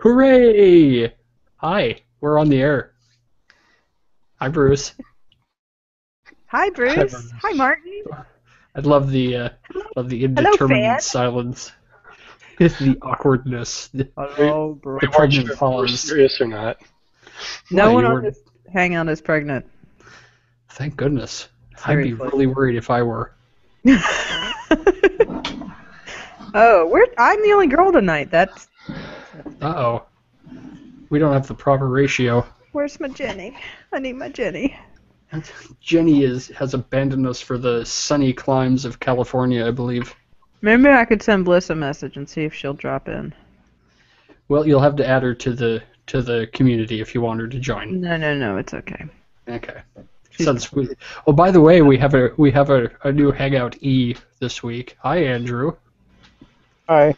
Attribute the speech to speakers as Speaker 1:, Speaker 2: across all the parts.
Speaker 1: Hooray! Hi, we're on the air. Hi, Bruce.
Speaker 2: Hi, Bruce. Hi, Martin.
Speaker 1: I love the indeterminate silence. The awkwardness.
Speaker 2: Hello, Bruce.
Speaker 1: The pregnant pause.
Speaker 3: Serious or not?
Speaker 2: No one on this Hangout is pregnant.
Speaker 1: Thank goodness.
Speaker 2: Seriously.
Speaker 1: I'd be really worried if I were.
Speaker 2: Oh, I'm the only girl tonight. That's.
Speaker 1: Uh-oh. We don't have the proper ratio.
Speaker 2: Where's my Jenny? I need my Jenny.
Speaker 1: Jenny has abandoned us for the sunny climes of California, I believe.
Speaker 2: Maybe I could send Bliss a message and see if she'll drop in.
Speaker 1: Well, you'll have to add her to the community if you want her to join.
Speaker 2: No, it's okay.
Speaker 1: Okay. By the way, we have a new Hangout E this week. Hi, Andrew.
Speaker 3: Hi.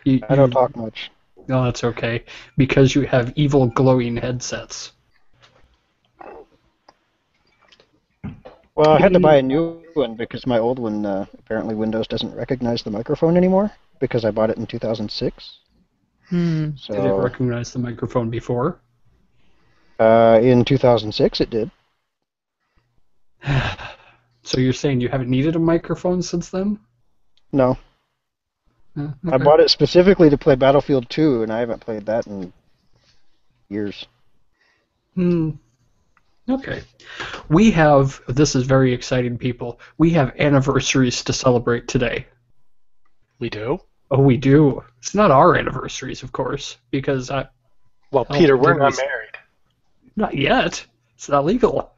Speaker 3: I don't talk much.
Speaker 1: No, that's okay, because you have evil glowing headsets.
Speaker 3: Well, I had to buy a new one because my old one, apparently Windows doesn't recognize the microphone anymore because I bought it in 2006.
Speaker 1: So, did it recognize the microphone before?
Speaker 3: In 2006 it did.
Speaker 1: So you're saying you haven't needed a microphone since then?
Speaker 3: No.
Speaker 1: Okay.
Speaker 3: I bought it specifically to play Battlefield 2, and I haven't played that in years.
Speaker 1: Okay. This is very exciting, people. We have anniversaries to celebrate today.
Speaker 3: We do?
Speaker 1: Oh, we do. It's not our anniversaries, of course, because
Speaker 3: Well, Peter, we're not married.
Speaker 1: Not yet. It's not legal.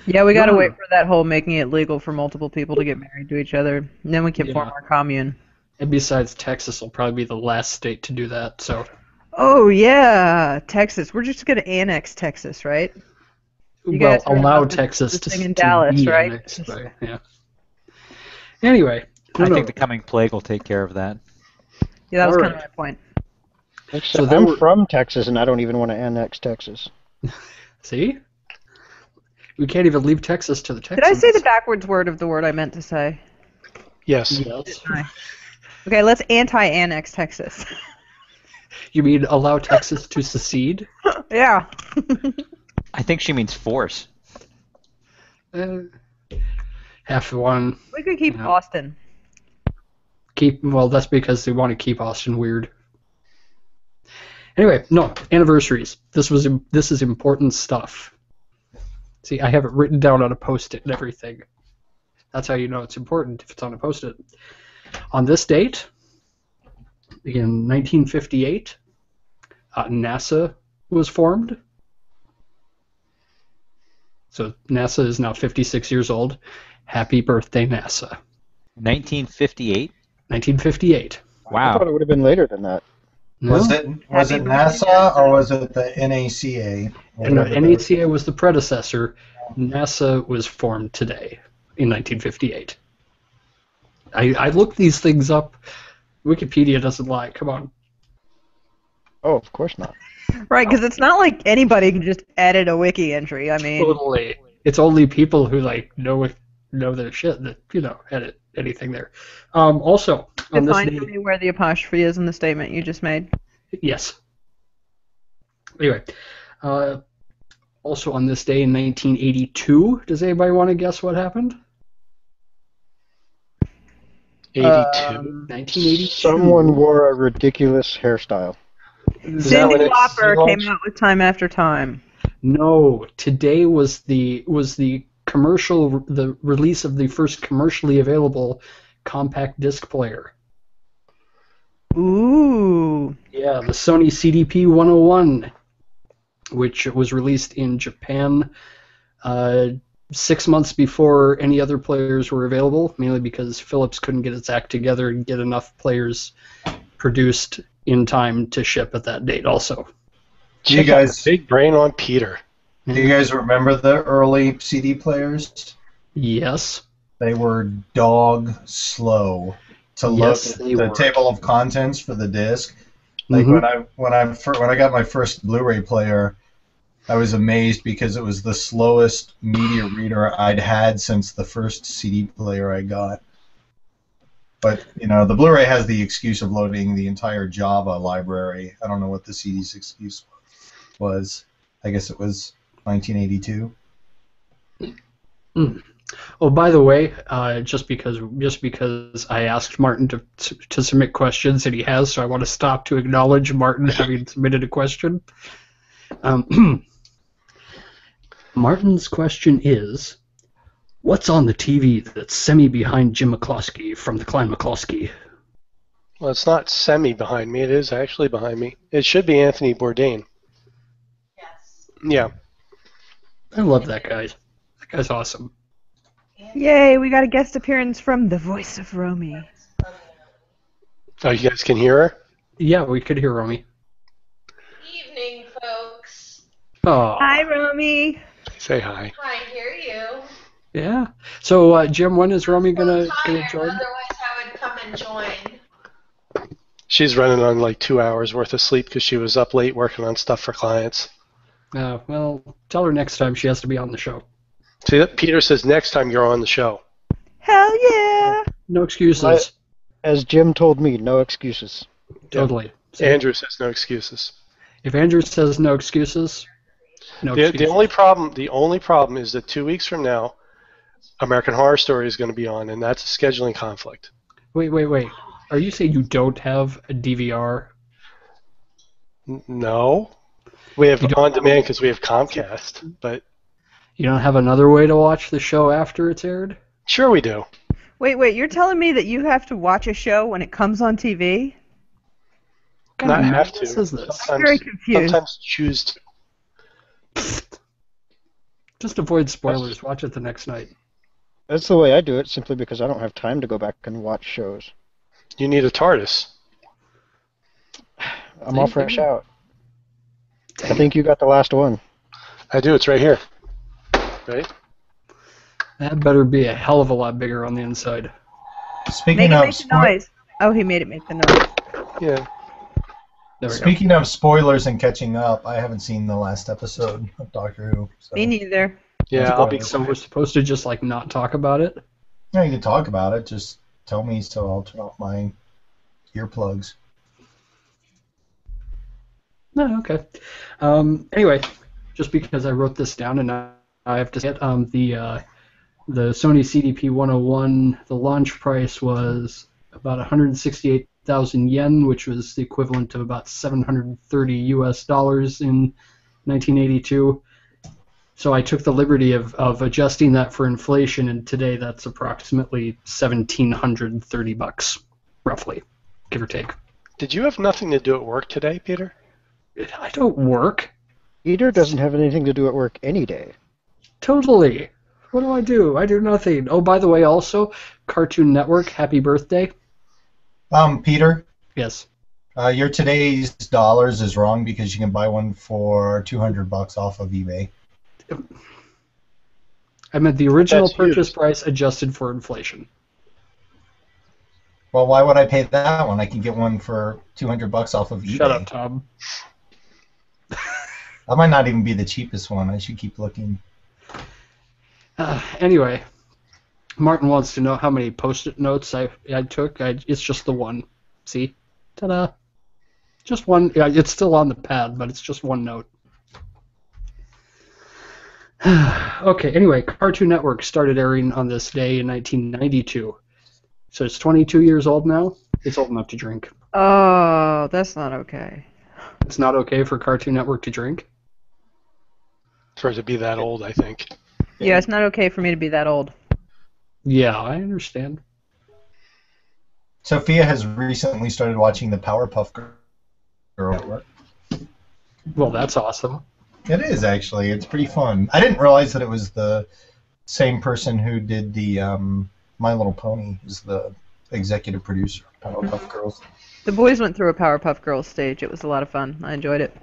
Speaker 2: Yeah, we gotta wait for that whole making it legal for multiple people to get married to each other. And then we can form our commune.
Speaker 1: And besides, Texas will probably be the last state to do that, so...
Speaker 2: Oh, yeah, Texas. We're just gonna annex Texas, right?
Speaker 1: Well, allow Texas to
Speaker 2: in Dallas, right?
Speaker 1: Annexed, right? Yeah. Anyway.
Speaker 4: I think the coming plague will take care of that.
Speaker 2: Yeah, that was kind of my point.
Speaker 3: So I'm from Texas, and I don't even want to annex Texas.
Speaker 1: See? We can't even leave Texas to the Texans.
Speaker 2: Did I say the backwards word of the word I meant to say?
Speaker 3: Yes.
Speaker 2: Okay, let's anti-annex Texas.
Speaker 1: You mean allow Texas to secede?
Speaker 2: Yeah.
Speaker 4: I think she means force.
Speaker 1: Half one.
Speaker 2: We could keep Austin.
Speaker 1: Well, that's because they want to keep Austin weird. Anyway, no, anniversaries. This is important stuff. See, I have it written down on a Post-it and everything. That's how you know it's important, if it's on a Post-it. On this date, in 1958, NASA was formed. So NASA is now 56 years old. Happy birthday, NASA.
Speaker 4: 1958?
Speaker 1: 1958.
Speaker 4: Wow.
Speaker 3: I thought it would have been later than that.
Speaker 1: No?
Speaker 5: Was it NASA or was it the NACA?
Speaker 1: No, NACA was the predecessor. NASA was formed today in 1958. I looked these things up. Wikipedia doesn't lie. Come on.
Speaker 3: Oh, of course not.
Speaker 2: Right, because it's not like anybody can just edit a wiki entry. I mean,
Speaker 1: Totally. It's only people who know their shit that edit anything there. Also, on this
Speaker 2: define
Speaker 1: day,
Speaker 2: for me where the apostrophe is in the statement you just made.
Speaker 1: Yes. Anyway, also on this day in 1982, does anybody want to guess what happened?
Speaker 3: 82.
Speaker 1: 1982.
Speaker 3: Someone wore a ridiculous hairstyle.
Speaker 2: Cindy Lauper came out with Time After Time.
Speaker 1: No, today was the release of the first commercially available compact disc player.
Speaker 2: Ooh.
Speaker 1: Yeah, the Sony CDP 101, which was released in Japan 6 months before any other players were available, mainly because Philips couldn't get its act together and get enough players produced in time to ship at that date also.
Speaker 5: Do you guys
Speaker 3: big brain on Peter?
Speaker 5: Do you guys remember the early CD players?
Speaker 1: Yes.
Speaker 5: They were dog slow to load the table of contents for the disc. Like when I got my first Blu-ray player, I was amazed because it was the slowest media reader I'd had since the first CD player I got. But the Blu-ray has the excuse of loading the entire Java library. I don't know what the CD's excuse was. I guess it was 1982.
Speaker 1: Oh, by the way, just because I asked Martin to submit questions and he has, so I want to stop to acknowledge Martin having submitted a question. Martin's question is, what's on the TV that's semi-behind Jim McCloskey from the Clan McCloskey?
Speaker 6: Well, it's not semi behind me. It is actually behind me. It should be Anthony Bourdain.
Speaker 7: Yes.
Speaker 6: Yeah.
Speaker 1: I love that guy. That guy's awesome.
Speaker 2: Yay, we got a guest appearance from the voice of Romy.
Speaker 6: Oh, you guys can hear her?
Speaker 1: Yeah, we could hear Romy.
Speaker 7: Evening, folks.
Speaker 1: Oh.
Speaker 2: Hi, Romy.
Speaker 6: Say hi.
Speaker 7: I hear you.
Speaker 1: Yeah. So, Jim, when is Romy gonna
Speaker 7: Tired,
Speaker 1: join?
Speaker 7: otherwise I would come and join.
Speaker 6: She's running on like 2 hours worth of sleep because she was up late working on stuff for clients.
Speaker 1: Well, tell her next time she has to be on the show.
Speaker 6: See, Peter says next time you're on the show.
Speaker 2: Hell yeah.
Speaker 1: No excuses.
Speaker 3: As Jim told me, no excuses.
Speaker 1: Totally. So
Speaker 6: Andrew says no excuses.
Speaker 1: if Andrew says no excuses, no excuses.
Speaker 6: The only problem is that 2 weeks from now, American Horror Story is going to be on, and that's a scheduling conflict.
Speaker 1: Wait. Are you saying you don't have a DVR?
Speaker 6: No. We have on demand because we have Comcast, but
Speaker 1: You don't have another way to watch the show after it's aired?
Speaker 6: sure we do.
Speaker 2: Wait, you're telling me that you have to watch a show when it comes on TV?
Speaker 1: What
Speaker 6: Not
Speaker 1: kind of
Speaker 6: have to.
Speaker 1: madness is this?
Speaker 2: I'm very confused.
Speaker 6: Sometimes choose to.
Speaker 1: Just avoid spoilers. Watch it the next night.
Speaker 3: That's the way I do it, simply because I don't have time to go back and watch shows.
Speaker 6: You need a TARDIS.
Speaker 3: I'm all fresh out. I think you got the last one.
Speaker 6: I do. It's right here. Right?
Speaker 1: That better be a hell of a lot bigger on the inside.
Speaker 5: Speaking
Speaker 2: Make
Speaker 5: of
Speaker 2: it make the noise. Oh, he made it make the noise.
Speaker 6: Yeah.
Speaker 1: There we go.
Speaker 5: Speaking of spoilers and catching up, I haven't seen the last episode of Doctor Who. So.
Speaker 2: Me neither.
Speaker 6: Yeah, I'll be.
Speaker 1: So we're supposed to just not talk about it?
Speaker 5: Yeah, you can talk about it. Just tell me so I'll turn off my earplugs.
Speaker 1: No, okay. Anyway, just because I wrote this down and I have to say it, the Sony CDP 101, the launch price was about 168,000 yen, which was the equivalent of about $730 in 1982. So I took the liberty of adjusting that for inflation, and today that's approximately $1,730, roughly, give or take.
Speaker 6: Did you have nothing to do at work today, Peter?
Speaker 1: I don't work.
Speaker 3: Peter doesn't have anything to do at work any day.
Speaker 1: Totally. What do? I do nothing. Oh, by the way, also, Cartoon Network, happy birthday.
Speaker 5: Peter,
Speaker 1: Yes.
Speaker 5: your today's dollars is wrong because you can buy one for $200 off of eBay.
Speaker 1: I meant the original
Speaker 6: That's
Speaker 1: purchase
Speaker 6: huge.
Speaker 1: price adjusted for inflation.
Speaker 5: Well, why would I pay that one? I can get one for $200 off of eBay.
Speaker 1: Shut up, Tom.
Speaker 5: That might not even be the cheapest one. I should keep looking.
Speaker 1: Anyway, Martin wants to know how many Post-it notes I took. It's just the one. See? Ta-da. Just one. Yeah, it's still on the pad, but it's just one note. Okay, anyway, Cartoon Network started airing on this day in 1992. So it's 22 years old now. It's old enough to drink.
Speaker 2: Oh, that's not okay.
Speaker 1: It's not okay for Cartoon Network to drink?
Speaker 6: For it to be that old, I think.
Speaker 2: Yeah, it's not okay for me to be that old.
Speaker 1: Yeah, I understand.
Speaker 5: Sophia has recently started watching the Powerpuff Girl.
Speaker 1: Well, that's awesome.
Speaker 5: It is, actually. It's pretty fun. I didn't realize that it was the same person who did the My Little Pony is the executive producer of Powerpuff Girls.
Speaker 2: The boys went through a Powerpuff Girls stage. It was a lot of fun. I enjoyed it.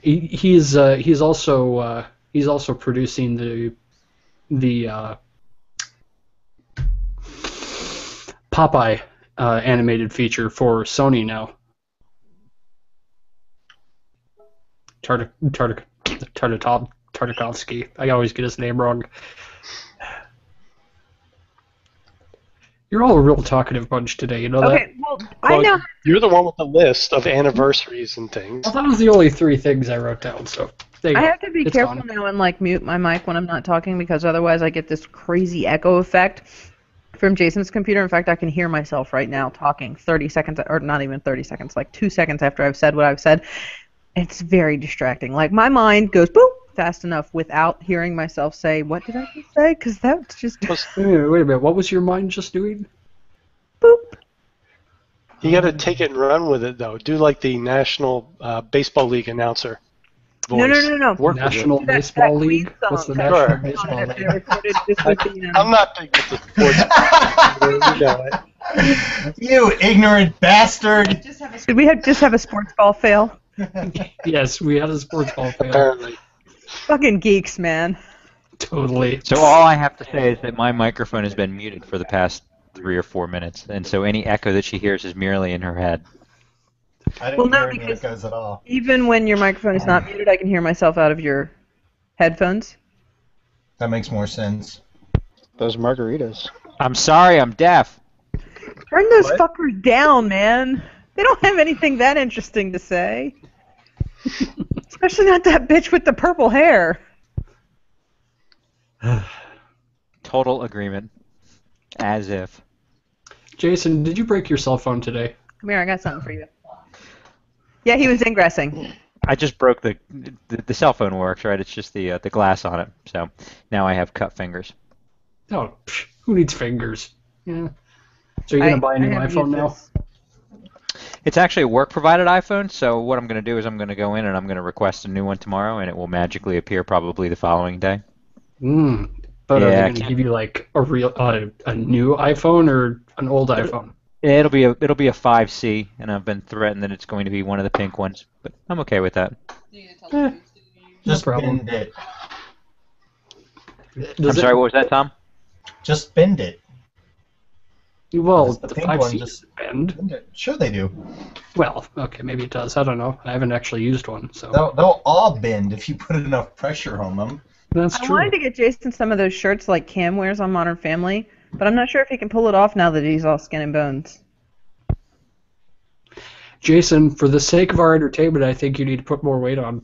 Speaker 1: He's also producing the Popeye animated feature for Sony now. Tartakovsky. I always get his name wrong. You're all a real talkative bunch today, you know that?
Speaker 2: Okay, well, I know.
Speaker 6: You're the one with the list of anniversaries and things.
Speaker 1: Well, that was the only 3 things I wrote down, so there you
Speaker 2: I
Speaker 1: go.
Speaker 2: have to be
Speaker 1: It's
Speaker 2: careful
Speaker 1: gone.
Speaker 2: now and like mute my mic when I'm not talking because otherwise I get this crazy echo effect from Jason's computer. In fact, I can hear myself right now talking 30 seconds, or not even 30 seconds, like 2 seconds after I've said what I've said. It's very distracting. Like my mind goes boop fast enough without hearing myself say, what did I just say? Because that's just
Speaker 1: Wait a minute, what was your mind just doing?
Speaker 2: boop.
Speaker 6: You got to take it and run with it, though. Do like the National Baseball League announcer voice.
Speaker 2: No.
Speaker 6: Work with it.
Speaker 1: National
Speaker 2: That
Speaker 1: Baseball
Speaker 2: Queen
Speaker 1: League? What's the
Speaker 2: song.
Speaker 1: National
Speaker 6: Sure.
Speaker 1: Baseball
Speaker 2: That they
Speaker 1: League?
Speaker 2: recorded just with the,
Speaker 6: I'm not big with the sports. You know it.
Speaker 5: You ignorant bastard!
Speaker 2: Did we just have a sports ball fail?
Speaker 1: Yes, we had a sports ball fail.
Speaker 6: Apparently.
Speaker 2: Fucking geeks, man.
Speaker 1: Totally.
Speaker 4: So all I have to say is that my microphone has been muted for the past 3 or 4 minutes, and so any echo that she hears is merely in her head.
Speaker 5: I didn't
Speaker 2: Well, no,
Speaker 5: hear any
Speaker 2: because-
Speaker 5: echoes at all.
Speaker 2: Even when your microphone is not muted, I can hear myself out of your headphones.
Speaker 5: That makes more sense.
Speaker 3: Those margaritas.
Speaker 4: I'm sorry, I'm deaf.
Speaker 2: Turn those
Speaker 6: What?
Speaker 2: fuckers down, man. They don't have anything that interesting to say. Especially not that bitch with the purple hair.
Speaker 4: Total agreement. As if.
Speaker 1: Jason, did you break your cell phone today?
Speaker 2: Come here, I got something for you. Yeah, he was ingressing.
Speaker 4: I just broke the cell phone works, right? It's just the glass on it. So now I have cut fingers.
Speaker 1: Oh, who needs fingers? Yeah. So you're going to buy a new
Speaker 2: have
Speaker 1: iPhone
Speaker 2: used
Speaker 1: now?
Speaker 2: this.
Speaker 4: It's actually a work-provided iPhone, so what I'm going to do is I'm going to go in and I'm going to request a new one tomorrow, and it will magically appear probably the following day.
Speaker 1: But are
Speaker 4: Yeah,
Speaker 1: they
Speaker 4: I
Speaker 1: going to
Speaker 4: can't-
Speaker 1: give you like a real a new iPhone or an old iPhone?
Speaker 4: It'll be a 5C, and I've been threatened that it's going to be one of the pink ones, but I'm okay with that.
Speaker 1: No
Speaker 5: Just
Speaker 1: problem.
Speaker 5: bend it.
Speaker 1: Does
Speaker 4: I'm sorry, what was that, Tom?
Speaker 5: Just bend it.
Speaker 1: Well,
Speaker 5: The
Speaker 1: the
Speaker 5: pink
Speaker 1: 5C
Speaker 5: one
Speaker 1: doesn't bend.
Speaker 5: Bend it. Sure they do.
Speaker 1: Well, okay, maybe it does. I don't know. I haven't actually used one, so
Speaker 5: They'll all bend if you put enough pressure on them.
Speaker 1: that's
Speaker 2: I
Speaker 1: true.
Speaker 2: wanted to get Jason some of those shirts like Cam wears on Modern Family, but I'm not sure if he can pull it off now that he's all skin and bones.
Speaker 1: Jason, for the sake of our entertainment, I think you need to put more weight on.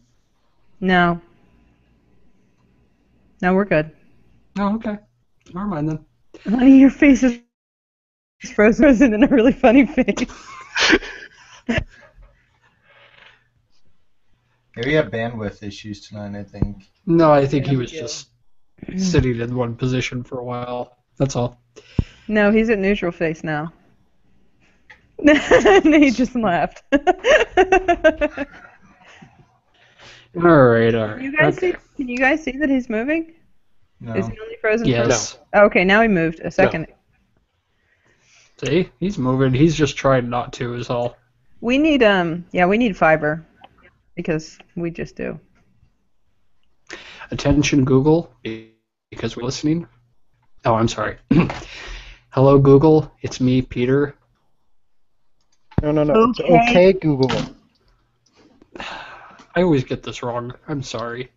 Speaker 2: No. No, we're good.
Speaker 1: Oh, okay. Never mind then.
Speaker 2: Honey, your face is frozen in a really funny face.
Speaker 5: Maybe you have bandwidth issues tonight, I think.
Speaker 1: No, I think he was just sitting in one position for a while. That's all.
Speaker 2: No, he's at neutral face now. He just laughed.
Speaker 1: All right.
Speaker 2: Can you guys
Speaker 1: Okay.
Speaker 2: see? Can you guys see that he's moving?
Speaker 5: No.
Speaker 2: Is he only frozen? for-
Speaker 1: Yes.
Speaker 2: Oh, okay, now he moved. A second.
Speaker 1: See, he's moving. He's just trying not to. Is all.
Speaker 2: We need we need fiber because we just do.
Speaker 1: Attention, Google, because we're listening. Oh, I'm sorry. Hello, Google. It's me, Peter.
Speaker 3: No. It's
Speaker 2: Okay.
Speaker 3: okay, Google.
Speaker 1: I always get this wrong. I'm sorry.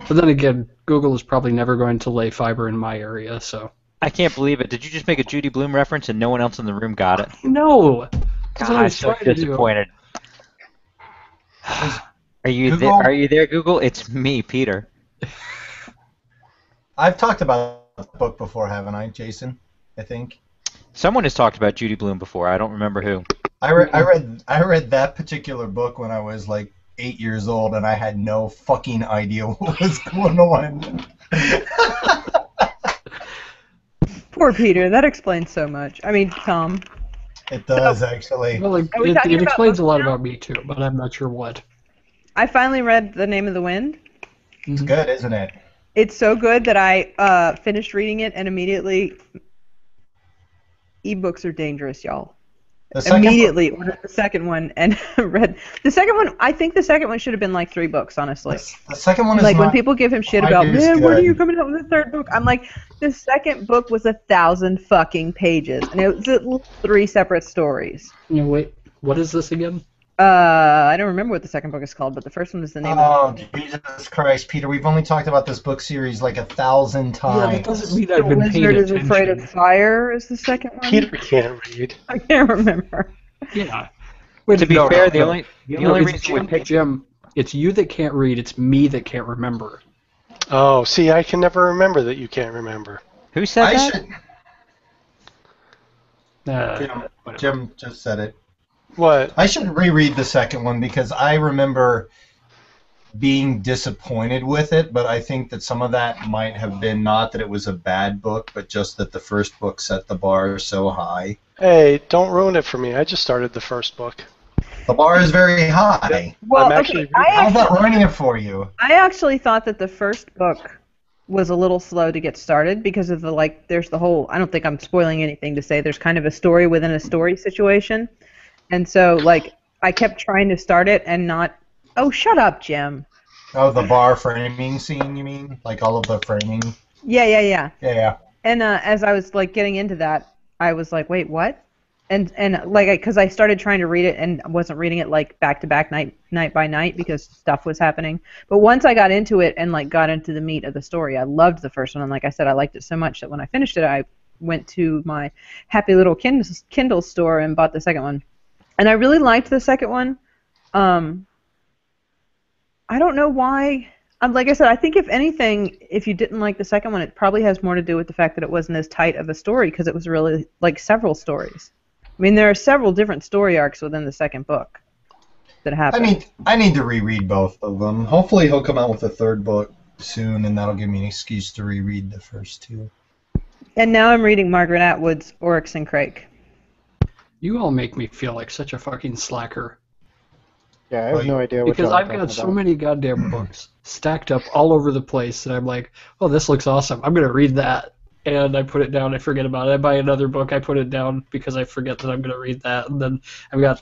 Speaker 1: But then again, Google is probably never going to lay fiber in my area, so.
Speaker 4: I can't believe it. Did you just make a Judy Blume reference and no one else in the room got it?
Speaker 1: No! That's what I
Speaker 4: God, I'm
Speaker 1: was
Speaker 4: so
Speaker 1: trying to do.
Speaker 4: disappointed. Are you
Speaker 5: Google?
Speaker 4: there? Are you there, Google? It's me, Peter.
Speaker 5: I've talked about the book before, haven't I, Jason? I think.
Speaker 4: Someone has talked about Judy Blume before. I don't remember who.
Speaker 5: I read that particular book when I was like 8 years old, and I had no fucking idea what was going on.
Speaker 2: Poor Peter. That explains so much. I mean, Tom.
Speaker 5: It does actually.
Speaker 1: Well,
Speaker 2: Are we talking
Speaker 1: it
Speaker 2: about
Speaker 1: explains a lot
Speaker 2: books now?
Speaker 1: about me, too, but I'm not sure what.
Speaker 2: I finally read The Name of the Wind.
Speaker 5: It's good, isn't it?
Speaker 2: It's so good that I finished reading it and immediately. Ebooks are dangerous, y'all.
Speaker 5: The second
Speaker 2: Immediately ordered the second one and read the second one. I think the second one should have been like 3 books, honestly.
Speaker 5: The second one is
Speaker 2: Like when
Speaker 5: not
Speaker 2: people give him shit
Speaker 5: quite
Speaker 2: about,
Speaker 5: as
Speaker 2: man, when are
Speaker 5: good."
Speaker 2: you coming out with a third book? I'm like, the second book was 1,000 fucking pages, and it was 3 separate stories.
Speaker 1: You know, wait, what is this again?
Speaker 2: I don't remember what the second book is called, but the first one is the name of
Speaker 5: Oh, Jesus Christ, Peter, we've only talked about this book series like 1,000
Speaker 1: Yeah,
Speaker 5: times.
Speaker 1: that doesn't mean
Speaker 2: The
Speaker 1: I've been paying
Speaker 2: Wizard is Afraid of
Speaker 1: attention.
Speaker 2: Fire is the second one.
Speaker 6: Peter can't read.
Speaker 2: I can't remember.
Speaker 1: Yeah. Wait,
Speaker 4: To be fair, the only
Speaker 1: it's
Speaker 4: reason we
Speaker 1: Jim,
Speaker 4: picked
Speaker 1: Jim, it's you that can't read. It's me that can't remember.
Speaker 6: Oh, see, I can never remember that you can't remember.
Speaker 4: who said
Speaker 5: I
Speaker 4: that?
Speaker 5: should.
Speaker 1: Whatever.
Speaker 5: Jim just said it.
Speaker 6: What?
Speaker 5: I should reread the second one because I remember being disappointed with it, but I think that some of that might have been not that it was a bad book, but just that the first book set the bar so high.
Speaker 6: Hey, don't ruin it for me. I just started the first book.
Speaker 5: The bar is very high.
Speaker 2: Well,
Speaker 6: I'm
Speaker 2: okay,
Speaker 6: actually
Speaker 5: How's that ruining it for you?
Speaker 2: I actually thought that the first book was a little slow to get started because of there's the whole, I don't think I'm spoiling anything to say, there's kind of a story within a story situation. And so, I kept trying to start it and not, oh, shut up, Jim.
Speaker 5: Oh, the bar framing scene, you mean? Like all of the framing?
Speaker 2: Yeah.
Speaker 5: Yeah.
Speaker 2: And as I was, getting into that, I was like, wait, what? And because I started trying to read it and wasn't reading it back to back night by night because stuff was happening. But once I got into it and got into the meat of the story, I loved the first one. And like I said, I liked it so much that when I finished it, I went to my happy little Kindle store and bought the second one. And I really liked the second one. I don't know why. Like I said, I think if anything, if you didn't like the second one, it probably has more to do with the fact that it wasn't as tight of a story because it was really several stories. I mean, there are several different story arcs within the second book that happen.
Speaker 5: I need to reread both of them. Hopefully he'll come out with a third book soon, and that'll give me an excuse to reread the first two.
Speaker 2: And now I'm reading Margaret Atwood's Oryx and Crake.
Speaker 1: You all make me feel like such a fucking slacker.
Speaker 3: Yeah, I have no idea what
Speaker 1: Because
Speaker 3: y'all are
Speaker 1: I've got
Speaker 3: talking
Speaker 1: so
Speaker 3: about.
Speaker 1: many goddamn books stacked up all over the place that I'm like, oh, this looks awesome. I'm going to read that. And I put it down, I forget about it. I buy another book, I put it down because I forget that I'm going to read that. And then I've got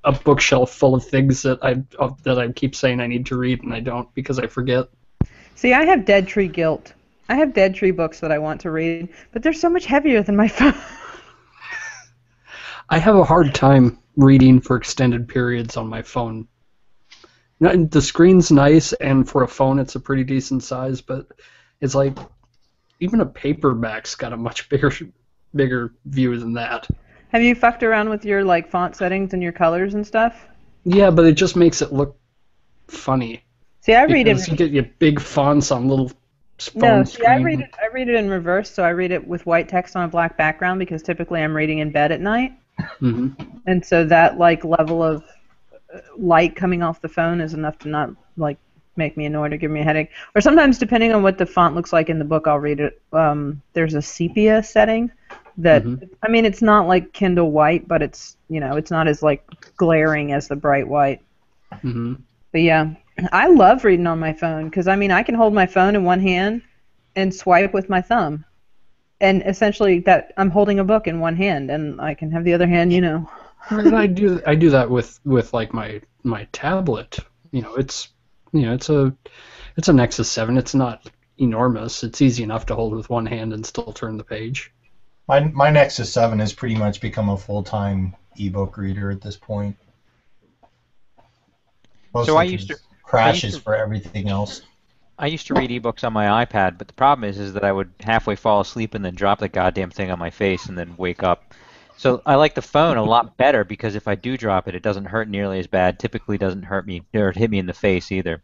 Speaker 1: a bookshelf full of things that I keep saying I need to read and I don't because I forget.
Speaker 2: See, I have Dead Tree guilt. I have Dead Tree books that I want to read, but they're so much heavier than my phone.
Speaker 1: I have a hard time reading for extended periods on my phone. The screen's nice, and for a phone it's a pretty decent size, but it's even a paperback's got a much bigger view than that.
Speaker 2: Have you fucked around with your font settings and your colors and stuff?
Speaker 1: Yeah, but it just makes it look funny.
Speaker 2: See, I read it.
Speaker 1: You get your big fonts on little phone
Speaker 2: No, see, I
Speaker 1: screen.
Speaker 2: read it in reverse, so I read it with white text on a black background because typically I'm reading in bed at night.
Speaker 1: Mm-hmm.
Speaker 2: And so that level of light coming off the phone is enough to not make me annoyed or give me a headache. Or sometimes, depending on what the font looks like in the book, I'll read it. There's a sepia setting that I mean, it's not like Kindle white, but it's it's not as glaring as the bright white.
Speaker 1: Mm-hmm.
Speaker 2: But yeah, I love reading on my phone because I can hold my phone in one hand and swipe with my thumb. And essentially, that I'm holding a book in one hand, and I can have the other hand,
Speaker 1: I do that with my tablet. It's a Nexus 7. It's not enormous. It's easy enough to hold with one hand and still turn the page.
Speaker 5: My Nexus 7 has pretty much become a full-time ebook reader at this point.
Speaker 4: So I used to
Speaker 5: crashes for everything else.
Speaker 4: I used to read ebooks on my iPad, but the problem is that I would halfway fall asleep and then drop the goddamn thing on my face and then wake up. So I like the phone a lot better because if I do drop it, it doesn't hurt nearly as bad. Typically doesn't hurt me or hit me in the face either.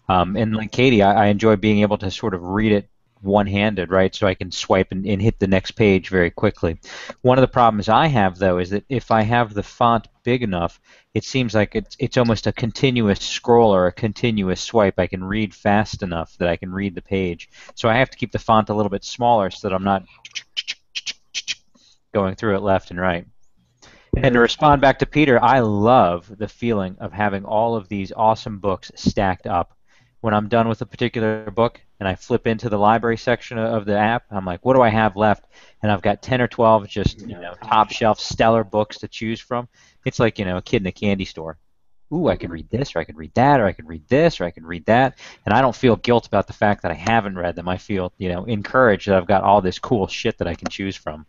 Speaker 4: And like Katie, I enjoy being able to sort of read it one-handed, right? So I can swipe and hit the next page very quickly. One of the problems I have, though, is that if I have the font big enough, it seems like it's almost a continuous scroll or a continuous swipe. I can read fast enough that I can read the page. So I have to keep the font a little bit smaller so that I'm not going through it left and right. And to respond back to Peter, I love the feeling of having all of these awesome books stacked up. When I'm done with a particular book and I flip into the library section of the app, I'm like, what do I have left? And I've got 10 or 12 just top shelf stellar books to choose from. It's like a kid in a candy store. Ooh, I could read this, or I could read that, or I could read this, or I could read that. And I don't feel guilt about the fact that I haven't read them. I feel encouraged that I've got all this cool shit that I can choose from.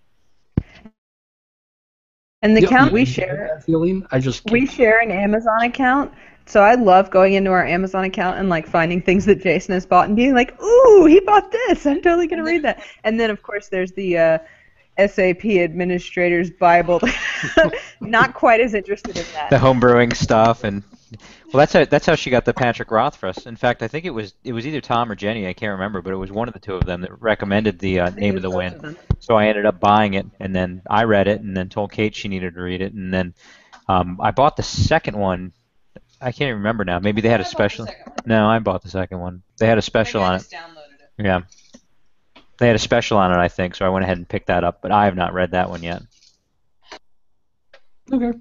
Speaker 2: And the
Speaker 1: Yep,
Speaker 2: account we
Speaker 1: you
Speaker 2: share,
Speaker 1: get that feeling. I just
Speaker 2: we share an Amazon account. So I love going into our Amazon account and like finding things that Jason has bought and being like, "Ooh, he bought this! I'm totally gonna read that." And then of course there's the SAP Administrator's Bible. Not quite as interested in that.
Speaker 4: The homebrewing stuff, and well, that's how she got the Patrick Roth for us. In fact, I think it was either Tom or Jenny, I can't remember, but it was one of the two of them that recommended the Name of the Wind. So I ended up buying it, and then I read it, and then told Kate she needed to read it, and then I bought the second one. I can't even remember now. Maybe they had a special. No, I bought the second one. They had a special on it. Yeah. They had a special on it, I think, so I went ahead and picked that up, but I have not read that one yet.
Speaker 1: Okay.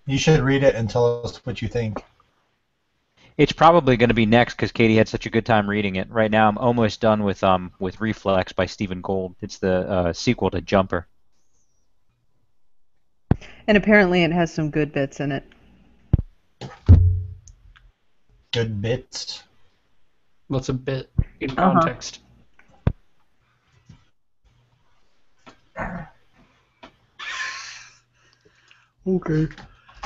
Speaker 5: You should read it and tell us what you think.
Speaker 4: It's probably going to be next because Katie had such a good time reading it. Right now, I'm almost done with Reflex by Stephen Gould. It's the sequel to Jumper.
Speaker 2: And apparently it has some good bits in it.
Speaker 5: Good bits.
Speaker 1: What's a bit in context? Okay.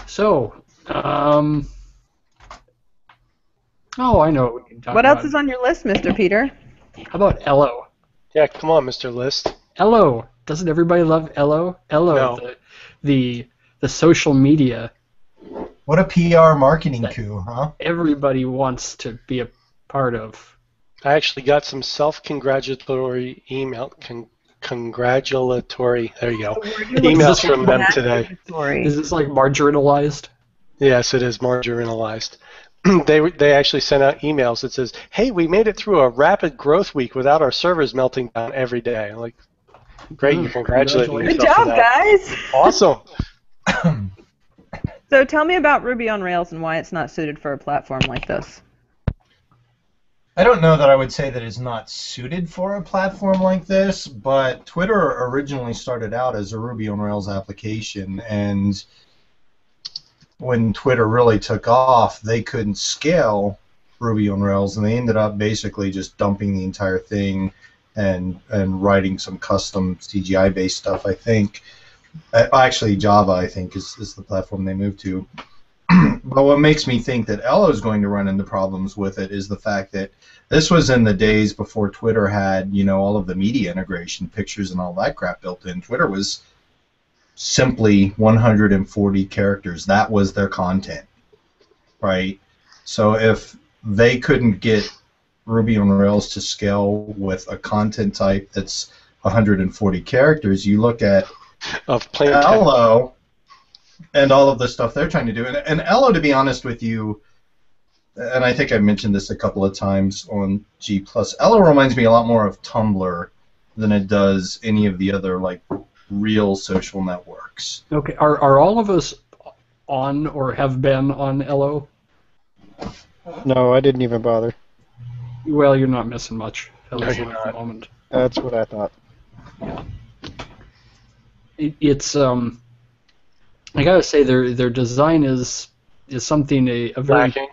Speaker 1: So, oh, I know what we can talk
Speaker 2: What
Speaker 1: about.
Speaker 2: else is on your list, Mr. Peter?
Speaker 1: How about Ello?
Speaker 6: Yeah, come on, Mr. List.
Speaker 1: Ello. Doesn't everybody love Ello? Ello,
Speaker 6: No.
Speaker 1: the social media.
Speaker 5: What a PR marketing coup, huh?
Speaker 1: Everybody wants to be a part of.
Speaker 6: I actually got some self-congratulatory email. Congratulatory. There you go. Emails from them today.
Speaker 1: Is this like marginalized?
Speaker 6: Yes, it is marginalized. They actually sent out emails that says, "Hey, we made it through a rapid growth week without our servers melting down every day." I'm like, great, you're congratulating yourself.
Speaker 2: Good job,
Speaker 6: for that.
Speaker 2: guys.
Speaker 6: Awesome.
Speaker 2: So tell me about Ruby on Rails and why it's not suited for a platform like this.
Speaker 5: I don't know that I would say that it's not suited for a platform like this, but Twitter originally started out as a Ruby on Rails application, and when Twitter really took off, they couldn't scale Ruby on Rails, and they ended up basically just dumping the entire thing and writing some custom CGI-based stuff, I think. Actually, Java, I think, is the platform they moved to. But what makes me think that Ello is going to run into problems with it is the fact that this was in the days before Twitter had, all of the media integration, pictures and all that crap built in. Twitter was simply 140 characters. That was their content, right? So if they couldn't get Ruby on Rails to scale with a content type that's 140 characters, you look at Ello and all of the stuff they're trying to do. And Ello, to be honest with you, and I think I mentioned this a couple of times on G+, Ello reminds me a lot more of Tumblr than it does any of the other, real social networks.
Speaker 1: Okay, are all of us on or have been on Ello?
Speaker 3: No, I didn't even bother.
Speaker 1: Well, you're not missing much. At
Speaker 6: No,
Speaker 1: least
Speaker 6: you're
Speaker 1: not at the
Speaker 6: not.
Speaker 1: moment.
Speaker 3: That's what I thought.
Speaker 1: It's I gotta say their design is something a very
Speaker 6: Lacking.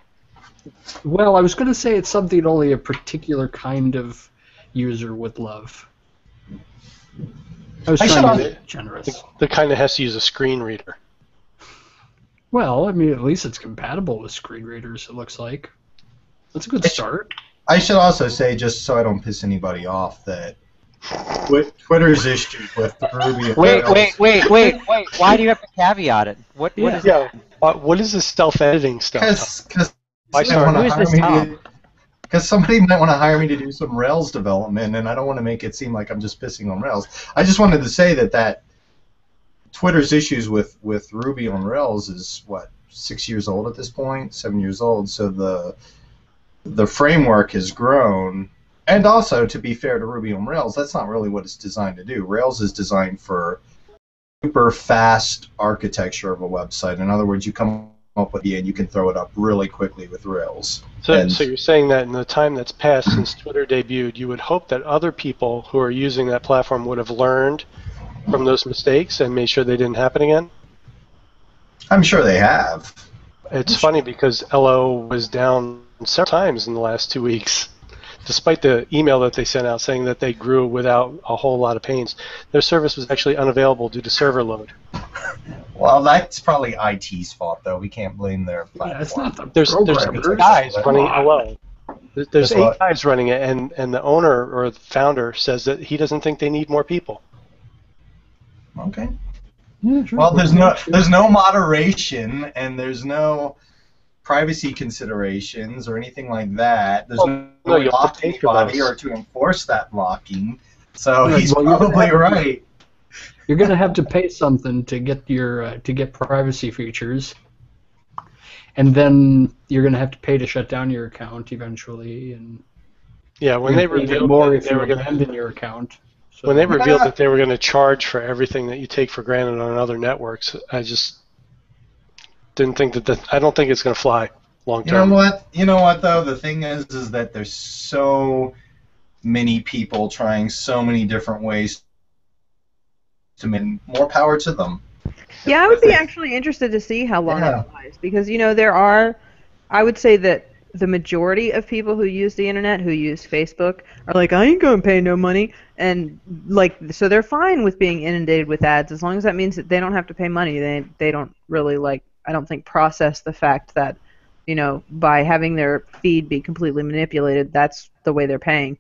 Speaker 1: well. I was gonna say it's something only a particular kind of user would love. I was trying to be generous.
Speaker 6: The kind that has to use a screen reader.
Speaker 1: Well, I mean, at least it's compatible with screen readers. It looks like that's a good start.
Speaker 5: I should also say, just so I don't piss anybody off, that Twitter's issues with Ruby.
Speaker 4: Wait. Why do you have to caveat it? What is
Speaker 6: Yeah. What is this self-editing stuff?
Speaker 5: Because somebody might want to hire me to do some Rails development, and I don't want to make it seem like I'm just pissing on Rails. I just wanted to say that Twitter's issues with Ruby on Rails is, 6 years old at this point, 7 years old, so the framework has grown. And also, to be fair to Ruby on Rails, that's not really what it's designed to do. Rails is designed for super fast architecture of a website. In other words, you come up with it and you can throw it up really quickly with Rails.
Speaker 6: So you're saying that in the time that's passed since Twitter debuted, you would hope that other people who are using that platform would have learned from those mistakes and made sure they didn't happen again?
Speaker 5: I'm sure they have.
Speaker 6: It's funny because Ello was down several times in the last 2 weeks. Despite the email that they sent out saying that they grew without a whole lot of pains, their service was actually unavailable due to server load.
Speaker 5: Well, that's probably IT's fault, though. We can't blame their platform.
Speaker 1: Yeah, it's not the
Speaker 6: There's
Speaker 1: programmers.
Speaker 6: 8 guys running.
Speaker 5: Come on.
Speaker 6: Well, there's
Speaker 5: That's
Speaker 6: 8
Speaker 5: what-
Speaker 6: guys running it, and the owner or the founder says that he doesn't think they need more people.
Speaker 5: Okay.
Speaker 1: Yeah, sure.
Speaker 5: Well, there's no moderation, and there's no privacy considerations or anything like that. There's
Speaker 6: No,
Speaker 5: no
Speaker 6: you have to
Speaker 5: lock
Speaker 6: pay for
Speaker 5: anybody
Speaker 6: those.
Speaker 5: or to enforce that locking. So
Speaker 1: Right,
Speaker 5: he's
Speaker 1: well, you're gonna
Speaker 5: probably
Speaker 1: have-
Speaker 5: right.
Speaker 1: You're gonna have to pay something to get to get privacy features, and then you're gonna have to pay to shut down your account eventually, and
Speaker 6: Yeah, when
Speaker 1: you're
Speaker 6: they
Speaker 1: gonna pay even
Speaker 6: revealed
Speaker 1: more
Speaker 6: that
Speaker 1: if
Speaker 6: they
Speaker 1: you
Speaker 6: were going to
Speaker 1: abandon your account. So,
Speaker 6: when they revealed that they were going to charge for everything that you take for granted on other networks, I just didn't think I don't think it's going to fly long term.
Speaker 5: You know what though? The thing is that there's so many people trying so many different ways to make more power to them.
Speaker 2: Yeah, I would be actually interested to see how long
Speaker 5: Yeah.
Speaker 2: it flies, because there are, I would say that the majority of people who use the internet, who use Facebook, are like, I ain't gonna pay no money, and so they're fine with being inundated with ads as long as that means that they don't have to pay money. They don't really I don't think process the fact that by having their feed be completely manipulated, that's the way they're paying.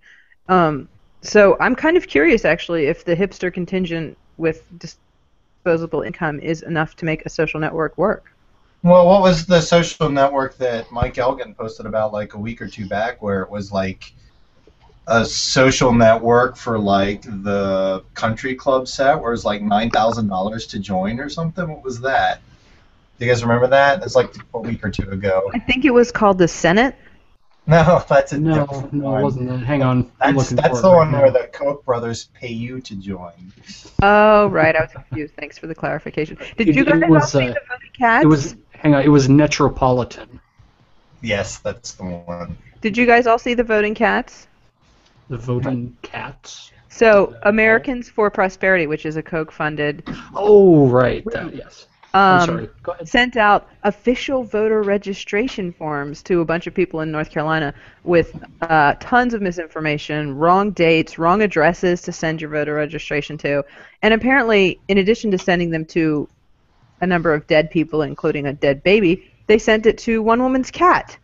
Speaker 2: So I'm kind of curious actually if the hipster contingent with disposable income is enough to make a social network work.
Speaker 5: Well, what was the social network that Mike Elgin posted about like a week or two back, where it was like a social network for like the country club set, where it was like $9,000 to join or something? What was that? Do you guys remember that? It's like a week or two ago.
Speaker 2: I think it was called the Senate.
Speaker 5: No, that's a
Speaker 1: no,
Speaker 5: different
Speaker 1: it
Speaker 5: one.
Speaker 1: wasn't that. Hang on, I'm
Speaker 5: That's
Speaker 1: looking for
Speaker 5: the
Speaker 1: it
Speaker 5: one
Speaker 1: right
Speaker 5: where
Speaker 1: now.
Speaker 5: the Koch brothers pay you to join.
Speaker 2: Oh, right. I was confused. Thanks for the clarification. Did
Speaker 1: It-
Speaker 2: you guys
Speaker 1: it
Speaker 2: all
Speaker 1: was,
Speaker 2: see the Voting Cats?
Speaker 1: It was it was Metropolitan.
Speaker 5: Yes, that's the one.
Speaker 2: Did you guys all see the Voting Cats?
Speaker 1: The voting cats.
Speaker 2: So, Americans for Prosperity, which is a Koch-funded,
Speaker 1: Oh, right. That, yes. I'm sorry. Go ahead.
Speaker 2: sent out official voter registration forms to a bunch of people in North Carolina with tons of misinformation, wrong dates, wrong addresses to send your voter registration to. And apparently, in addition to sending them to a number of dead people, including a dead baby, they sent it to one woman's cat.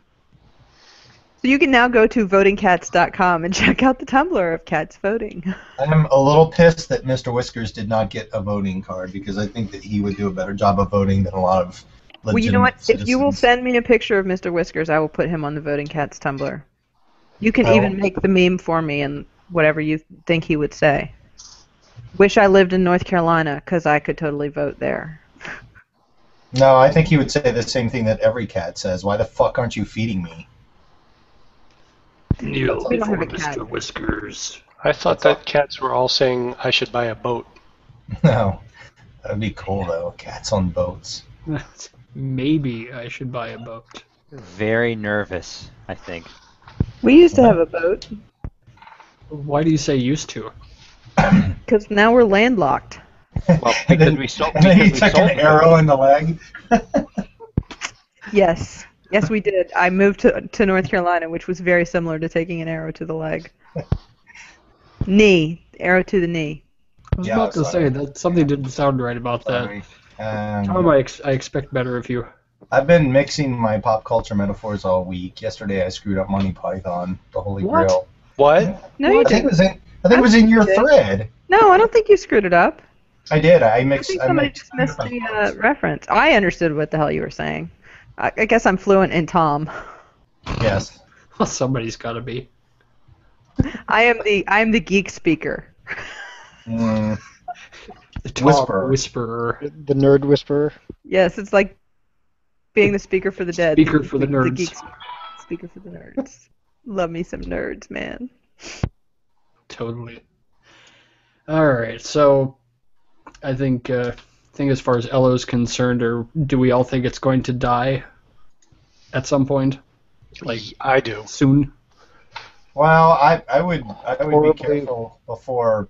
Speaker 2: So you can now go to votingcats.com and check out the Tumblr of cats voting.
Speaker 5: I'm a little pissed that Mr. Whiskers did not get a voting card, because I think that he would do a better job of voting than a lot of legitimate
Speaker 2: Well, you know what?
Speaker 5: citizens.
Speaker 2: If you will send me a picture of Mr. Whiskers, I will put him on the Voting Cats Tumblr. You can
Speaker 5: Oh.
Speaker 2: even make the meme for me and whatever you think he would say. Wish I lived in North Carolina, because I could totally vote there.
Speaker 5: No, I think he would say the same thing that every cat says. Why the fuck aren't you feeding me?
Speaker 1: Kneel
Speaker 2: We don't
Speaker 1: before
Speaker 2: have a cat.
Speaker 1: Mr. Whiskers.
Speaker 6: I thought that cats were all saying I should buy a boat.
Speaker 5: No. That would be cool, though. Cats on boats.
Speaker 1: Maybe I should buy a boat.
Speaker 4: Very nervous, I think.
Speaker 2: We used to have a boat,
Speaker 1: Why do you say used to?
Speaker 2: because now we're landlocked.
Speaker 4: Well,
Speaker 5: And
Speaker 4: because
Speaker 5: then,
Speaker 4: we sold.
Speaker 5: and then
Speaker 4: Because
Speaker 5: he
Speaker 4: we
Speaker 5: took
Speaker 4: sold
Speaker 5: an
Speaker 4: the
Speaker 5: arrow in the leg.
Speaker 2: Yes. Yes, we did. I moved to North Carolina, which was very similar to taking an arrow to the leg. Knee. Arrow to the knee.
Speaker 1: I was
Speaker 5: Yeah,
Speaker 1: about to
Speaker 5: sorry.
Speaker 1: say that something didn't sound right about that.
Speaker 5: Sorry.
Speaker 1: Tom, I expect better of you.
Speaker 5: I've been mixing my pop culture metaphors all week. Yesterday I screwed up Monty Python, the Holy
Speaker 1: What?
Speaker 5: Grail.
Speaker 6: What?
Speaker 2: No, you
Speaker 5: I think
Speaker 2: didn't.
Speaker 5: it was in your
Speaker 2: did.
Speaker 5: thread.
Speaker 2: No, I don't think you screwed it up.
Speaker 5: I did. I
Speaker 2: I
Speaker 5: mixed.
Speaker 2: think
Speaker 5: I
Speaker 2: somebody
Speaker 5: mixed
Speaker 2: just missed
Speaker 5: different
Speaker 2: the
Speaker 5: parts.
Speaker 2: reference. I understood what the hell you were saying. I guess I'm fluent in Tom.
Speaker 5: Yes.
Speaker 1: Well, somebody's got to be.
Speaker 2: I am the geek speaker.
Speaker 5: Mm,
Speaker 1: The Tom
Speaker 5: Whisperer.
Speaker 1: Whisperer.
Speaker 3: The nerd whisperer.
Speaker 2: Yes, it's like being the speaker for the dead.
Speaker 1: Speaker for the
Speaker 2: The
Speaker 1: nerds.
Speaker 2: geek speaker for the nerds. Love me some nerds, man.
Speaker 1: Totally. All right, so I think as far as Elo's concerned, or do we all think it's going to die at some point, like
Speaker 6: I do.
Speaker 1: soon?
Speaker 5: well, I would be
Speaker 3: Horribly.
Speaker 5: careful before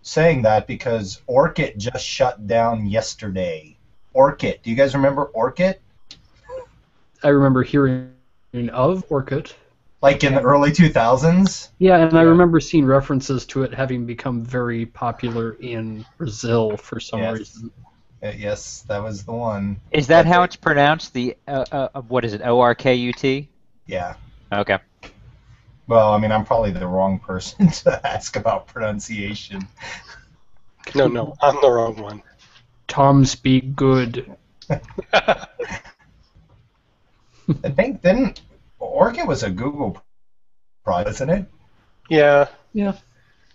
Speaker 5: saying that, because Orkut just shut down yesterday. Orkut. Do you guys remember Orkut?
Speaker 1: I remember hearing of Orkut.
Speaker 5: Like in the early 2000s?
Speaker 1: Yeah, and I
Speaker 5: Yeah.
Speaker 1: remember seeing references to it having become very popular in Brazil for some
Speaker 5: Yes.
Speaker 1: reason.
Speaker 5: Yes, that was the one.
Speaker 4: Is that how it's pronounced? The what is it? ORKUT?
Speaker 5: Yeah.
Speaker 4: Okay.
Speaker 5: Well, I mean, I'm probably the wrong person to ask about pronunciation.
Speaker 6: No, I'm the wrong one.
Speaker 1: Tom speak good.
Speaker 5: I think didn't Orchid was a Google product, isn't it?
Speaker 6: Yeah.
Speaker 1: Yeah.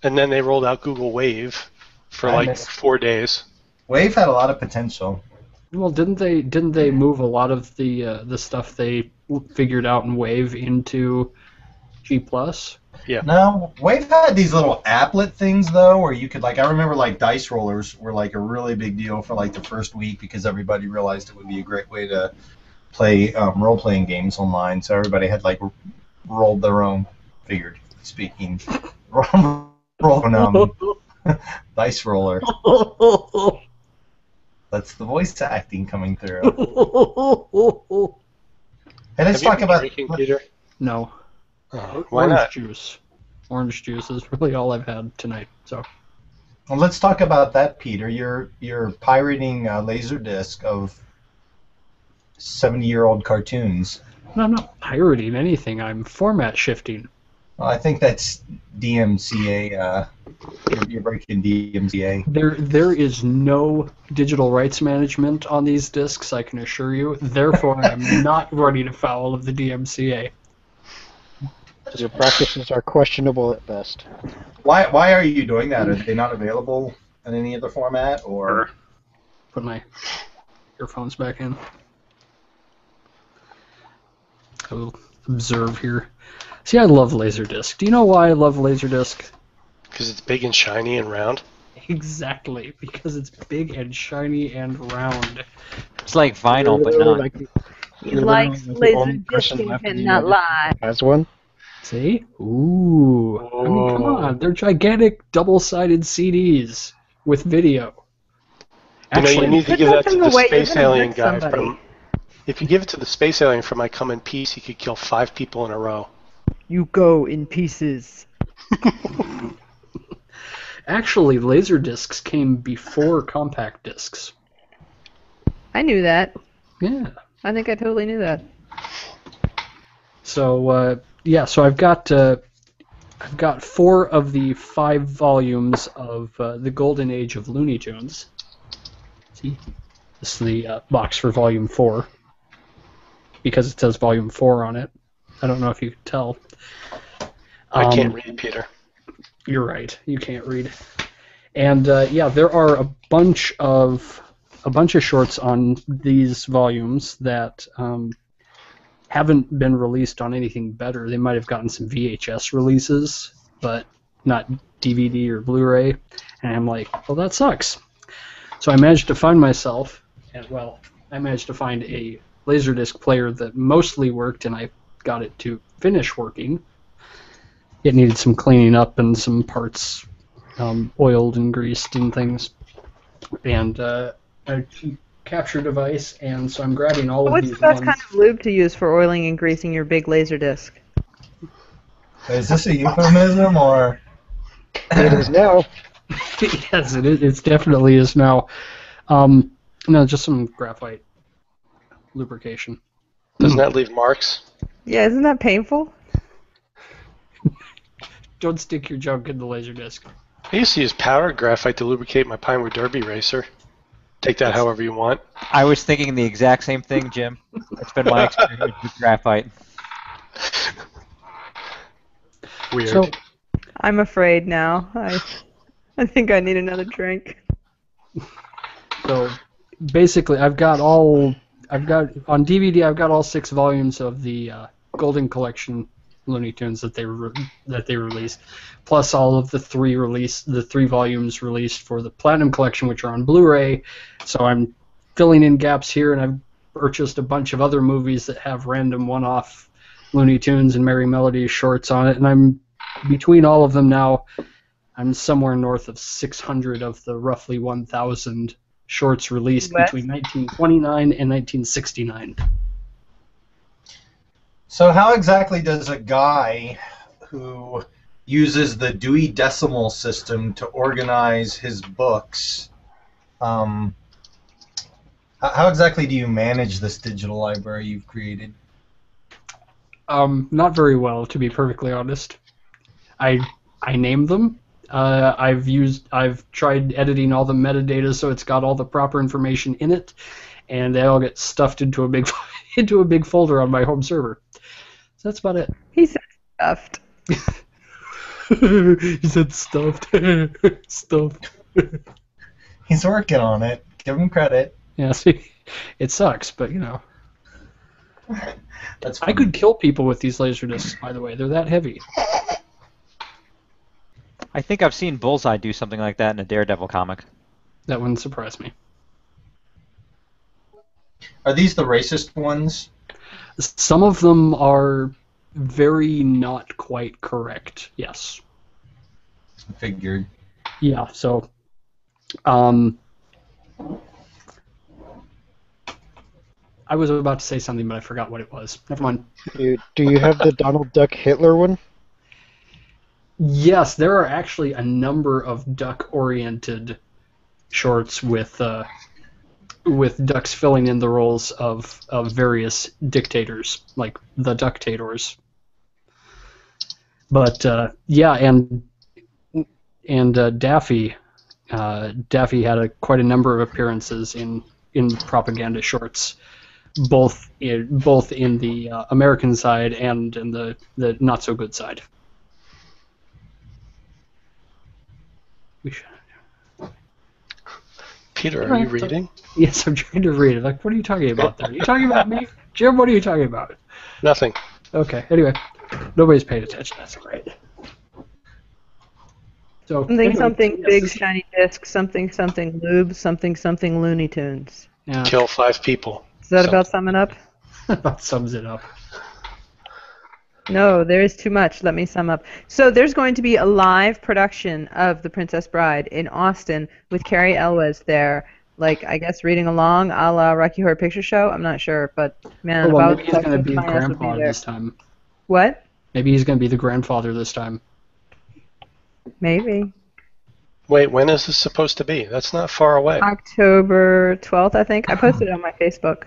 Speaker 6: And then they rolled out Google Wave for
Speaker 5: I
Speaker 6: like
Speaker 5: missed-
Speaker 6: 4 days.
Speaker 5: Wave had a lot of potential.
Speaker 1: Well, didn't they move a lot of the stuff they figured out in Wave into G+?
Speaker 6: Yeah.
Speaker 5: No, Wave had these little applet things though, where you could I remember dice rollers were a really big deal for the first week because everybody realized it would be a great way to play role-playing games online. So everybody had rolled their own, figured speaking, dice roller. That's the voice acting coming through. Hey, let's talk about
Speaker 6: drinking, Peter.
Speaker 1: No.
Speaker 6: Why
Speaker 1: Orange
Speaker 6: not?
Speaker 1: juice. Orange juice is really all I've had tonight. So.
Speaker 5: Well, let's talk about that, Peter. You're pirating LaserDisc of 70-year-old cartoons.
Speaker 1: No, I'm not pirating anything. I'm format shifting.
Speaker 5: Well, I think that's DMCA. You're breaking DMCA.
Speaker 1: There is no digital rights management on these discs, I can assure you. Therefore, I'm not running afoul of the DMCA.
Speaker 3: Your practices are questionable at best.
Speaker 5: Why are you doing that? Are they not available in any other format, or?
Speaker 1: Put my earphones back in. I will observe here. See, I love LaserDisc. Do you know why I love LaserDisc?
Speaker 6: Because it's big and shiny and round.
Speaker 1: Exactly, because it's big and shiny and round.
Speaker 4: It's like vinyl, but not.
Speaker 2: He likes LaserDisc and cannot lie.
Speaker 3: Has one?
Speaker 1: See? Ooh. I mean, come on. They're gigantic double-sided CDs with video.
Speaker 6: You need to
Speaker 2: Put
Speaker 6: give that
Speaker 2: those
Speaker 6: to
Speaker 2: in
Speaker 6: the
Speaker 2: the way, you're
Speaker 6: space
Speaker 2: gonna
Speaker 6: alien
Speaker 2: hurt
Speaker 6: guy
Speaker 2: somebody.
Speaker 6: from. If you give it to the space alien from I Come in Peace, he could kill 5 people in a row.
Speaker 2: You go in pieces.
Speaker 1: Actually, LaserDiscs came before compact discs.
Speaker 2: I knew that.
Speaker 1: Yeah.
Speaker 2: I think I totally knew that.
Speaker 1: So, so I've got 4 of the 5 volumes of the Golden Age of Looney Tunes. See? This is the box for Volume 4. Because it says Volume 4 on it. I don't know if you can tell.
Speaker 6: I can't read, Peter.
Speaker 1: You're right. You can't read. And there are a bunch of shorts on these volumes that haven't been released on anything better. They might have gotten some VHS releases, but not DVD or Blu-ray. And I'm like, well, that sucks. So I managed to find a LaserDisc player that mostly worked, and I got it to finish working. It needed some cleaning up and some parts oiled and greased and things. And a cheap capture device, and so I'm grabbing all of
Speaker 2: What's
Speaker 1: these
Speaker 2: the best
Speaker 1: ones.
Speaker 2: kind of lube to use for oiling and greasing your big LaserDisc?
Speaker 5: Is this a euphemism or?
Speaker 3: It is now.
Speaker 1: Yes, it is. It definitely is now. No, just some graphite lubrication.
Speaker 6: Doesn't that leave marks?
Speaker 2: Yeah, isn't that painful?
Speaker 1: Don't stick your junk in the LaserDisc.
Speaker 6: I used to use powdered graphite to lubricate my Pinewood Derby racer. Take that however you want.
Speaker 4: I was thinking the exact same thing, Jim. That's been my experience with graphite.
Speaker 6: Weird.
Speaker 1: So,
Speaker 2: I'm afraid now. I think I need another drink.
Speaker 1: So basically, I've got on DVD. I've got all 6 volumes of the Golden Collection Looney Tunes that they released, plus all of the 3 volumes released for the Platinum Collection, which are on Blu-ray. So I'm filling in gaps here, and I've purchased a bunch of other movies that have random one-off Looney Tunes and Merry Melodies shorts on it, and I'm between all of them now. I'm somewhere north of 600 of the roughly 1,000 shorts released between 1929 and 1969.
Speaker 5: So how exactly does a guy who uses the Dewey Decimal System to organize his books How exactly do you manage this digital library you've created?
Speaker 1: Not very well, to be perfectly honest. I name them. I've tried editing all the metadata so it's got all the proper information in it, and they all get stuffed into a big into a big folder on my home server. So that's about it.
Speaker 2: He said stuffed.
Speaker 1: He said stuffed. Stuffed.
Speaker 5: He's working on it. Give him credit.
Speaker 1: Yeah, see, it sucks, but you know.
Speaker 5: That's
Speaker 1: I could kill people with these LaserDiscs, by the way. They're that heavy.
Speaker 4: I think I've seen Bullseye do something like that in a Daredevil comic.
Speaker 1: That wouldn't surprise me.
Speaker 5: Are these the racist ones?
Speaker 1: Some of them are very not quite correct, yes.
Speaker 5: Figured.
Speaker 1: Yeah, so... I was about to say something, but I forgot what it was. Never mind.
Speaker 3: Do you have the Donald Duck Hitler one?
Speaker 1: Yes, there are actually a number of duck-oriented shorts with ducks filling in the roles of various dictators, like the Ductators. But yeah, and Daffy had quite a number of appearances in propaganda shorts, both in the American side and in the not so good side.
Speaker 6: Peter, are you reading?
Speaker 1: Yes, I'm trying to read it. Like, what are you talking about there? Are you talking about me? Jim, what are you talking about?
Speaker 6: Nothing.
Speaker 1: Okay, anyway. Nobody's paying attention. That's great. So,
Speaker 2: Something
Speaker 1: yes,
Speaker 2: big shiny disc, something lube, something Looney Tunes.
Speaker 1: Yeah.
Speaker 6: Kill 5 people.
Speaker 2: Does that about sum it up?
Speaker 1: About sums it up.
Speaker 2: No, there is too much. Let me sum up. So there's going to be a live production of The Princess Bride in Austin with Carrie Elwes there, like, I guess reading along a la Rocky Horror Picture Show. I'm not sure, but man,
Speaker 1: well,
Speaker 2: about
Speaker 1: maybe he's going to be grandpa this time.
Speaker 2: What?
Speaker 1: Maybe he's going to be the grandfather this time.
Speaker 2: Maybe.
Speaker 6: Wait, when is this supposed to be? That's not far away.
Speaker 2: October 12th, I think. I posted it on my Facebook.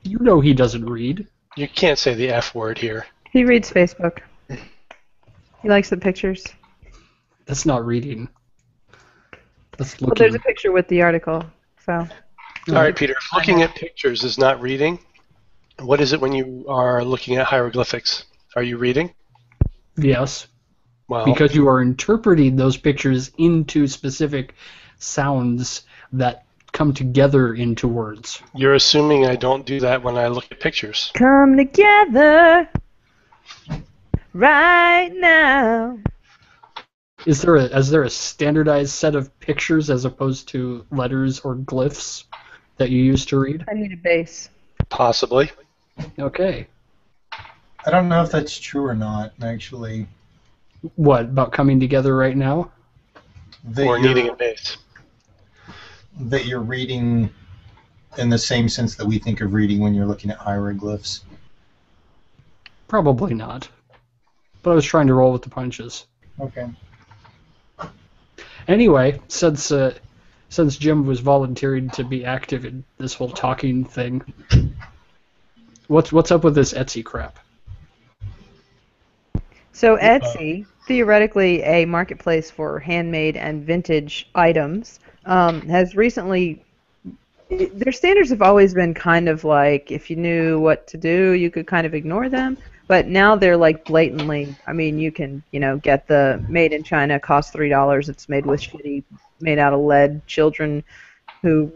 Speaker 1: You know he doesn't read.
Speaker 6: You can't say the F word here.
Speaker 2: He reads Facebook. He likes the pictures.
Speaker 1: That's not reading. That's looking.
Speaker 2: Well, there's a picture with the article, so.
Speaker 6: All right, Peter, if looking at pictures is not reading, what is it when you are looking at hieroglyphics? Are you reading?
Speaker 1: Yes.
Speaker 6: Well,
Speaker 1: Because you are interpreting those pictures into specific sounds that come together into words.
Speaker 6: you're assuming I don't do that when I look at pictures.
Speaker 2: Come together right now.
Speaker 1: Is there a standardized set of pictures as opposed to letters or glyphs that you use to read?
Speaker 2: I need a base.
Speaker 6: Possibly.
Speaker 1: Okay.
Speaker 5: I don't know if that's true or not, actually.
Speaker 1: What, about coming together right now?
Speaker 6: Or needing a base.
Speaker 5: That you're reading in the same sense that we think of reading when you're looking at hieroglyphs.
Speaker 1: Probably not. But I was trying to roll with the punches.
Speaker 5: Okay.
Speaker 1: Anyway, since Jim was volunteering to be active in this whole talking thing, what's up with this Etsy crap?
Speaker 2: So Etsy, theoretically a marketplace for handmade and vintage items, has recently, their standards have always been kind of like, if you knew what to do, you could kind of ignore them. But now they're like blatantly, I mean, you can, get the made in China, costs $3. It's made with shitty, made out of lead children who,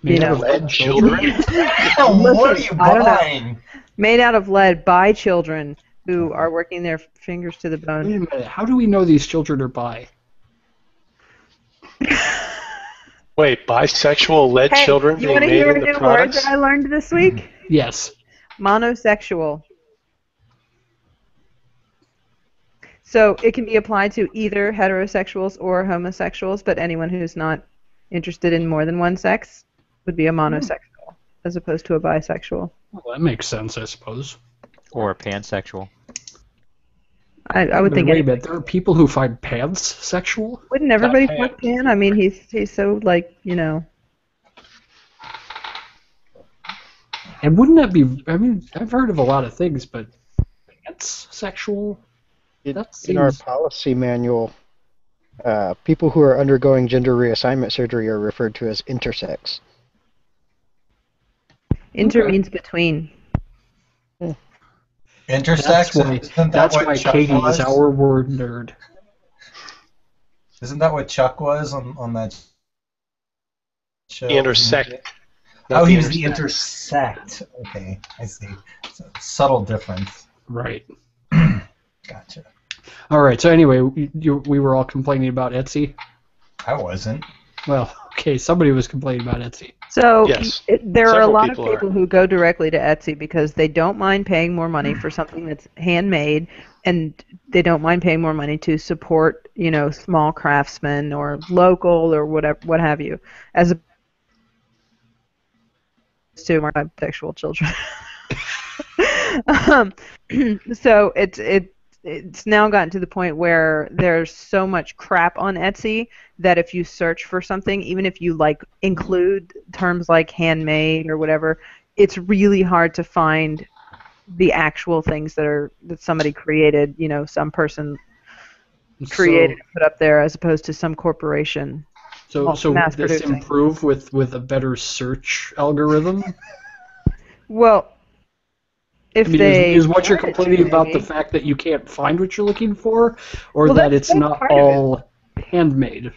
Speaker 6: Lead children?
Speaker 5: What are you buying?
Speaker 2: Made out of lead by children who are working their fingers to the bone.
Speaker 1: Wait a minute, how do we know these children are bi?
Speaker 6: Wait, bisexual lead children
Speaker 2: you
Speaker 6: being
Speaker 2: want to
Speaker 6: made
Speaker 2: hear a
Speaker 6: into
Speaker 2: new word
Speaker 6: products?
Speaker 2: that I learned this week?
Speaker 1: Yes.
Speaker 2: Monosexual. So it can be applied to either heterosexuals or homosexuals, but anyone who's not interested in more than one sex would be a monosexual, as opposed to a bisexual.
Speaker 1: Well, that makes sense, I suppose.
Speaker 4: Or pansexual.
Speaker 2: I would think.
Speaker 1: Wait a minute, there are people who find pants sexual?
Speaker 2: Wouldn't everybody
Speaker 6: Not
Speaker 2: fuck Pan? I mean, he's so like
Speaker 1: And wouldn't that be? I mean, I've heard of a lot of things, but pansexual. That
Speaker 3: In our
Speaker 1: seems.
Speaker 3: policy manual, people who are undergoing gender reassignment surgery are referred to as intersex.
Speaker 2: Inter
Speaker 1: Okay.
Speaker 2: means between.
Speaker 5: Intersex? Isn't that
Speaker 1: That's
Speaker 5: what
Speaker 1: why
Speaker 5: Chuck
Speaker 1: Katie
Speaker 5: was?
Speaker 1: is our word nerd.
Speaker 5: Isn't that what Chuck was on that show?
Speaker 6: Intersect.
Speaker 5: Oh, he was the intersect. Okay, I see. It's a subtle difference.
Speaker 1: Right.
Speaker 5: Gotcha.
Speaker 1: All right. So anyway, we were all complaining about Etsy.
Speaker 5: I wasn't.
Speaker 1: Well, okay, somebody was complaining about Etsy.
Speaker 2: So
Speaker 6: Yes.
Speaker 2: there are a
Speaker 6: Several
Speaker 2: lot of
Speaker 6: people
Speaker 2: people who go directly to Etsy because they don't mind paying more money for something that's handmade, and they don't mind paying more money to support, small craftsmen or local or whatever, what have you, as opposed to my sexual children. So it's now gotten to the point where there's so much crap on Etsy that if you search for something, even if you include terms like handmade or whatever, it's really hard to find the actual things that somebody created, some person created and put up there as opposed to some corporation.
Speaker 1: So would
Speaker 2: mass
Speaker 1: this
Speaker 2: producing.
Speaker 1: improve with a better search algorithm?
Speaker 2: Well, if
Speaker 1: is what you're
Speaker 2: wanted
Speaker 1: complaining
Speaker 2: to,
Speaker 1: about
Speaker 2: maybe.
Speaker 1: the fact that you can't find what you're looking for, or
Speaker 2: Well,
Speaker 1: that
Speaker 2: that's
Speaker 1: it's not
Speaker 2: part of it.
Speaker 1: all handmade?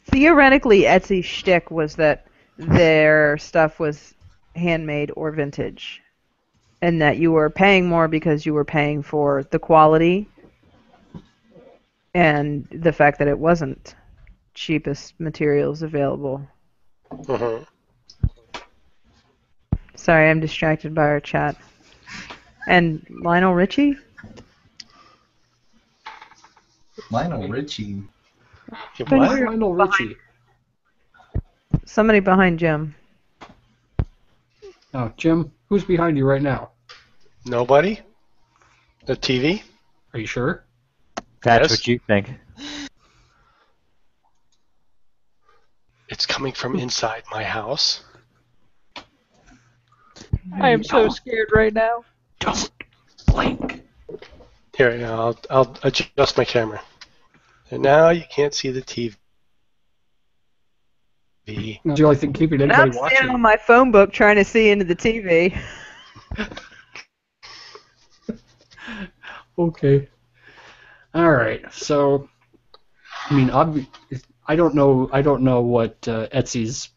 Speaker 2: Theoretically, Etsy's shtick was that their stuff was handmade or vintage, and that you were paying more because you were paying for the quality and the fact that it wasn't cheapest materials available.
Speaker 6: Mm-hmm.
Speaker 2: Sorry, I'm distracted by our chat. And Lionel Richie?
Speaker 5: Lionel Richie.
Speaker 6: What?
Speaker 1: Lionel Richie.
Speaker 2: Somebody behind Jim.
Speaker 1: Oh, Jim, who's behind you right now?
Speaker 6: Nobody? The TV?
Speaker 1: Are you sure?
Speaker 4: That's
Speaker 6: Yes.
Speaker 4: what you think.
Speaker 6: It's coming from inside my house.
Speaker 2: I am so scared right now.
Speaker 1: Don't blink.
Speaker 6: Here, I'll adjust my camera. And now you can't see the TV.
Speaker 1: That's the only thing keeping
Speaker 2: And
Speaker 1: anybody
Speaker 2: I'm standing
Speaker 1: watching.
Speaker 2: on my phone book trying to see into the TV.
Speaker 1: Okay. All right. So, I mean, I don't know what Etsy's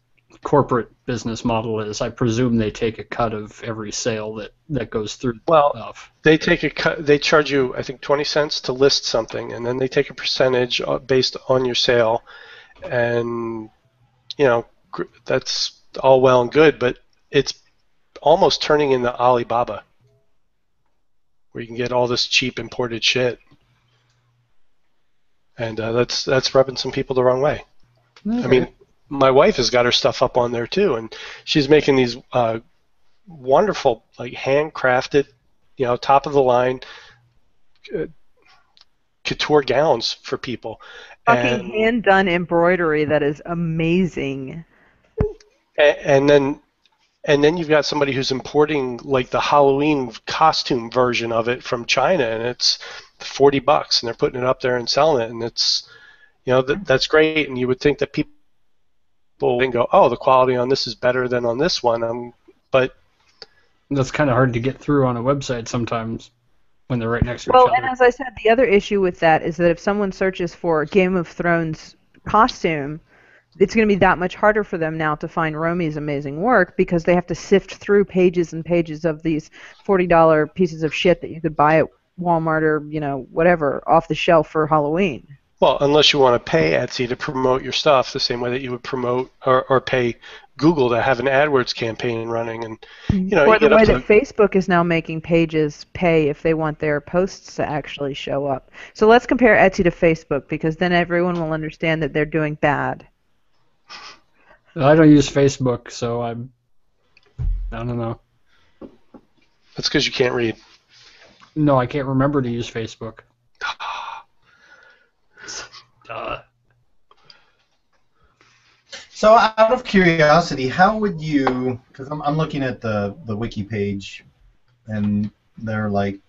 Speaker 1: corporate business model is. I presume they take a cut of every sale that goes through.
Speaker 6: Well,
Speaker 1: stuff.
Speaker 6: they take a cut. They charge you, I think, 20 cents to list something, and then they take a percentage based on your sale, and that's all well and good, but it's almost turning into Alibaba, where you can get all this cheap imported shit, and that's rubbing some people the wrong way.
Speaker 1: Okay.
Speaker 6: I mean, my wife has got her stuff up on there too, and she's making these wonderful, handcrafted, top of the line couture gowns for people.
Speaker 2: Fucking hand done embroidery that is amazing.
Speaker 6: And then you've got somebody who's importing the Halloween costume version of it from China, and it's $40, and they're putting it up there and selling it, and it's that's great, and you would think that people would go, oh, the quality on this is better than on this one, but
Speaker 1: that's kind of hard to get through on a website sometimes when they're right next to each
Speaker 2: Well,
Speaker 1: other.
Speaker 2: and as I said, the other issue with that is that if someone searches for Game of Thrones costume, it's going to be that much harder for them now to find Romy's amazing work because they have to sift through pages and pages of these $40 pieces of shit that you could buy at Walmart or, whatever, off the shelf for Halloween.
Speaker 6: Well, unless you want to pay Etsy to promote your stuff the same way that you would promote or pay Google to have an AdWords campaign running, and
Speaker 2: or the way that Facebook is now making pages pay if they want their posts to actually show up. So let's compare Etsy to Facebook because then everyone will understand that they're doing bad.
Speaker 1: I don't use Facebook, so I don't know.
Speaker 6: That's because you can't read.
Speaker 1: No, I can't remember to use Facebook.
Speaker 5: So out of curiosity, how would you? Because I'm looking at the wiki page, and there are like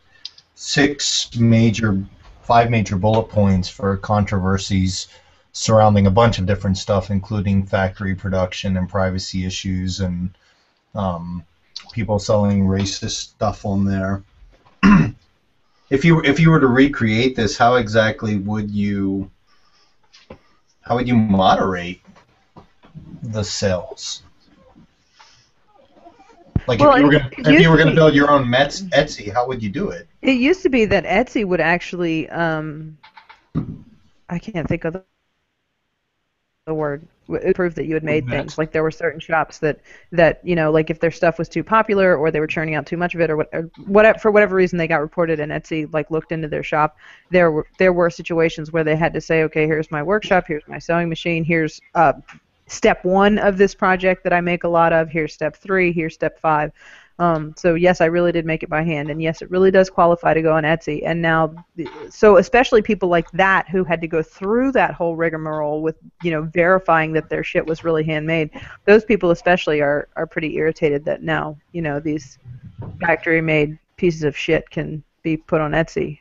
Speaker 5: 5 major bullet points for controversies surrounding a bunch of different stuff, including factory production and privacy issues and people selling racist stuff on there. If you were to recreate this, how exactly would you moderate the sales? Like
Speaker 2: Well,
Speaker 5: if you were gonna build your own Etsy, how would you do it?
Speaker 2: It used to be that Etsy would actually, I can't think of the word, prove that you had made things. Like there were certain shops that you know, like if their stuff was too popular or they were churning out too much of it, or whatever, for whatever reason they got reported and Etsy like looked into their shop, there were situations where they had to say, okay, here's my workshop, here's my sewing machine, here's step 1 of this project that I make a lot of, here's step 3, here's step 5. So yes, I really did make it by hand, and yes, it really does qualify to go on Etsy. And now, so especially people like that who had to go through that whole rigmarole with, you know, verifying that their shit was really handmade, those people especially are pretty irritated that now, you know, these factory-made pieces of shit can be put on Etsy.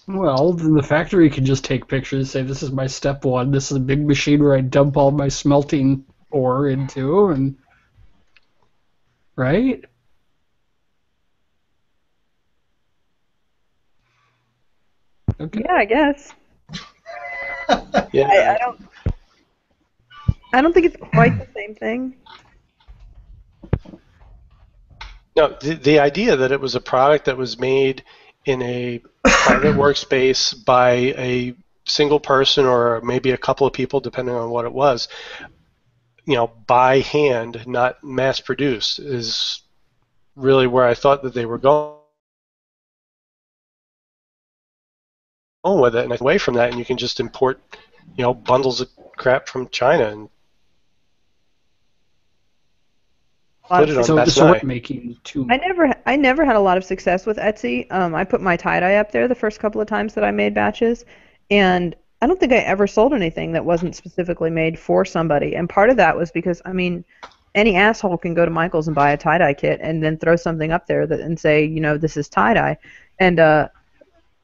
Speaker 1: Well, then the factory can just take pictures, say this is my step 1, this is a big machine where I dump all my smelting ore into, and right? Okay.
Speaker 2: Yeah, I guess.
Speaker 6: Yeah.
Speaker 2: I don't think it's quite the same thing.
Speaker 6: No, the idea that it was a product that was made in a private workspace by a single person or maybe a couple of people, depending on what it was, you know, by hand, not mass produced, is really where I thought that they were going with it. And away from that, and you can just import, you know, bundles of crap from China and put it on Best Buy.
Speaker 1: Making too.
Speaker 2: I never had a lot of success with Etsy. I put my tie-dye up there the first couple of times that I made batches, and I don't think I ever sold anything that wasn't specifically made for somebody. And part of that was because, I mean, any asshole can go to Michael's and buy a tie-dye kit and then throw something up there and say, you know, this is tie-dye. And,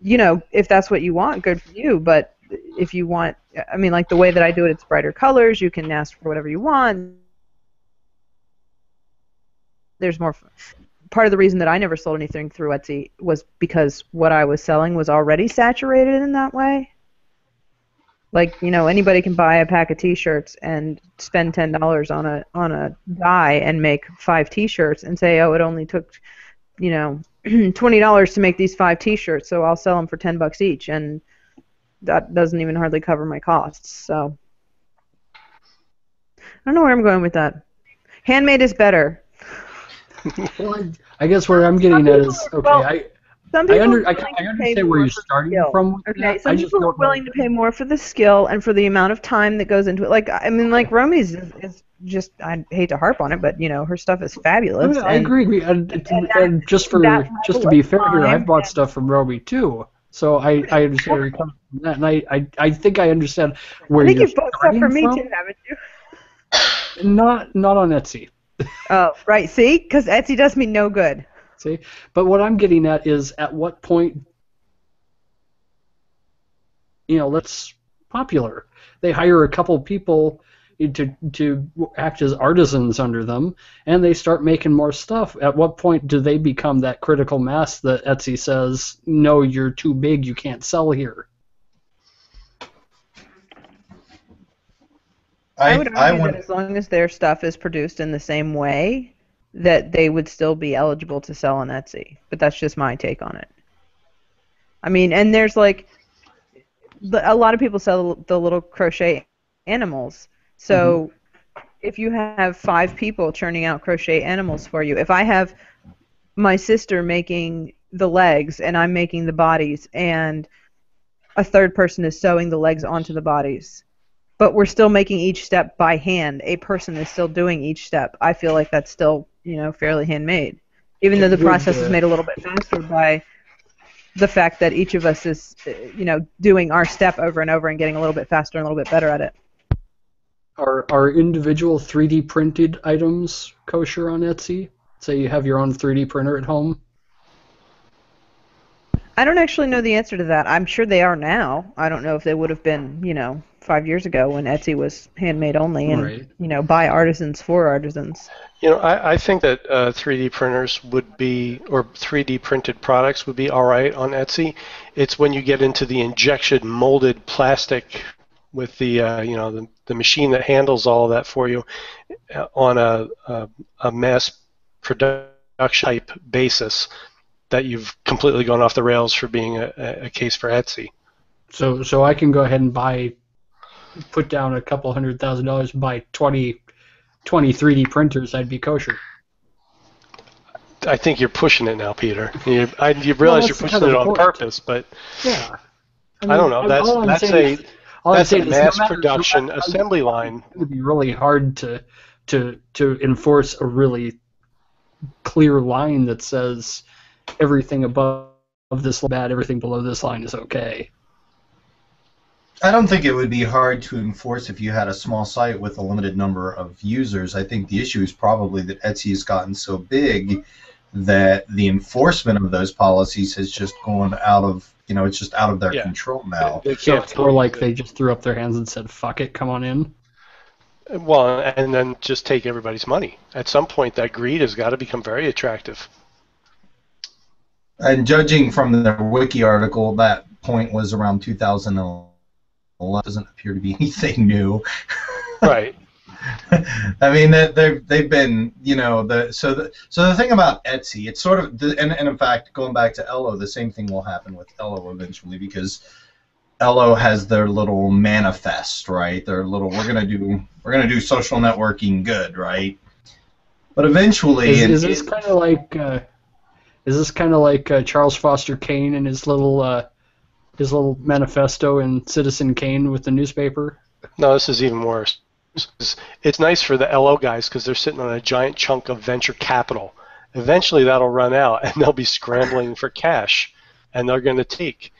Speaker 2: you know, if that's what you want, good for you. But if you want, I mean, like the way that I do it, it's brighter colors. You can ask for whatever you want. There's more. Part of the reason that I never sold anything through Etsy was because what I was selling was already saturated in that way. Like, you know, anybody can buy a pack of T-shirts and spend $10 on a dye and make 5 T-shirts and say, oh, it only took, you know, $20 to make these 5 T-shirts, so I'll sell them for $10 each, and that doesn't even hardly cover my costs. So I don't know where I'm going with that. Handmade is better.
Speaker 1: Well, I guess where I'm getting at is, okay,
Speaker 2: well,
Speaker 1: I
Speaker 2: understand
Speaker 1: where you're starting from.
Speaker 2: Okay, some people are willing to pay more for the skill and for the amount of time that goes into it. Like, I mean, like Romy's is just, I hate to harp on it, but, you know, her stuff is fabulous.
Speaker 1: I agree. And just to be fair here, I've bought stuff from Romy too. So I understand where you're coming from that, and I think I understand where you're starting from. I think you've bought stuff from me too, haven't you? Not on Etsy.
Speaker 2: Oh, right. See? Because Etsy does me no good.
Speaker 1: See? But what I'm getting at is, at what point, you know, that's popular. They hire a couple people to act as artisans under them, and they start making more stuff. At what point do they become that critical mass that Etsy says, no, you're too big, you can't sell here?
Speaker 2: I would argue that as long as their stuff is produced in the same way, that they would still be eligible to sell on Etsy. But that's just my take on it. I mean, and there's like, a lot of people sell the little crochet animals. So if you have 5 people churning out crochet animals for you, if I have my sister making the legs and I'm making the bodies, and a third person is sewing the legs onto the bodies, but we're still making each step by hand, a person is still doing each step, I feel like that's still, you know, fairly handmade. Even though the process is made a little bit faster by the fact that each of us is, you know, doing our step over and over and getting a little bit faster and a little bit better at it.
Speaker 1: Are individual 3D printed items kosher on Etsy? Say you have your own 3D printer at home.
Speaker 2: I don't actually know the answer to that. I'm sure they are now. I don't know if they would have been, 5 years ago when Etsy was handmade only and,
Speaker 1: Right.
Speaker 2: by artisans for artisans.
Speaker 6: I think that 3D printers would be, or 3D printed products would be all right on Etsy. It's when you get into the injection molded plastic with the machine that handles all of that for you on a mass production type basis that you've completely gone off the rails for being a case for Etsy.
Speaker 1: So I can go ahead and put down a couple $100,000, buy 20 3D printers. I'd be kosher.
Speaker 6: I think you're pushing it now, Peter. You realize you're pushing it on purpose, but
Speaker 1: yeah.
Speaker 6: I don't know. That's a mass production assembly line.
Speaker 1: It would be really hard to enforce a really clear line that says everything above this line is bad, everything below this line is okay.
Speaker 5: I don't think it would be hard to enforce if you had a small site with a limited number of users. I think the issue is probably that Etsy has gotten so big that the enforcement of those policies has just gone out of, it's just out of their control now.
Speaker 1: So it's more like they just threw up their hands and said, fuck it, come on in.
Speaker 6: Well, and then just take everybody's money. At some point, that greed has got to become very attractive.
Speaker 5: And judging from their wiki article, that point was around 2011. Doesn't appear to be anything new.
Speaker 6: Right.
Speaker 5: I mean, they've been, so the thing about Etsy, it's sort of, and in fact, going back to Ello, the same thing will happen with Ello eventually, because Ello has their little manifest, right? Their little, we're gonna do social networking good, right? But eventually,
Speaker 1: is this kind of like Charles Foster Kane and his little manifesto in Citizen Kane with the newspaper?
Speaker 6: No, this is even worse. It's nice for the LO guys because they're sitting on a giant chunk of venture capital. Eventually that'll run out and they'll be scrambling for cash, and they're going to take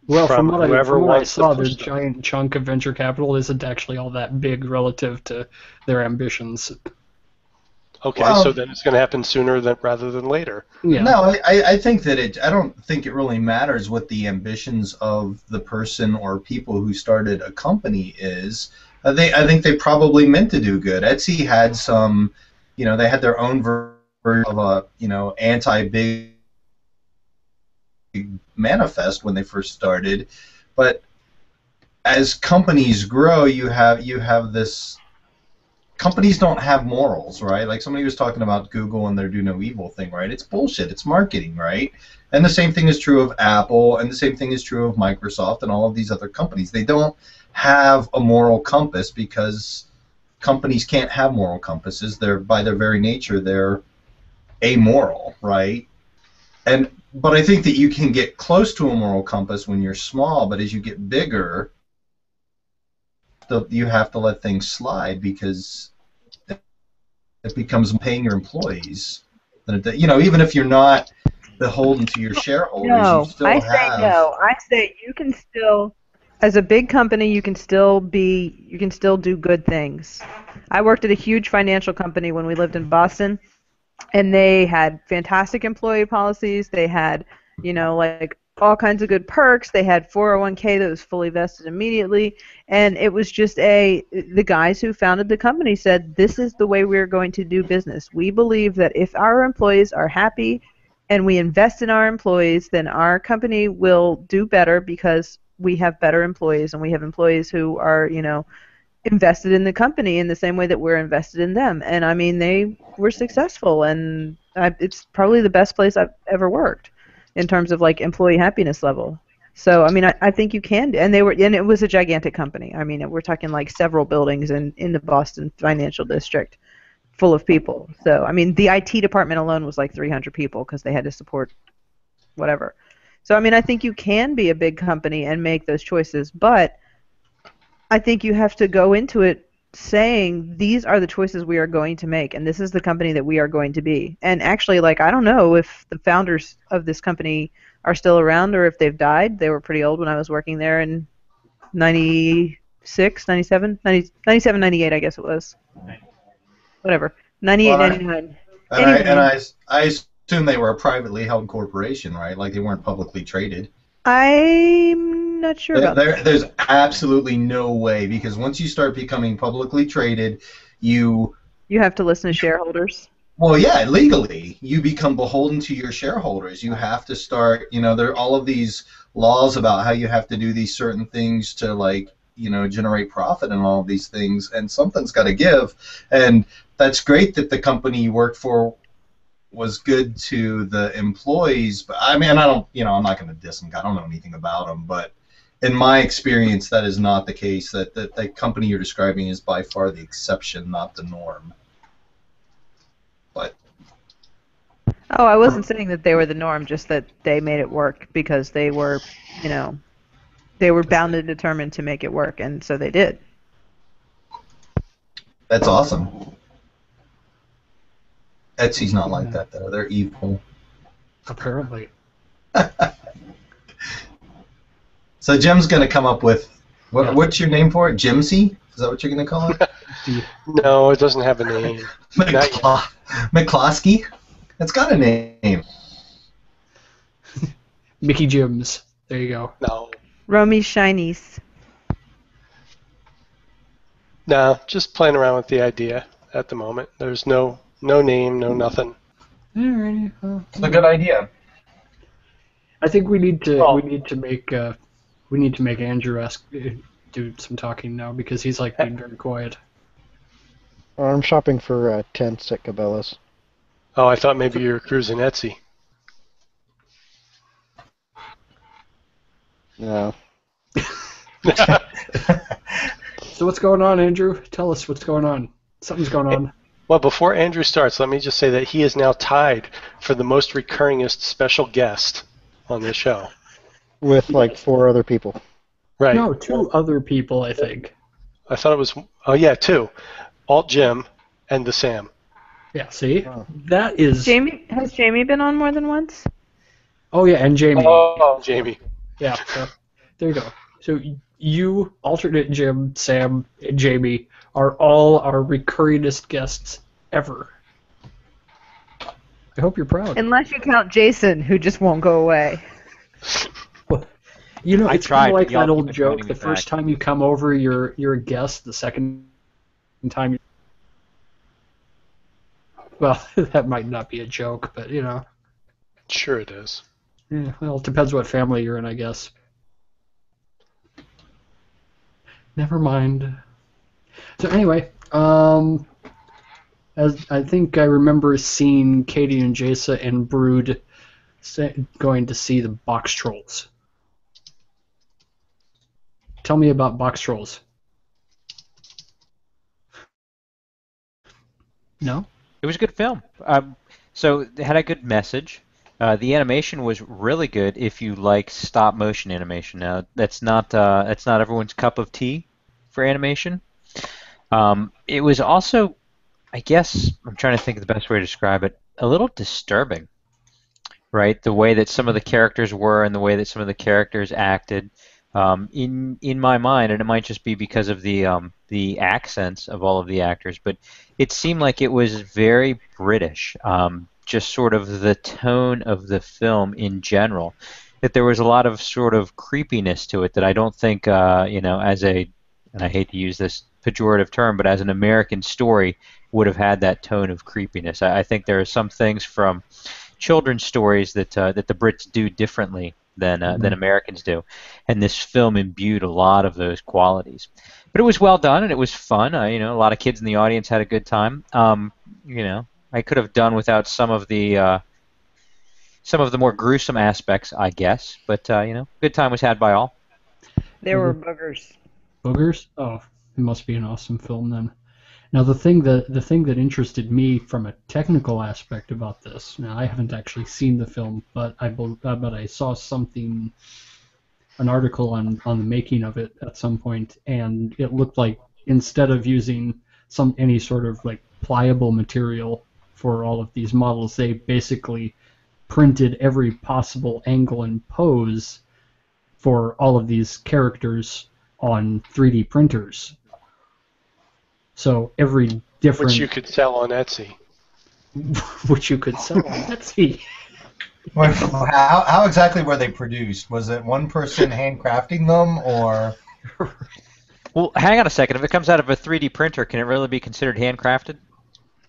Speaker 6: from whoever wants to push them.
Speaker 1: The giant chunk of venture capital isn't actually all that big relative to their ambitions.
Speaker 6: Okay, so then it's going to happen sooner rather than later.
Speaker 5: Yeah. No, I think that I don't think it really matters what the ambitions of the person or people who started a company is. I think they probably meant to do good. Etsy had some, they had their own version of a, anti-big manifest when they first started, but as companies grow, you have this. Companies don't have morals, right? Like somebody was talking about Google and their do no evil thing, right? It's bullshit. It's marketing, right? And the same thing is true of Apple, and the same thing is true of Microsoft and all of these other companies. They don't have a moral compass because companies can't have moral compasses. They're, by their very nature, they're amoral, right? But I think that you can get close to a moral compass when you're small, but as you get bigger, you have to let things slide because it becomes paying your employees. Even if you're not beholden to your shareholders, you still have.
Speaker 2: I say you can still, as a big company, you can still do good things. I worked at a huge financial company when we lived in Boston, and they had fantastic employee policies. They had, all kinds of good perks. They had 401k that was fully vested immediately, and it was just the guys who founded the company said, this is the way we're going to do business. We believe that if our employees are happy and we invest in our employees, then our company will do better because we have better employees, and we have employees who are, invested in the company in the same way that we're invested in them. And I mean, they were successful, and it's probably the best place I've ever worked in terms of like employee happiness level. So I mean, I think you can, and it was a gigantic company. I mean, we're talking like several buildings in the Boston financial district, full of people. So I mean, the IT department alone was like 300 people because they had to support whatever. So I mean, I think you can be a big company and make those choices, but I think you have to go into it saying these are the choices we are going to make, and this is the company that we are going to be. And actually, like, I don't know if the founders of this company are still around or if they've died. They were pretty old when I was working there in 96, 96, 97, 90, 97, 98, I guess it was. Whatever. 98, 99.
Speaker 5: I assume they were a privately held corporation, right? Like they weren't publicly traded.
Speaker 2: I'm not sure about that.
Speaker 5: There's absolutely no way, because once you start becoming publicly traded, you
Speaker 2: have to listen to shareholders.
Speaker 5: Well, yeah, legally, you become beholden to your shareholders. You have to start, there are all of these laws about how you have to do these certain things to, like, generate profit and all of these things, and something's got to give. And that's great that the company you work for was good to the employees, but I mean, I'm not going to diss them. I don't know anything about them, but in my experience, that is not the case. That the company you're describing is by far the exception, not the norm. But
Speaker 2: oh, I wasn't saying that they were the norm, just that they made it work because they were, they were bound and determined to make it work, and so they did.
Speaker 5: That's awesome. Etsy's not like that, though. They're evil.
Speaker 1: Apparently.
Speaker 5: So Jim's going to come up with, what's your name for it? Jimsy? Is that what you're going to call it?
Speaker 6: No, it doesn't have a name.
Speaker 5: McCloskey? It's got a name.
Speaker 1: Mickey Jims. There you go.
Speaker 6: No.
Speaker 2: Romy Shinies.
Speaker 6: No, just playing around with the idea at the moment. There's no name, no nothing.
Speaker 1: Alrighty.
Speaker 5: It's a good idea.
Speaker 1: I think we need to make Andrew do some talking now, because he's like being very quiet.
Speaker 3: I'm shopping for tents at Cabela's.
Speaker 6: Oh, I thought maybe you were cruising Etsy.
Speaker 3: No.
Speaker 1: So what's going on, Andrew? Tell us what's going on. Something's going on.
Speaker 6: Well, before Andrew starts, let me just say that he is now tied for the most recurringest special guest on this show.
Speaker 3: With like 4 other people.
Speaker 6: Right.
Speaker 1: No, 2 other people, I think.
Speaker 6: I thought it was, 2. Alt Jim and the Sam.
Speaker 1: Yeah, see? That is...
Speaker 2: Has Jamie been on more than once?
Speaker 1: Oh, yeah, and Jamie.
Speaker 6: Oh, Jamie.
Speaker 1: Yeah, so there you go. So you, alternate Jim, Sam, and Jamie are all our recurringest guests ever. I hope you're proud.
Speaker 2: Unless you count Jason, who just won't go away.
Speaker 1: It's kind of like that old joke. The first time you come over, you're a guest. The second time, well, that might not be a joke, but
Speaker 6: Sure it is.
Speaker 1: Yeah, well, it depends what family you're in, I guess. Never mind. So anyway, as I think I remember seeing Katie and Jasa and Brood going to see the Box Trolls. Tell me about Box Trolls. No?
Speaker 4: It was a good film. So it had a good message. The animation was really good if you like stop motion animation. Now that's not everyone's cup of tea for animation. It was also, I guess, I'm trying to think of the best way to describe it, a little disturbing, right? The way that some of the characters were and the way that some of the characters acted. In my mind, and it might just be because of the accents of all of the actors, but it seemed like it was very British. Just sort of the tone of the film in general, that there was a lot of sort of creepiness to it that I don't think, as a, and I hate to use this pejorative term, but as an American story would have had that tone of creepiness. I think there are some things from children's stories that the Brits do differently than Americans do, and this film imbued a lot of those qualities. But it was well done and it was fun. A lot of kids in the audience had a good time. I could have done without some of the more gruesome aspects, I guess. But good time was had by all.
Speaker 2: There were boogers.
Speaker 1: Boogers? Oh, it must be an awesome film then. Now the thing that interested me from a technical aspect about this. Now I haven't actually seen the film, but I saw something, an article on the making of it at some point, and it looked like instead of using any sort of like pliable material for all of these models, they basically printed every possible angle and pose for all of these characters on 3D printers. So every different...
Speaker 6: Which you could sell on Etsy.
Speaker 1: which you could sell on Etsy.
Speaker 5: How exactly were they produced? Was it one person handcrafting them, or?
Speaker 4: Well, hang on a second. If it comes out of a 3D printer, can it really be considered handcrafted?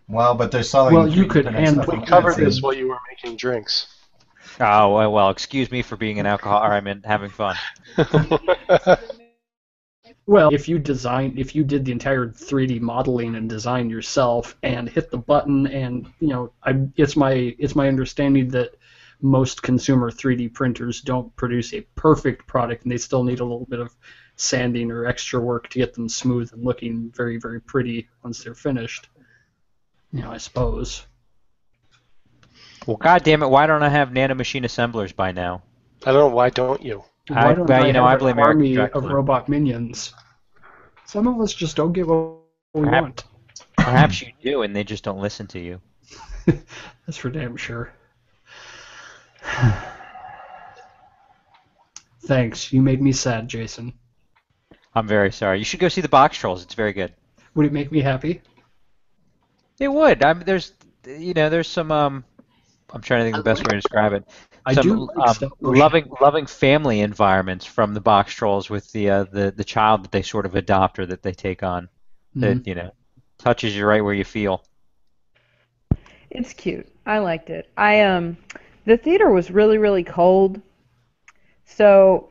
Speaker 5: Well, but they're selling.
Speaker 1: Well, you could
Speaker 6: We covered this while you were making drinks.
Speaker 4: Oh, well, excuse me for being an alcoholic. I meant having fun.
Speaker 1: Well, if you did the entire 3D modeling and design yourself and hit the button, and it's my understanding that most consumer 3D printers don't produce a perfect product, and they still need a little bit of sanding or extra work to get them smooth and looking very, very pretty once they're finished. I suppose.
Speaker 4: Well, God damn it! Why don't I have nanomachine assemblers by now?
Speaker 6: I don't know. Why don't you?
Speaker 1: Why don't I have
Speaker 4: blame
Speaker 1: an army
Speaker 4: Eric
Speaker 1: of robot minions? Some of us just don't get what we want.
Speaker 4: Perhaps you do, and they just don't listen to you.
Speaker 1: That's for damn sure. Thanks. You made me sad, Jason.
Speaker 4: I'm very sorry. You should go see the Box Trolls. It's very good.
Speaker 1: Would it make me happy?
Speaker 4: It would. There's some. I'm trying to think of the best way to describe it.
Speaker 1: I do
Speaker 4: loving family environments from the Box Trolls with the child that they sort of adopt or that they take on.
Speaker 1: Mm-hmm.
Speaker 4: That touches you right where you feel.
Speaker 2: It's cute. I liked it. The theater was really, really cold, so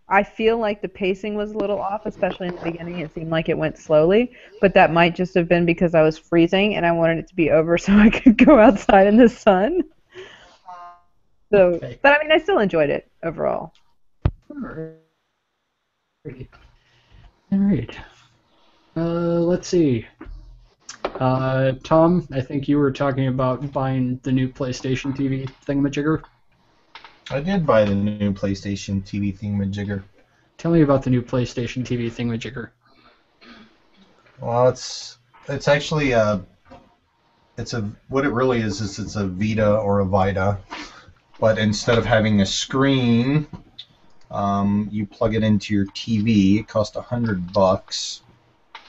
Speaker 2: I feel like the pacing was a little off, especially in the beginning. It seemed like it went slowly, but that might just have been because I was freezing and I wanted it to be over so I could go outside in the sun. So,
Speaker 1: Okay.
Speaker 2: but I mean, I still enjoyed it overall.
Speaker 1: All right. Let's see. Tom, I think you were talking about buying the new PlayStation TV thingamajigger.
Speaker 5: I did buy the new PlayStation TV thingamajigger.
Speaker 1: Tell me about the new PlayStation TV thingamajigger.
Speaker 5: Well, it's actually what it really is it's a Vita or a Vita, but instead of having a screen, you plug it into your TV. It costs $100.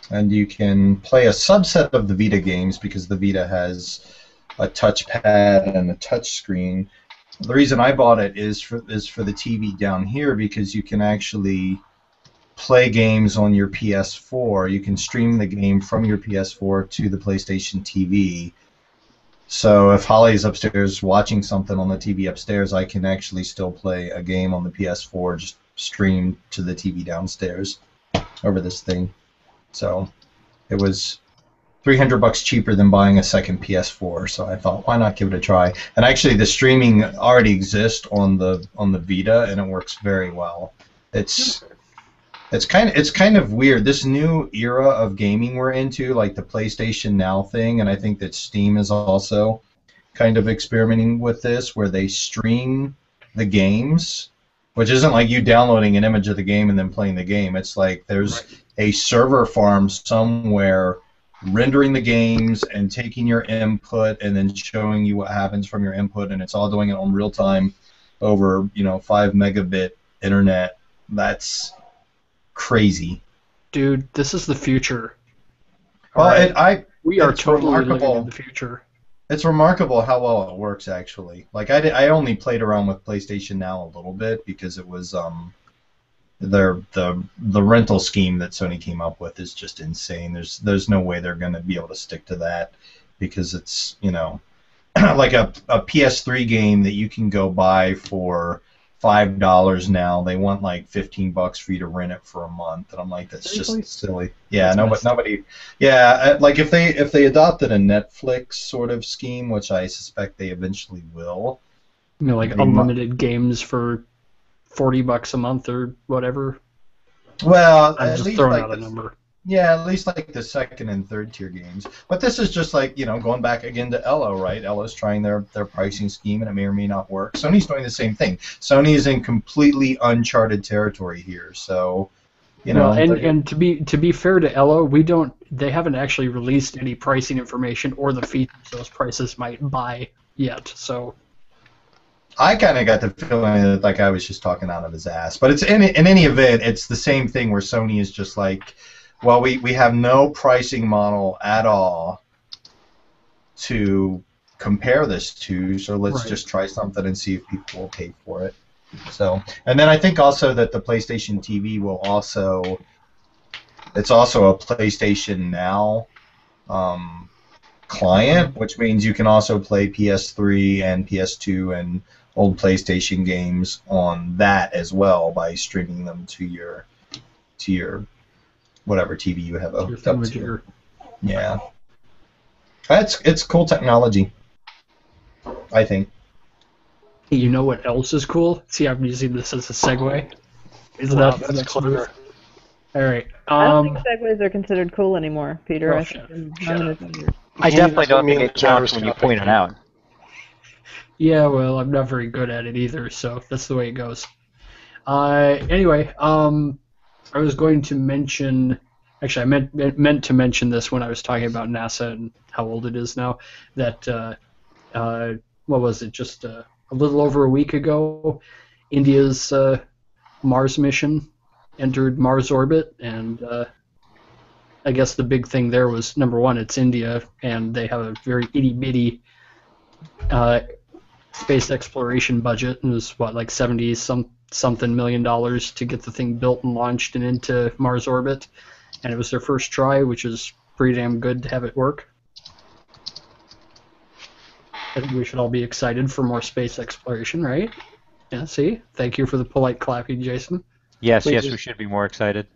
Speaker 5: And you can play a subset of the Vita games because the Vita has a touchpad and a touch screen. The reason I bought it is for the TV down here because you can actually play games on your PS4. You can stream the game from your PS4 to the PlayStation TV. So if Holly's upstairs watching something on the TV upstairs, I can actually still play a game on the PS4 just streamed to the TV downstairs over this thing. So it was $300 cheaper than buying a second PS4. So I thought, why not give it a try? And actually, the streaming already exists on the Vita, and it works very well. It's kind of weird. This new era of gaming we're into, like the PlayStation Now thing, and I think that Steam is also kind of experimenting with this, where they stream the games, which isn't like you downloading an image of the game and then playing the game. It's like there's a server farm somewhere rendering the games and taking your input and then showing you what happens from your input, and it's all doing it on real time over 5 megabit internet. That's crazy,
Speaker 1: dude. This is the future.
Speaker 5: Well,
Speaker 1: we are totally
Speaker 5: remarkable.
Speaker 1: living in the future.
Speaker 5: It's remarkable how well it works, actually. Like I only played around with PlayStation Now a little bit because it was the rental scheme that Sony came up with is just insane. There's no way they're going to be able to stick to that because it's like a PS3 game that you can go buy for $5 now. They want like $15 for you to rent it for a month, and I'm like, that's
Speaker 1: Seriously?
Speaker 5: just silly. Yeah, nobody. Yeah, like if they adopted a Netflix sort of scheme, which I suspect they eventually will.
Speaker 1: Like unlimited games for $40 a month or whatever.
Speaker 5: Well,
Speaker 1: I'm
Speaker 5: at
Speaker 1: just
Speaker 5: least
Speaker 1: throwing
Speaker 5: like
Speaker 1: out a number.
Speaker 5: Yeah, at least like the second and third tier games. But this is just like, going back again to Elo, right? Elo's trying their pricing scheme, and it may or may not work. Sony's doing the same thing. Sony is in completely uncharted territory here, so,
Speaker 1: and to be fair to Elo, they haven't actually released any pricing information or the features those prices might buy yet, so.
Speaker 5: I kind of got the feeling that like I was just talking out of his ass. But it's in any event, it's the same thing where Sony is just like, well, we have no pricing model at all to compare this to, so let's just try something and see if people will pay for it. So, and then I think also that the PlayStation TV will also, it's also a PlayStation Now client, which means you can also play PS3 and PS2 and old PlayStation games on that as well by streaming them to your whatever TV you have hooked up to. Yeah, it's cool technology, I think.
Speaker 1: Hey, you know what else is cool? See, I'm using this as a segue. Isn't
Speaker 6: Wow,
Speaker 1: that
Speaker 6: that's clever.
Speaker 1: All right.
Speaker 2: I don't think segues are considered cool anymore, Peter.
Speaker 1: Oh,
Speaker 2: I
Speaker 1: shut
Speaker 2: think
Speaker 4: I definitely don't think it counts when you point it out.
Speaker 1: Yeah, well, I'm not very good at it either, so that's the way it goes. Anyway, I was going to mention. Actually, I meant to mention this when I was talking about NASA and how old it is now. That what was it? Just a little over a week ago, India's Mars mission entered Mars orbit, and I guess the big thing there was, number one, it's India, and they have a very itty-bitty space exploration budget. It was, what, like $70-something million to get the thing built and launched and into Mars orbit, and it was their first try, which is pretty damn good to have it work. I think we should all be excited for more space exploration, right? Yeah, see? Thank you for the polite clapping, Jason.
Speaker 4: Yes, we should be more excited.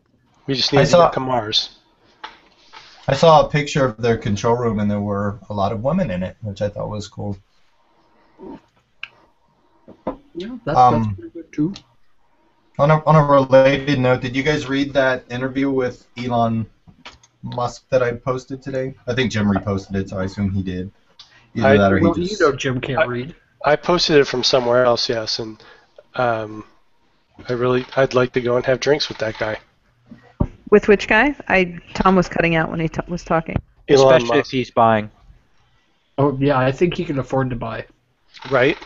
Speaker 6: We just need to get to Mars.
Speaker 5: I saw a picture of their control room, and there were a lot of women in it, which I thought was cool.
Speaker 1: Yeah, that's pretty good too.
Speaker 5: On a related note, did you guys read that interview with Elon Musk that I posted today? I think Jim reposted it, so I assume he did. Either that or he just...
Speaker 1: You know Jim can't read.
Speaker 6: I posted it from somewhere else, yes, and I'd like to go and have drinks with that guy.
Speaker 2: With which guy? Tom was cutting out when he was talking.
Speaker 4: Especially if he's buying.
Speaker 1: Oh yeah, I think he can afford to buy.
Speaker 6: Right.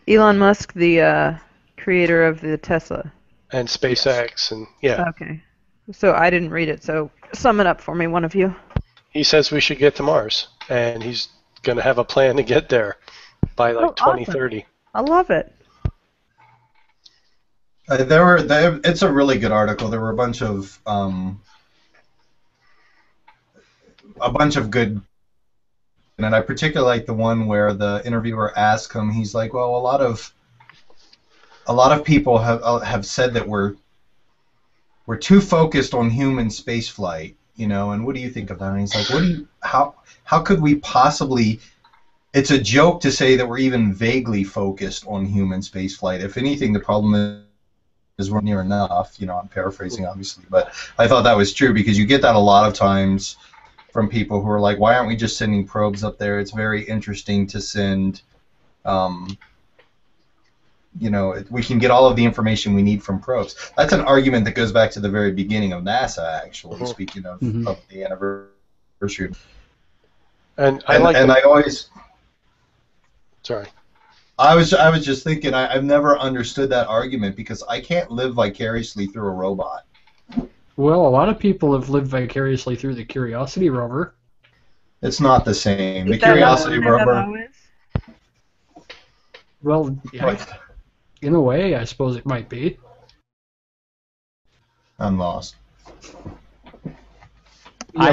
Speaker 2: Elon Musk, the creator of the Tesla.
Speaker 6: And SpaceX, and yeah.
Speaker 2: Okay. So I didn't read it, so sum it up for me, one of you.
Speaker 6: He says we should get to Mars, and he's going to have a plan to get there by 2030.
Speaker 2: Awesome. I love it.
Speaker 5: It's a really good article. There were a bunch of good, and I particularly like the one where the interviewer asked him. He's like, "Well, a lot of people have said that we're too focused on human spaceflight, you know. And what do you think of that?" And he's like, how could we possibly? It's a joke to say that we're even vaguely focused on human spaceflight. If anything, the problem is we're near enough. You know, I'm paraphrasing, obviously, but I thought that was true because you get that a lot of times from people who are like, why aren't we just sending probes up there? It's very interesting to send, you know, we can get all of the information we need from probes. That's an argument that goes back to the very beginning of NASA, actually, speaking of the anniversary.
Speaker 6: And I
Speaker 5: always...
Speaker 6: Sorry.
Speaker 5: I was just thinking, I've never understood that argument because I can't live vicariously through a robot.
Speaker 1: Well, a lot of people have lived vicariously through the Curiosity rover.
Speaker 5: It's not the same. The Curiosity rover...
Speaker 1: Well, yeah, in a way, I suppose it might be.
Speaker 5: I'm lost.
Speaker 4: I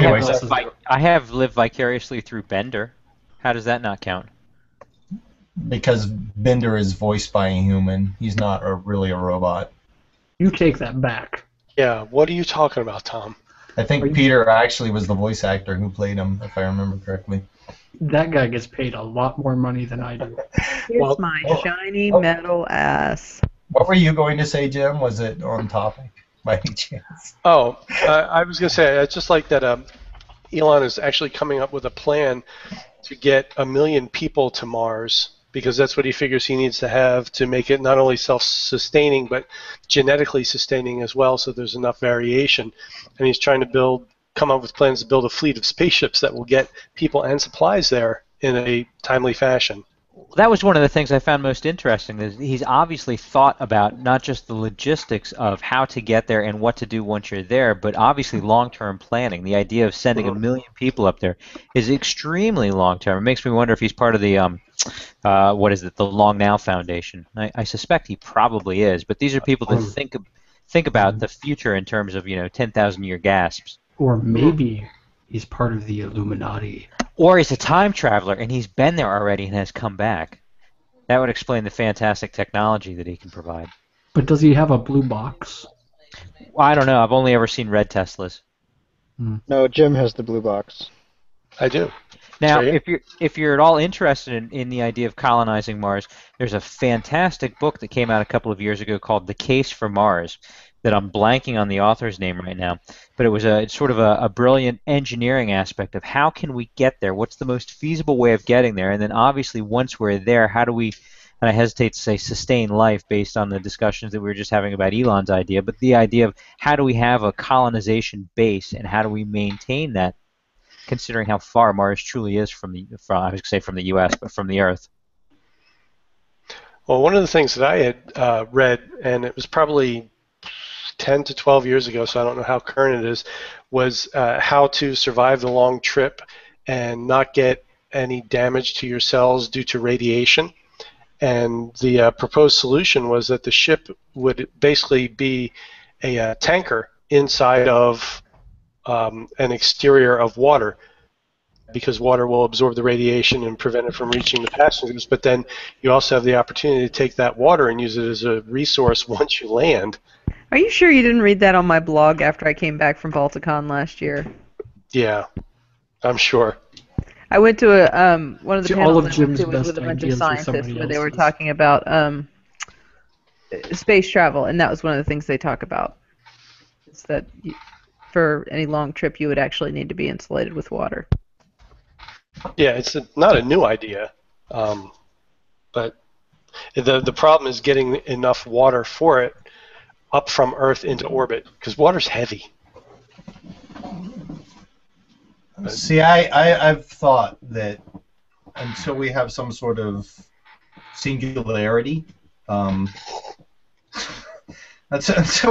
Speaker 4: have lived vicariously through Bender. How does that not count?
Speaker 5: Because Bender is voiced by a human. He's not really a robot.
Speaker 1: You take that back.
Speaker 6: Yeah, what are you talking about, Tom?
Speaker 5: I think Peter actually was the voice actor who played him, if I remember correctly.
Speaker 1: That guy gets paid a lot more money than I do.
Speaker 2: Here's my shiny metal ass.
Speaker 5: What were you going to say, Jim? Was it on topic by any chance?
Speaker 6: Oh, I was going to say, it's just like that Elon is actually coming up with a plan to get 1 million people to Mars, because that's what he figures he needs to have to make it not only self-sustaining, but genetically sustaining as well, so there's enough variation. And he's trying to come up with plans to build a fleet of spaceships that will get people and supplies there in a timely fashion.
Speaker 4: That was one of the things I found most interesting. Is he's obviously thought about not just the logistics of how to get there and what to do once you're there, but obviously long-term planning. The idea of sending 1 million people up there is extremely long-term. It makes me wonder if he's part of the what is it, the Long Now Foundation. I suspect he probably is. But these are people that think about the future in terms of 10,000-year gasps.
Speaker 1: Or maybe he's part of the Illuminati.
Speaker 4: Or he's a time traveler and he's been there already and has come back. That would explain the fantastic technology that he can provide.
Speaker 1: But does he have a blue box?
Speaker 4: Well, I don't know. I've only ever seen red Teslas.
Speaker 3: No, Jim has the blue box.
Speaker 6: I do.
Speaker 4: Now, if you're at all interested in the idea of colonizing Mars, there's a fantastic book that came out a couple of years ago called The Case for Mars, that I'm blanking on the author's name right now, but it was it's sort of a brilliant engineering aspect of how can we get there, what's the most feasible way of getting there, and then obviously once we're there, how do we, and I hesitate to say sustain life based on the discussions that we were just having about Elon's idea, but the idea of how do we have a colonization base and how do we maintain that, considering how far Mars truly is from the U.S., but from the Earth.
Speaker 6: Well, one of the things that I had read, and it was probably 10 to 12 years ago, so I don't know how current it is, was how to survive the long trip and not get any damage to your cells due to radiation. And the proposed solution was that the ship would basically be a tanker inside of an exterior of water, because water will absorb the radiation and prevent it from reaching the passengers. But then you also have the opportunity to take that water and use it as a resource once you land.
Speaker 2: Are you sure you didn't read that on my blog after I came back from Balticon last year?
Speaker 6: Yeah, I'm sure.
Speaker 2: I went to one of the panels
Speaker 1: all of
Speaker 2: I went
Speaker 1: Jim's
Speaker 2: to was
Speaker 1: best
Speaker 2: with a bunch of
Speaker 1: ideas are
Speaker 2: scientists
Speaker 1: somebody
Speaker 2: where they were
Speaker 1: else's.
Speaker 2: talking about space travel, and that was one of the things they talk about. It's that for any long trip you would actually need to be insulated with water.
Speaker 6: Yeah, it's not a new idea, but the problem is getting enough water for it up from Earth into orbit, because water's heavy.
Speaker 5: See, I've thought that until we have some sort of singularity, until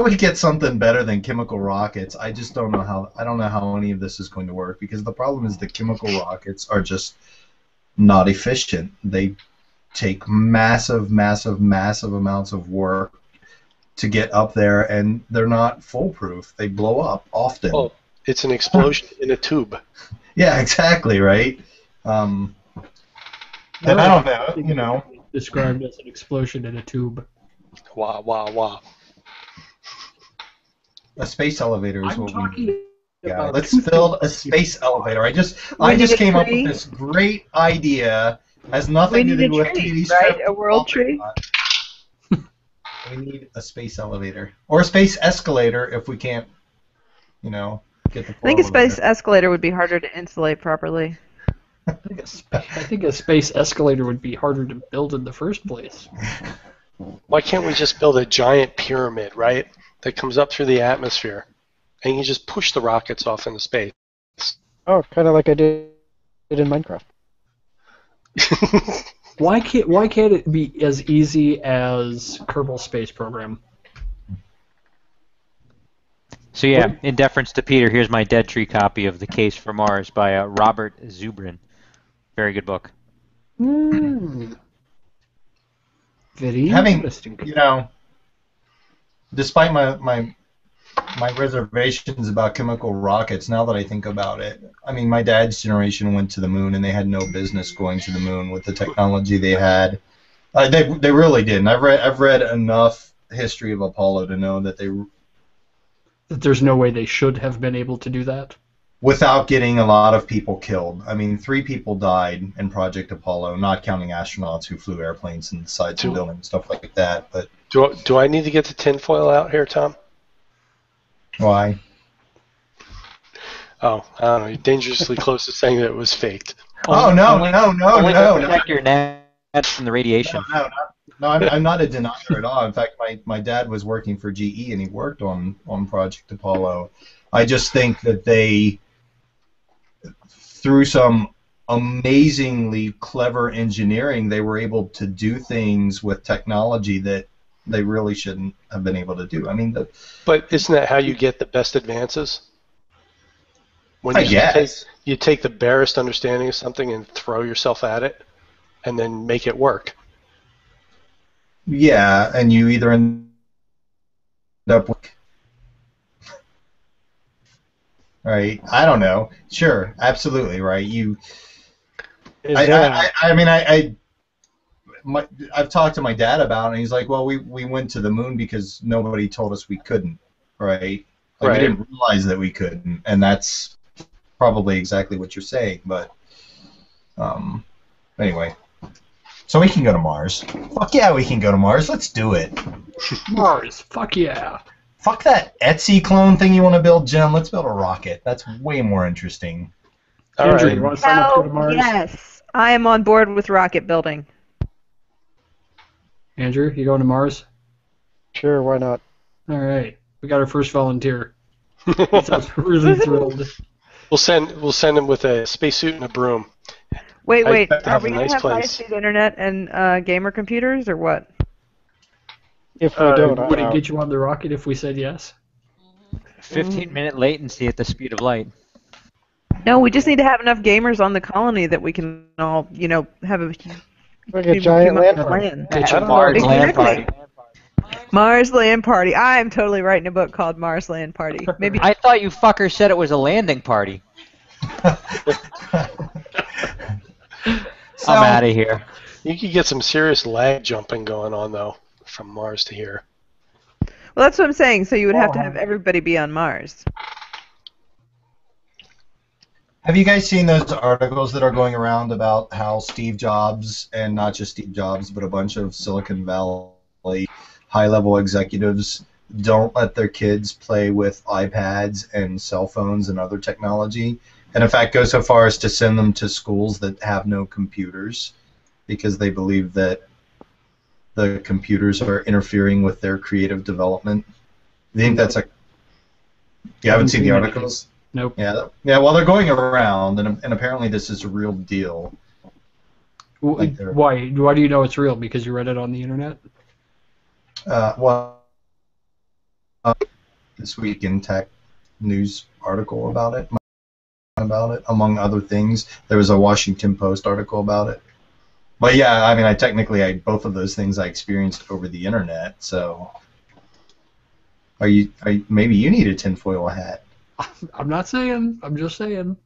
Speaker 5: we get something better than chemical rockets, I just don't know how any of this is going to work, because the problem is that chemical rockets are just not efficient. They take massive amounts of work to get up there, and they're not foolproof. They blow up often.
Speaker 6: Oh, it's an explosion in a tube.
Speaker 5: Yeah, exactly, right? And I don't know,
Speaker 1: Described as an explosion in a tube.
Speaker 6: Wah, wah, wah.
Speaker 5: A space elevator is what we need. Yeah,
Speaker 1: about
Speaker 5: let's
Speaker 1: two
Speaker 5: build a
Speaker 1: things.
Speaker 5: space elevator. I just
Speaker 2: need a
Speaker 5: came up
Speaker 2: tree.
Speaker 5: with this great idea. Has nothing to
Speaker 2: We
Speaker 5: do
Speaker 2: need a
Speaker 5: with
Speaker 2: tree,
Speaker 5: TV
Speaker 2: right?
Speaker 5: script.
Speaker 2: A world tree?
Speaker 5: We need a space elevator. Or a space escalator if we can't, get the
Speaker 2: I think a
Speaker 5: floor
Speaker 2: space
Speaker 5: elevator.
Speaker 2: escalator would be harder to insulate properly.
Speaker 1: I think a space escalator would be harder to build in the first place.
Speaker 6: Why can't we just build a giant pyramid, right, that comes up through the atmosphere, and you just push the rockets off into space?
Speaker 3: Oh, kind of like I did in Minecraft.
Speaker 1: Why can't it be as easy as Kerbal Space Program?
Speaker 4: So yeah, in deference to Peter, here's my Dead Tree copy of The Case for Mars by Robert Zubrin. Very good book.
Speaker 1: Very
Speaker 5: Having,
Speaker 1: interesting.
Speaker 5: despite my reservations about chemical rockets, now that I think about it, I mean, my dad's generation went to the moon, and they had no business going to the moon with the technology they had. They really didn't. I've read enough history of Apollo to know that
Speaker 1: That there's no way they should have been able to do that.
Speaker 5: without getting a lot of people killed. I mean, 3 people died in Project Apollo, not counting astronauts who flew airplanes inside the building and stuff like that. But
Speaker 6: Do I need to get the tinfoil out here, Tom?
Speaker 5: why?
Speaker 6: Oh, I don't know. You're dangerously close to saying that it was faked.
Speaker 5: Oh, no.
Speaker 4: Protect your net from the radiation.
Speaker 5: No, I'm not a denier at all. In fact, my dad was working for GE, and he worked on Project Apollo. I just think that they, through some amazingly clever engineering, they were able to do things with technology that they really shouldn't have been able to do. I mean,
Speaker 6: But isn't that how you get the best advances? When
Speaker 5: I
Speaker 6: you
Speaker 5: guess.
Speaker 6: you take the barest understanding of something and throw yourself at it, and then make it work.
Speaker 5: Yeah, and you either end up with, right? I don't know. Sure, absolutely, right? I've talked to my dad about it, and he's like, well, we went to the moon because nobody told us we couldn't, right? Like,
Speaker 6: Right.
Speaker 5: we didn't realize that we couldn't, and that's probably exactly what you're saying, but anyway. So we can go to Mars. Fuck yeah, we can go to Mars. Let's do it.
Speaker 1: Mars, fuck yeah.
Speaker 5: Fuck that Etsy clone thing you want to build, Jim. Let's build a rocket. That's way more interesting.
Speaker 6: All
Speaker 1: Andrew,
Speaker 6: right.
Speaker 1: you want to sign up to go to Mars?
Speaker 2: Yes, I am on board with rocket building.
Speaker 1: Andrew, you going to Mars?
Speaker 3: Sure, why not?
Speaker 1: All right, we got our first volunteer. Sounds really thrilled.
Speaker 6: We'll send him with a spacesuit and a broom.
Speaker 2: Wait,
Speaker 6: I bet they
Speaker 2: are
Speaker 6: have
Speaker 2: we
Speaker 6: a
Speaker 2: going
Speaker 6: nice
Speaker 2: to have
Speaker 6: place.
Speaker 2: high-speed internet and gamer computers, or what?
Speaker 3: If we don't,
Speaker 1: Would it get you on the rocket if we said yes?
Speaker 4: 15-minute latency at the speed of light.
Speaker 2: No, we just need to have enough gamers on the colony that we can all, have a
Speaker 3: like a giant land party.
Speaker 2: plan.
Speaker 1: Get you
Speaker 6: I don't
Speaker 4: Mars
Speaker 6: know.
Speaker 4: land
Speaker 2: Exactly.
Speaker 4: party.
Speaker 2: Mars Land Party. I'm totally writing a book called Mars Land Party. Maybe.
Speaker 4: I thought you fuckers said it was a landing party.
Speaker 5: So,
Speaker 4: I'm out of here.
Speaker 6: You could get some serious lag jumping going on though, from Mars to here.
Speaker 2: Well, that's what I'm saying. So you would have to have everybody be on Mars.
Speaker 5: have you guys seen those articles that are going around about how Steve Jobs, and not just Steve Jobs, but a bunch of Silicon Valley high-level executives don't let their kids play with iPads and cell phones and other technology, and in fact go so far as to send them to schools that have no computers because they believe that the computers are interfering with their creative development? You think that's a... You haven't seen the articles?
Speaker 1: Nope.
Speaker 5: Yeah, well, they're going around, and apparently this is a real deal. Like they're-
Speaker 1: Why do you know it's real? Because you read it on the internet?
Speaker 5: This Week in Tech news article about it, among other things. There was a Washington Post article about it. But yeah, I mean, both of those things I experienced over the internet. So, maybe you need a tinfoil hat.
Speaker 1: I'm not saying. I'm just saying.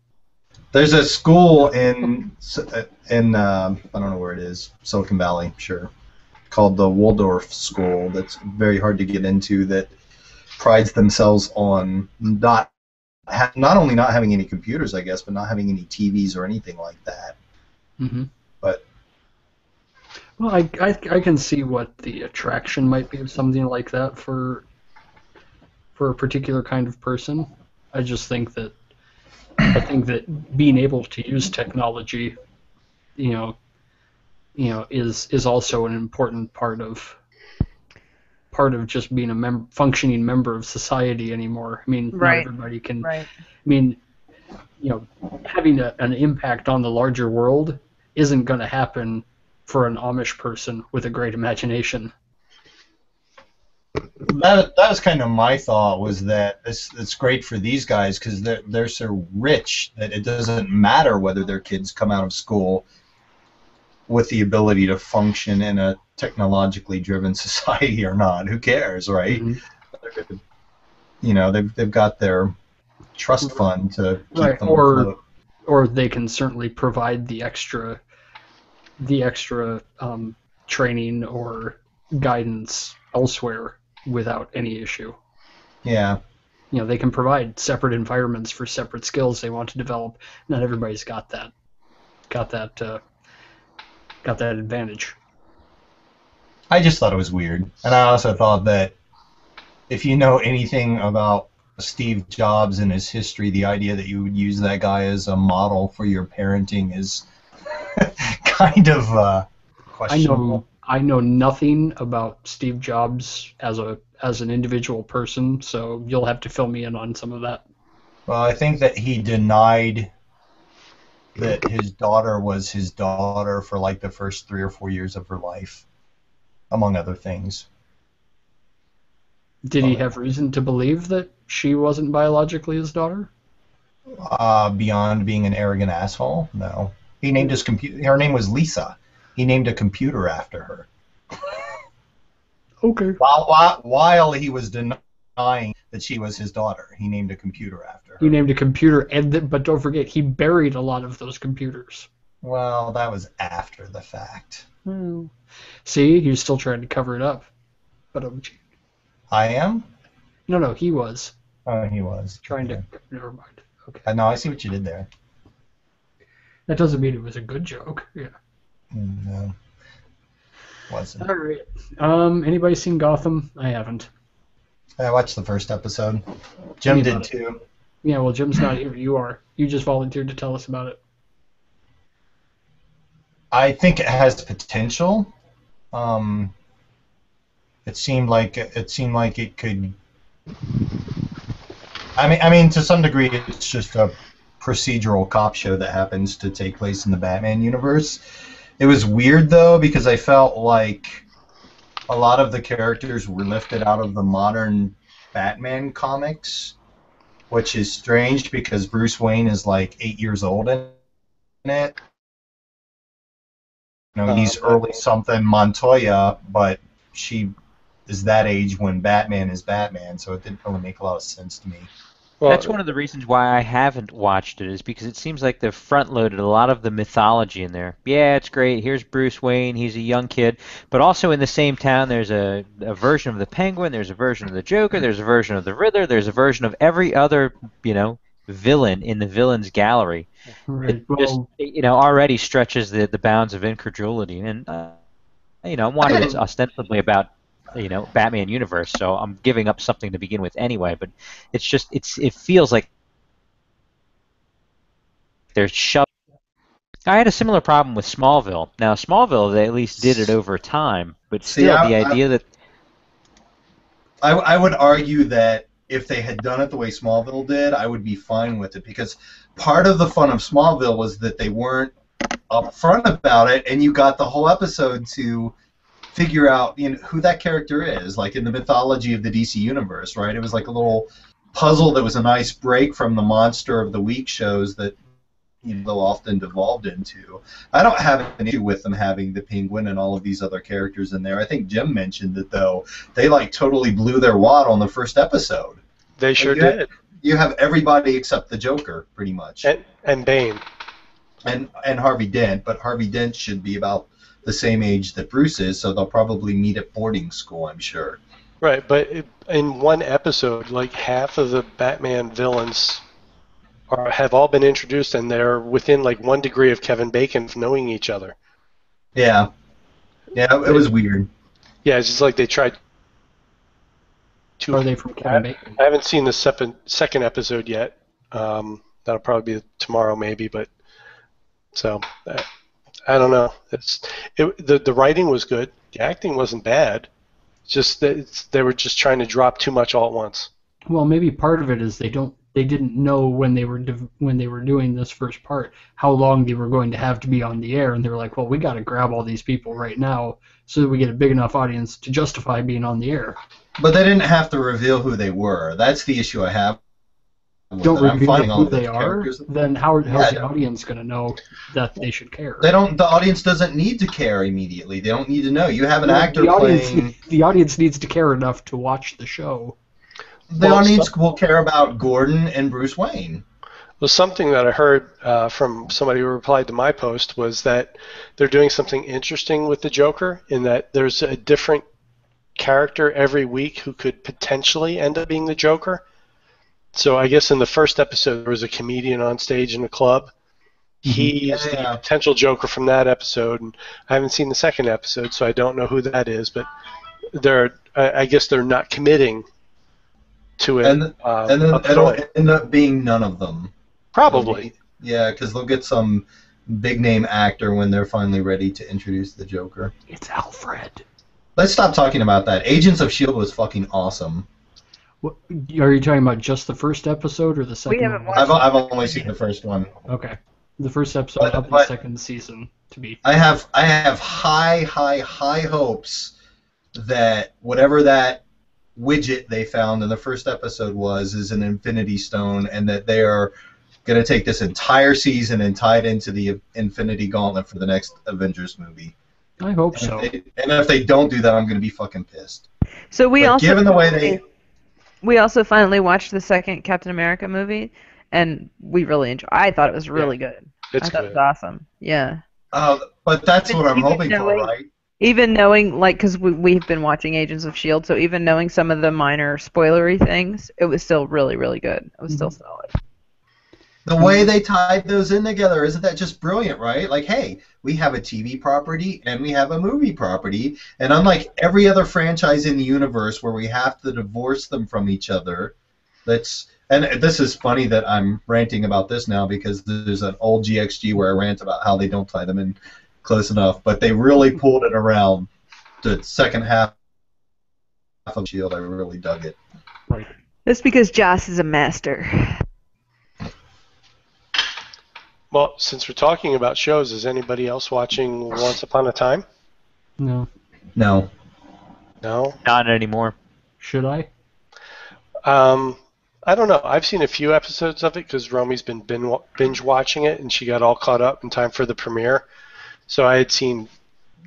Speaker 5: There's a school in I don't know where it is, Silicon Valley, sure, called the Waldorf School. That's very hard to get into. That prides themselves on not only not having any computers, I guess, but not having any TVs or anything like that.
Speaker 1: Mm-hmm.
Speaker 5: But
Speaker 1: well, I can see what the attraction might be of something like that for a particular kind of person. I just think that being able to use technology, is also an important part of just being a functioning member of society anymore. I mean,
Speaker 2: Right.
Speaker 1: not everybody can.
Speaker 2: Right.
Speaker 1: I mean, having an impact on the larger world isn't going to happen for an Amish person with a great imagination.
Speaker 5: that was kind of my thought, was that it's great for these guys because they're so rich that it doesn't matter whether their kids come out of school with the ability to function in a technologically driven society or not. Who cares, right?
Speaker 1: Mm-hmm.
Speaker 5: They've got their trust fund to keep
Speaker 1: Right,
Speaker 5: them afloat.
Speaker 1: or they can certainly provide the extra training or guidance elsewhere without any issue.
Speaker 5: Yeah.
Speaker 1: They can provide separate environments for separate skills they want to develop. Not everybody's got that advantage.
Speaker 5: I just thought it was weird. And I also thought that if you know anything about Steve Jobs and his history, the idea that you would use that guy as a model for your parenting is kind of questionable.
Speaker 1: I know nothing about Steve Jobs as an individual person, so you'll have to fill me in on some of that.
Speaker 5: Well, I think that he denied that his daughter was his daughter for like the first 3 or 4 years of her life, among other things.
Speaker 1: Did he have reason to believe that she wasn't biologically his daughter?
Speaker 5: Beyond being an arrogant asshole? No. He named his computer. Her name was Lisa. He named a computer after her.
Speaker 1: Okay.
Speaker 5: While he was denying that she was his daughter, he named a computer after her.
Speaker 1: He named a computer, but don't forget, he buried a lot of those computers.
Speaker 5: Well, that was after the fact.
Speaker 1: See, he was still trying to cover it up. But
Speaker 5: I am?
Speaker 1: No, he was.
Speaker 5: Oh, he was.
Speaker 1: Trying to... Never mind. Okay.
Speaker 5: No, I see what you did there.
Speaker 1: That doesn't mean it was a good joke. Yeah.
Speaker 5: No. Wasn't.
Speaker 1: All right. Anybody seen Gotham? I haven't.
Speaker 5: I watched the first episode. Jim did too.
Speaker 1: Yeah, well, Jim's not here. You are. You just volunteered to tell us about it.
Speaker 5: I think it has potential. It seemed like it could. I mean, to some degree, it's just a procedural cop show that happens to take place in the Batman universe. It was weird though, because I felt like a lot of the characters were lifted out of the modern Batman comics, which is strange because Bruce Wayne is like 8 years old in it. You know, he's early something Montoya, but she is that age when Batman is Batman, so it didn't really make a lot of sense to me.
Speaker 4: Well, that's one of the reasons why I haven't watched it, is because it seems like they've front-loaded a lot of the mythology in there. Yeah, it's great. Here's Bruce Wayne. He's a young kid. But also in the same town, there's a version of the Penguin. There's a version of the Joker. There's a version of the Riddler. There's a version of every other, villain in the villains gallery.
Speaker 1: Right.
Speaker 4: It just, already stretches the bounds of incredulity. And, I'm wondering, it's ostensibly about Batman universe, so I'm giving up something to begin with anyway, but it feels like there's I had a similar problem with Smallville. Now, Smallville, they at least did it over time, but still, the idea that...
Speaker 5: I would argue that if they had done it the way Smallville did, I would be fine with it, because part of the fun of Smallville was that they weren't upfront about it, and you got the whole episode to figure out who that character is, like in the mythology of the DC universe, right? It was like a little puzzle that was a nice break from the Monster of the Week shows that they'll often devolved into. I don't have an issue with them having the Penguin and all of these other characters in there. I think Jim mentioned that, though, they totally blew their wad on the first episode.
Speaker 6: They sure did.
Speaker 5: You have everybody except the Joker, pretty much.
Speaker 6: And Bane.
Speaker 5: And Harvey Dent, but Harvey Dent should be about the same age that Bruce is, so they'll probably meet at boarding school, I'm sure.
Speaker 6: Right, but in one episode, like half of the Batman villains have all been introduced, and they're within like 1 degree of Kevin Bacon knowing each other.
Speaker 5: Yeah, it was weird.
Speaker 6: Yeah, it's just like they tried to...
Speaker 1: Are they from Kevin Bacon?
Speaker 6: I haven't seen the second episode yet. That'll probably be tomorrow, maybe, but... So... I don't know. The writing was good. The acting wasn't bad. Just that they were just trying to drop too much all at once.
Speaker 1: Well, maybe part of it is they didn't know when they were doing this first part how long they were going to have to be on the air, and they were like, well, we got to grab all these people right now so that we get a big enough audience to justify being on the air.
Speaker 5: But they didn't have to reveal who they were. That's the issue I have.
Speaker 1: Don't reveal who they are, then how's the audience going to know that they should care?
Speaker 5: The audience doesn't need to care immediately. They don't need to know. You have an actor playing...
Speaker 1: The audience needs to care enough to watch the show.
Speaker 5: The audience will care about Gordon and Bruce Wayne.
Speaker 6: Well, something that I heard from somebody who replied to my post was that they're doing something interesting with the Joker, in that there's a different character every week who could potentially end up being the Joker. So I guess in the first episode there was a comedian on stage in a club. He's the potential Joker from that episode, and I haven't seen the second episode, so I don't know who that is. But I guess they're not committing to it. And
Speaker 5: then it'll end up being none of them.
Speaker 6: Probably.
Speaker 5: Yeah, because they'll get some big-name actor when they're finally ready to introduce the Joker.
Speaker 1: It's Alfred.
Speaker 5: Let's stop talking about that. Agents of S.H.I.E.L.D. was fucking awesome.
Speaker 1: What, are you talking about just the first episode or the second?
Speaker 2: We haven't
Speaker 1: one?
Speaker 2: watched
Speaker 5: I've only seen the first one.
Speaker 1: Okay. The first episode of the second season to be.
Speaker 5: I have high hopes that whatever that widget they found in the first episode is an Infinity Stone, and that they are going to take this entire season and tie it into the Infinity Gauntlet for the next Avengers movie.
Speaker 1: I hope so.
Speaker 5: And if they don't do that, I'm going to be fucking pissed.
Speaker 2: So we also finally watched the second Captain America movie, and we really enjoyed. I thought it was really good. I thought it was awesome. Yeah.
Speaker 5: But that's what I'm hoping for, right?
Speaker 2: Even knowing, like, because we've been watching Agents of S.H.I.E.L.D., so even knowing some of the minor spoilery things, it was still really, really good. It was still solid.
Speaker 5: The way they tied those in together, isn't that just brilliant, right? Like, hey, we have a TV property and we have a movie property, and unlike every other franchise in the universe where we have to divorce them from each other, and this is funny that I'm ranting about this now because there's an old GXG where I rant about how they don't tie them in close enough, but they really pulled it around the second half of S.H.I.E.L.D. I really dug it.
Speaker 1: Right.
Speaker 2: That's because Joss is a master.
Speaker 6: Well, since we're talking about shows, is anybody else watching Once Upon a Time?
Speaker 1: No.
Speaker 5: No.
Speaker 6: No?
Speaker 4: Not anymore.
Speaker 1: Should I?
Speaker 6: I don't know. I've seen a few episodes of it because Romy's been binge watching it, and she got all caught up in time for the premiere. So I had seen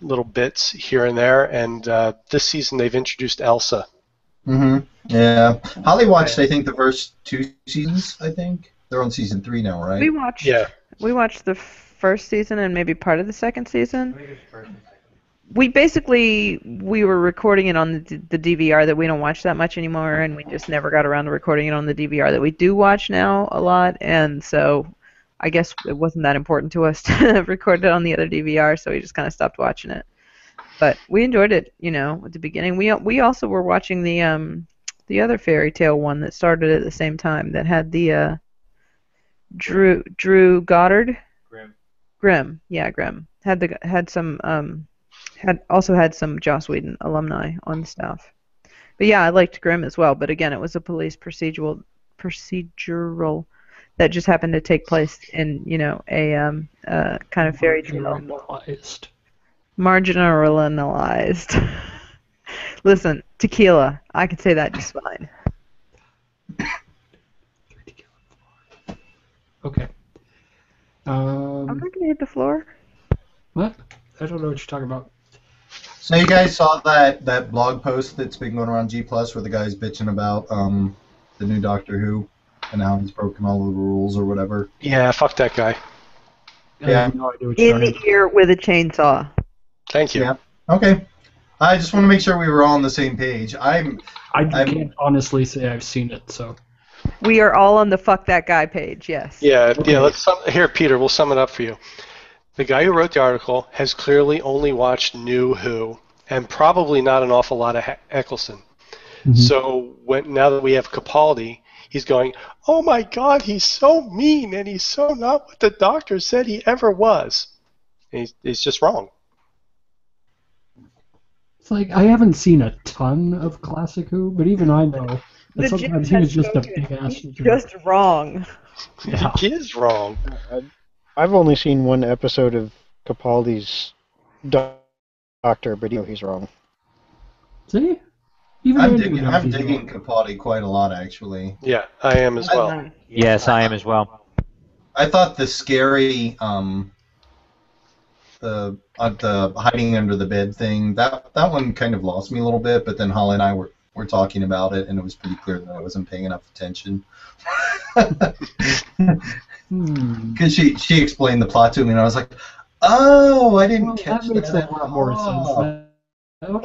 Speaker 6: little bits here and there, and this season they've introduced Elsa.
Speaker 5: Mm-hmm. Yeah. Holly watched, I think, the first 2 seasons, I think. They're on season 3 now, right?
Speaker 2: We watched the first season and maybe part of the second season. We were recording it on the DVR that we don't watch that much anymore, and we just never got around to recording it on the DVR that we do watch now a lot, and so I guess it wasn't that important to us to record it on the other DVR, so we just kind of stopped watching it. But we enjoyed it, at the beginning. We also were watching the other fairy tale one that started at the same time that had the Drew Goddard. Grimm. Yeah, Grimm. Had some Joss Whedon alumni on the staff. But yeah, I liked Grimm as well. But again, it was a police procedural that just happened to take place in a kind of fairy tale. Marginalized. Listen, tequila. I can say that just fine.
Speaker 1: Okay.
Speaker 2: I'm not gonna hit the floor.
Speaker 1: What? I don't know what you're talking about.
Speaker 5: So you guys saw that blog post that's been going around G+ where the guy's bitching about the new Doctor Who and how he's broken all of the rules or whatever?
Speaker 6: Yeah, fuck that guy.
Speaker 1: I have no idea what you're
Speaker 2: In the ear with a chainsaw.
Speaker 6: Thank you.
Speaker 5: Yeah. Okay. I just want to make sure we were all on the same page. I
Speaker 1: can't honestly say I've seen it, so.
Speaker 2: We are all on the fuck that guy page, yes.
Speaker 6: Yeah. Here, Peter, we'll sum it up for you. The guy who wrote the article has clearly only watched New Who, and probably not an awful lot of Eccleston. Mm-hmm. So now that we have Capaldi, he's going, oh my God, he's so mean, and he's so not what the doctor said he ever was. And he's just wrong.
Speaker 1: It's like, I haven't seen a ton of classic Who, but even I know that sometimes he was just a big-ass jerk.
Speaker 2: Just wrong.
Speaker 1: Yeah.
Speaker 6: He is wrong.
Speaker 3: I've only seen one episode of Capaldi's Doctor, but he's wrong.
Speaker 1: See?
Speaker 5: I'm digging Capaldi quite a lot, actually.
Speaker 6: Yeah, I am as well.
Speaker 4: Yes, I am as well.
Speaker 5: I thought the scary, the hiding under the bed thing, that one kind of lost me a little bit, but then Holly and I were talking about it, and it was pretty clear that I wasn't paying enough attention. Because she explained the plot to me, and I was like, oh, I didn't catch that.
Speaker 1: That makes a lot more sense.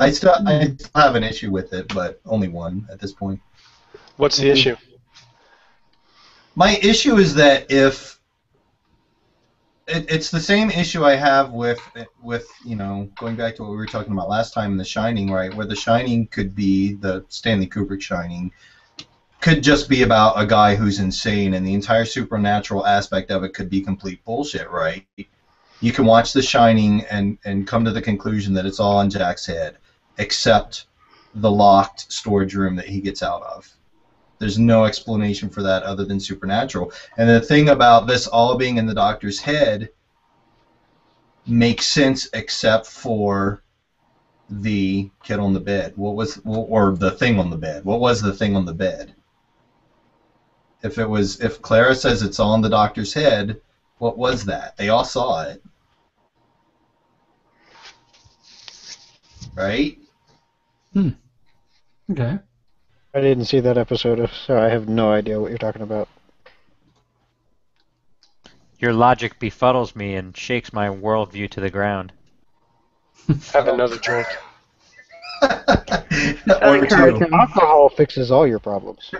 Speaker 5: I still have an issue with it, but only one at this point.
Speaker 6: What's the issue?
Speaker 5: My issue is that if it's the same issue I have with going back to what we were talking about last time in The Shining, right? Where The Shining could be the Stanley Kubrick Shining, could just be about a guy who's insane, and the entire supernatural aspect of it could be complete bullshit, right? You can watch The Shining and come to the conclusion that it's all in Jack's head, except the locked storage room that he gets out of. There's no explanation for that other than supernatural. And the thing about this all being in the Doctor's head makes sense except for the kid on the bed. Or the thing on the bed. What was the thing on the bed? If Clara says it's all in the Doctor's head, what was that? They all saw it. Right?
Speaker 1: Okay.
Speaker 3: I didn't see that episode, so I have no idea what you're talking about.
Speaker 4: Your logic befuddles me and shakes my worldview to the ground.
Speaker 6: Have another drink.
Speaker 5: Or two.
Speaker 3: Alcohol fixes all your problems.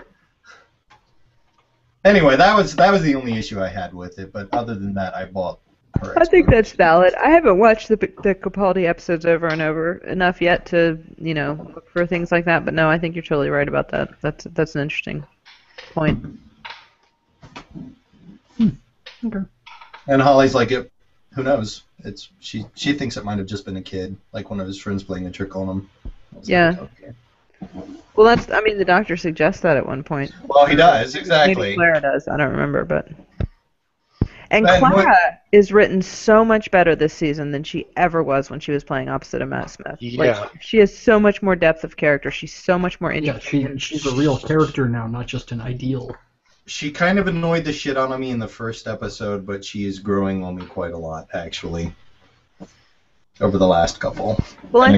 Speaker 5: Anyway, that was the only issue I had with it, but other than that, I bought her.
Speaker 2: I think that's valid. I haven't watched the Capaldi episodes over and over enough yet to, look for things like that. But no, I think you're totally right about that. That's an interesting point.
Speaker 1: Okay.
Speaker 5: And Holly's like, who knows? She thinks it might have just been a kid, like one of his friends playing a trick on him.
Speaker 2: Yeah.
Speaker 5: Like, okay.
Speaker 2: Well, the Doctor suggests that at one point.
Speaker 5: Well, he does, exactly.
Speaker 2: Maybe Clara does. I don't remember, but. And
Speaker 5: Ben,
Speaker 2: Clara is written so much better this season than she ever was when she was playing opposite of Matt Smith.
Speaker 6: Yeah.
Speaker 2: Like, she has so much more depth of character. She's so much more interesting.
Speaker 1: Yeah, she's a real character now, not just an ideal.
Speaker 5: She kind of annoyed the shit out of me in the first episode, but she is growing on me quite a lot, actually, over the last couple.
Speaker 2: Well, I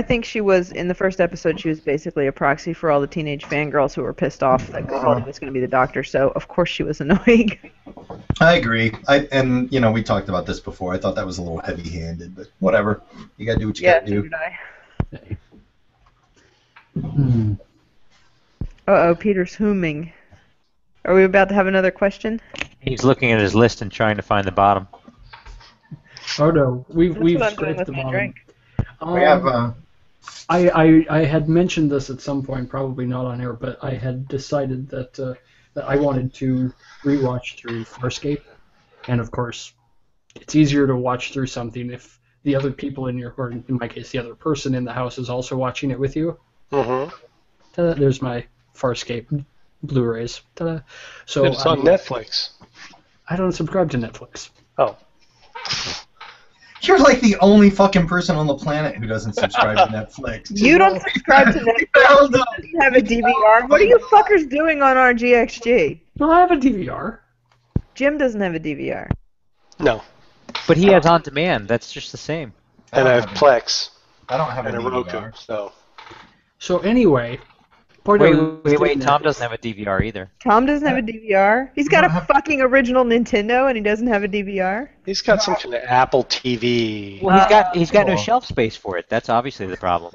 Speaker 2: think she was in the first episode. She was basically a proxy for all the teenage fangirls who were pissed off that Capaldi was going to be the Doctor. So of course she was annoying.
Speaker 5: I agree. And we talked about this before. I thought that was a little heavy-handed, but whatever. You got to do what you got to do.
Speaker 2: Did I. Uh-oh, Peter's humming. Are we about to have another question?
Speaker 4: He's looking at his list and trying to find the bottom.
Speaker 1: Oh no, we've
Speaker 2: That's what I'm doing
Speaker 1: scraped
Speaker 2: with
Speaker 1: the
Speaker 2: my
Speaker 1: bottom.
Speaker 2: drink.
Speaker 5: We have.
Speaker 1: I had mentioned this at some point, probably not on air, but I had decided that I wanted to rewatch through Farscape, and of course, it's easier to watch through something if the other people or in my case, the other person in the house is also watching it with you.
Speaker 6: Mm-hmm.
Speaker 1: Ta-da, there's my Farscape Blu-rays. Ta-da. So
Speaker 6: It's on Netflix.
Speaker 1: I don't subscribe to Netflix.
Speaker 6: Oh.
Speaker 5: You're like the only fucking person on the planet who doesn't subscribe to Netflix.
Speaker 2: You don't subscribe to Netflix?
Speaker 5: Hell no.
Speaker 2: You doesn't have a DVR? What are you fuckers doing on our GXG?
Speaker 1: Well, I have a DVR.
Speaker 2: Jim doesn't have a DVR.
Speaker 6: No.
Speaker 4: But he has on demand. That's just the same.
Speaker 6: And I have Plex
Speaker 5: I don't have
Speaker 6: and a
Speaker 5: DVR.
Speaker 6: Roku, so.
Speaker 1: So anyway, point I was
Speaker 4: Wait.
Speaker 1: getting
Speaker 4: Tom
Speaker 1: at
Speaker 4: doesn't have a DVR either.
Speaker 2: Tom doesn't have a DVR? He's got a fucking original Nintendo and he doesn't have a DVR?
Speaker 6: He's got some kind of Apple TV.
Speaker 4: Well, he's got no shelf space for it. That's obviously the problem.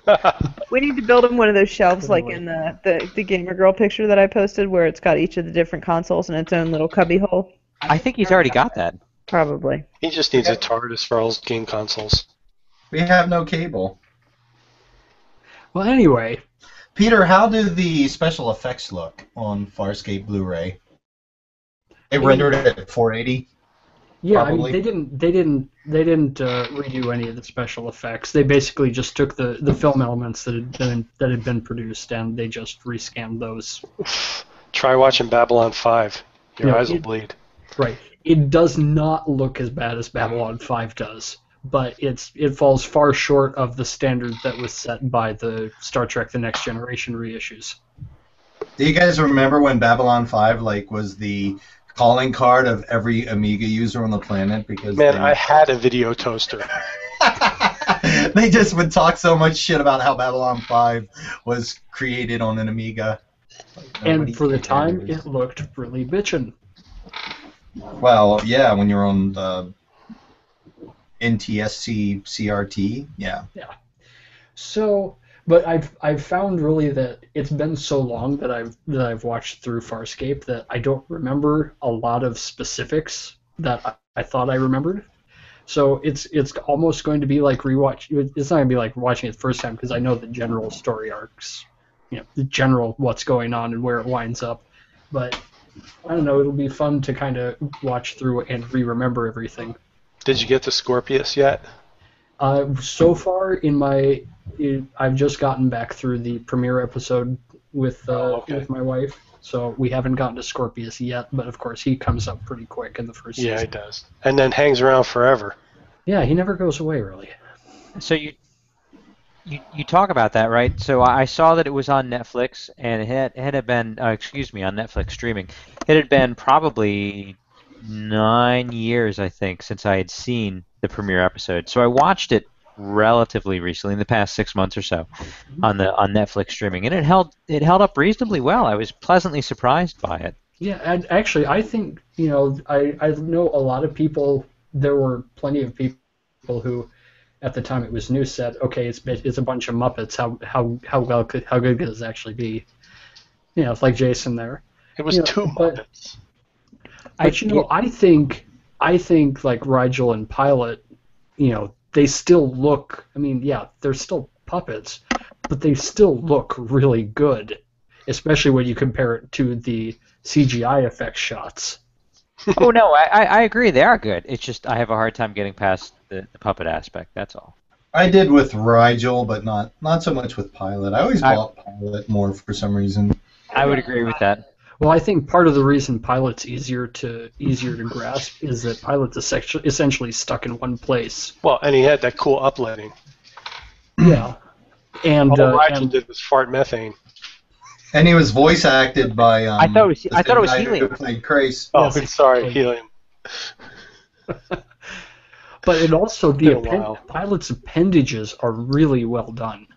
Speaker 2: We need to build him one of those shelves like in the Gamer Girl picture that I posted where it's got each of the different consoles in its own little cubby hole.
Speaker 4: I think he's already got that.
Speaker 2: Probably.
Speaker 6: He just needs a TARDIS for all his game consoles.
Speaker 5: We have no cable.
Speaker 1: Well, anyway,
Speaker 5: Peter, how do the special effects look on Farscape Blu-ray? It rendered it at 480.
Speaker 1: yeah,
Speaker 5: Probably.
Speaker 1: they didn't redo any of the special effects. They basically just took the film elements that had been produced and they just rescanned those.
Speaker 6: Try watching Babylon 5. Your
Speaker 1: Yeah,
Speaker 6: eyes will bleed.
Speaker 1: Right. It does not look as bad as Babylon 5 does, but it falls far short of the standard that was set by the Star Trek: The Next Generation reissues.
Speaker 5: Do you guys remember when Babylon 5 was the calling card of every Amiga user on the planet? Because
Speaker 6: Man, I had a video toaster.
Speaker 5: they just would talk so much shit about how Babylon 5 was created on an Amiga. Nobody
Speaker 1: And for the time,
Speaker 5: cares.
Speaker 1: it looked really bitchin'.
Speaker 5: Well, yeah, when you're on the NTSC CRT, yeah.
Speaker 1: So, but I've found really that it's been so long that I've watched through Farscape that I don't remember a lot of specifics that I thought I remembered. So it's almost going to be like rewatch. It's not going to be like watching it the first time because I know the general story arcs, the general what's going on and where it winds up. But I don't know. It'll be fun to kind of watch through and re-remember everything.
Speaker 6: Did you get to Scorpius yet?
Speaker 1: So far, I've just gotten back through the premiere episode with my wife, so we haven't gotten to Scorpius yet. But of course, he comes up pretty quick in the first season.
Speaker 6: Yeah, he does, and then hangs around forever.
Speaker 1: Yeah, he never goes away really.
Speaker 4: So you talk about that, right? So I saw that it was on Netflix, and it had been, on Netflix streaming. It had been probably 9 years, I think, since I had seen the premiere episode. So I watched it relatively recently, in the past 6 months or so, on Netflix streaming, and it held up reasonably well. I was pleasantly surprised by it.
Speaker 1: Yeah, and actually, I think I know a lot of people. There were plenty of people who, at the time it was new, said, "Okay, it's a bunch of Muppets. How good could this actually be?" It's like Jason there.
Speaker 6: It was two Muppets.
Speaker 1: But I think like Rigel and Pilot, they still look. I mean, yeah, they're still puppets, but they still look really good, especially when you compare it to the CGI effect shots.
Speaker 4: Oh no, I agree. They are good. It's just I have a hard time getting past the puppet aspect. That's all.
Speaker 5: I did with Rigel, but not so much with Pilot. I always bought Pilot more for some reason.
Speaker 4: I would agree with that.
Speaker 1: Well, I think part of the reason Pilot's easier to grasp is that Pilot's essentially stuck in one place.
Speaker 6: Well, and he had that cool uplighting.
Speaker 1: Yeah, and
Speaker 6: all Rigel did was fart methane.
Speaker 5: And he was voice acted by.
Speaker 4: I thought it was Helium.
Speaker 5: Who played Crace.
Speaker 6: Oh, yes. Sorry, Helium.
Speaker 1: But it also Pilot's appendages are really well done.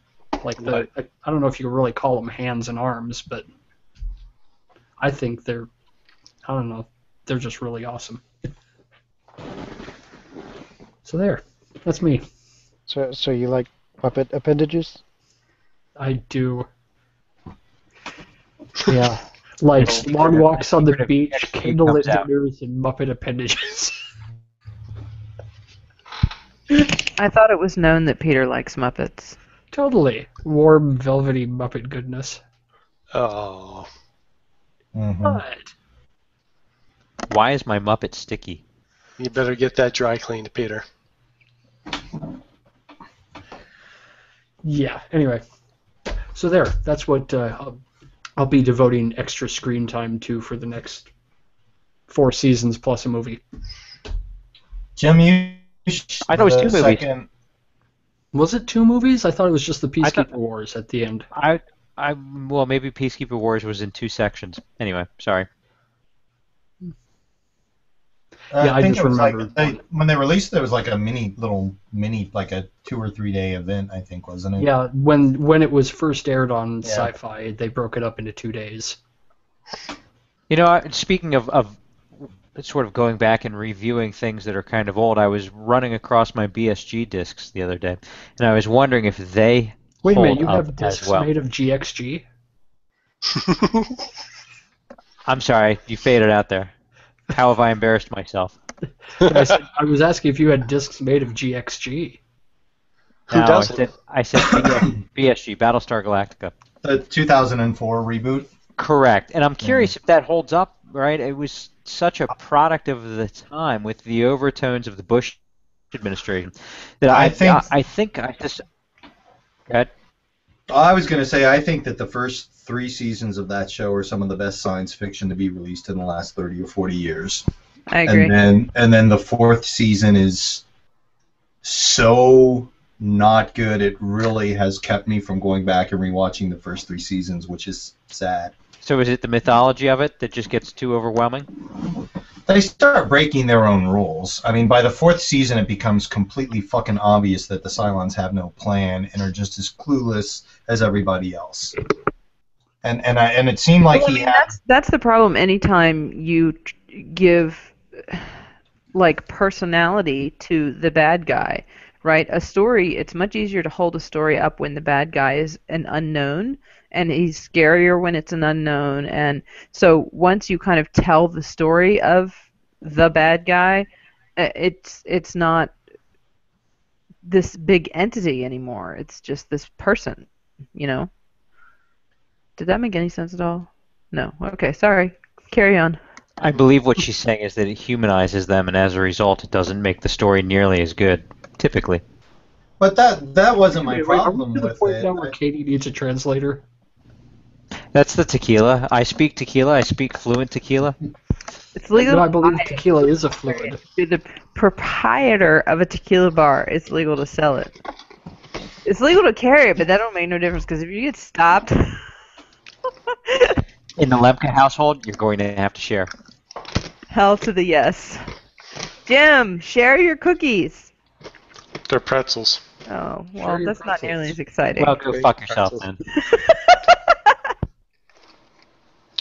Speaker 1: Like I don't know if you can really call them hands and arms, but I think they're just really awesome. So that's me.
Speaker 3: So you like puppet appendages?
Speaker 1: I do. Yeah, like long walks on the beach, candlelit dinners, and Muppet appendages.
Speaker 2: I thought it was known that Peter likes Muppets.
Speaker 1: Totally. Warm, velvety Muppet goodness.
Speaker 6: Oh.
Speaker 5: Mm-hmm.
Speaker 1: But
Speaker 4: why is my Muppet sticky?
Speaker 6: You better get that dry cleaned, Peter.
Speaker 1: Yeah, anyway. So that's what I'll be devoting extra screen time to for the next 4 seasons plus a movie.
Speaker 5: Jim,
Speaker 4: I thought it was 2 movies.
Speaker 1: Was it 2 movies? I thought it was just the Peacekeeper Wars at the end.
Speaker 4: Well, maybe Peacekeeper Wars was in 2 sections. Anyway, sorry.
Speaker 1: Yeah, I just remember
Speaker 5: when they released it was like a mini, like a 2 or 3 day event, I think, wasn't it?
Speaker 1: Yeah, when it was first aired on Sci-Fi, they broke it up into 2 days.
Speaker 4: Speaking of sort of going back and reviewing things that are kind of old, I was running across my BSG discs the other day, and I was wondering if they
Speaker 1: Wait a minute,
Speaker 4: hold
Speaker 1: you
Speaker 4: up
Speaker 1: have discs
Speaker 4: as well.
Speaker 1: made of GXG?
Speaker 4: I'm sorry, you faded out there. How have I embarrassed myself?
Speaker 1: I was asking if you had discs made of GXG.
Speaker 6: Who doesn't?
Speaker 4: I said BSG, Battlestar Galactica.
Speaker 5: The 2004 reboot?
Speaker 4: Correct. And I'm curious if that holds up, right? It was such a product of the time with the overtones of the Bush administration that I think I just... Go ahead.
Speaker 5: I was going to say, I think that the first 3 seasons of that show are some of the best science fiction to be released in the last 30 or 40 years.
Speaker 2: I agree.
Speaker 5: And then the 4th season is so not good. It really has kept me from going back and rewatching the first 3 seasons, which is sad.
Speaker 4: So is it the mythology of it that just gets too overwhelming?
Speaker 5: They start breaking their own rules. I mean, by the 4th season, it becomes completely fucking obvious that the Cylons have no plan and are just as clueless as everybody else. And it seemed like
Speaker 2: that's the problem. Anytime you give like personality to the bad guy, right? A story. It's much easier to hold a story up when the bad guy is an unknown. And he's scarier when it's an unknown. And so once you kind of tell the story of the bad guy, it's not this big entity anymore. It's just this person, Did that make any sense at all? No. Okay, sorry. Carry on.
Speaker 4: I believe what she's saying is that it humanizes them, and as a result, it doesn't make the story nearly as good, typically.
Speaker 5: But that wasn't my problem
Speaker 1: with
Speaker 5: it.
Speaker 1: Are we to the point now where Katie needs a translator?
Speaker 4: That's the tequila. I speak tequila. I speak fluent tequila.
Speaker 2: It's legal.
Speaker 1: No, I believe tequila is a fluid.
Speaker 2: You're the proprietor of a tequila bar. It's legal to sell it. It's legal to carry it, but that don't make no difference because if you get stopped.
Speaker 4: In the Lemke household, you're going to have to share.
Speaker 2: Hell to the yes. Jim, share your cookies.
Speaker 6: They're pretzels.
Speaker 2: Oh, well, that's not nearly as exciting.
Speaker 4: Well, go fuck yourself, then.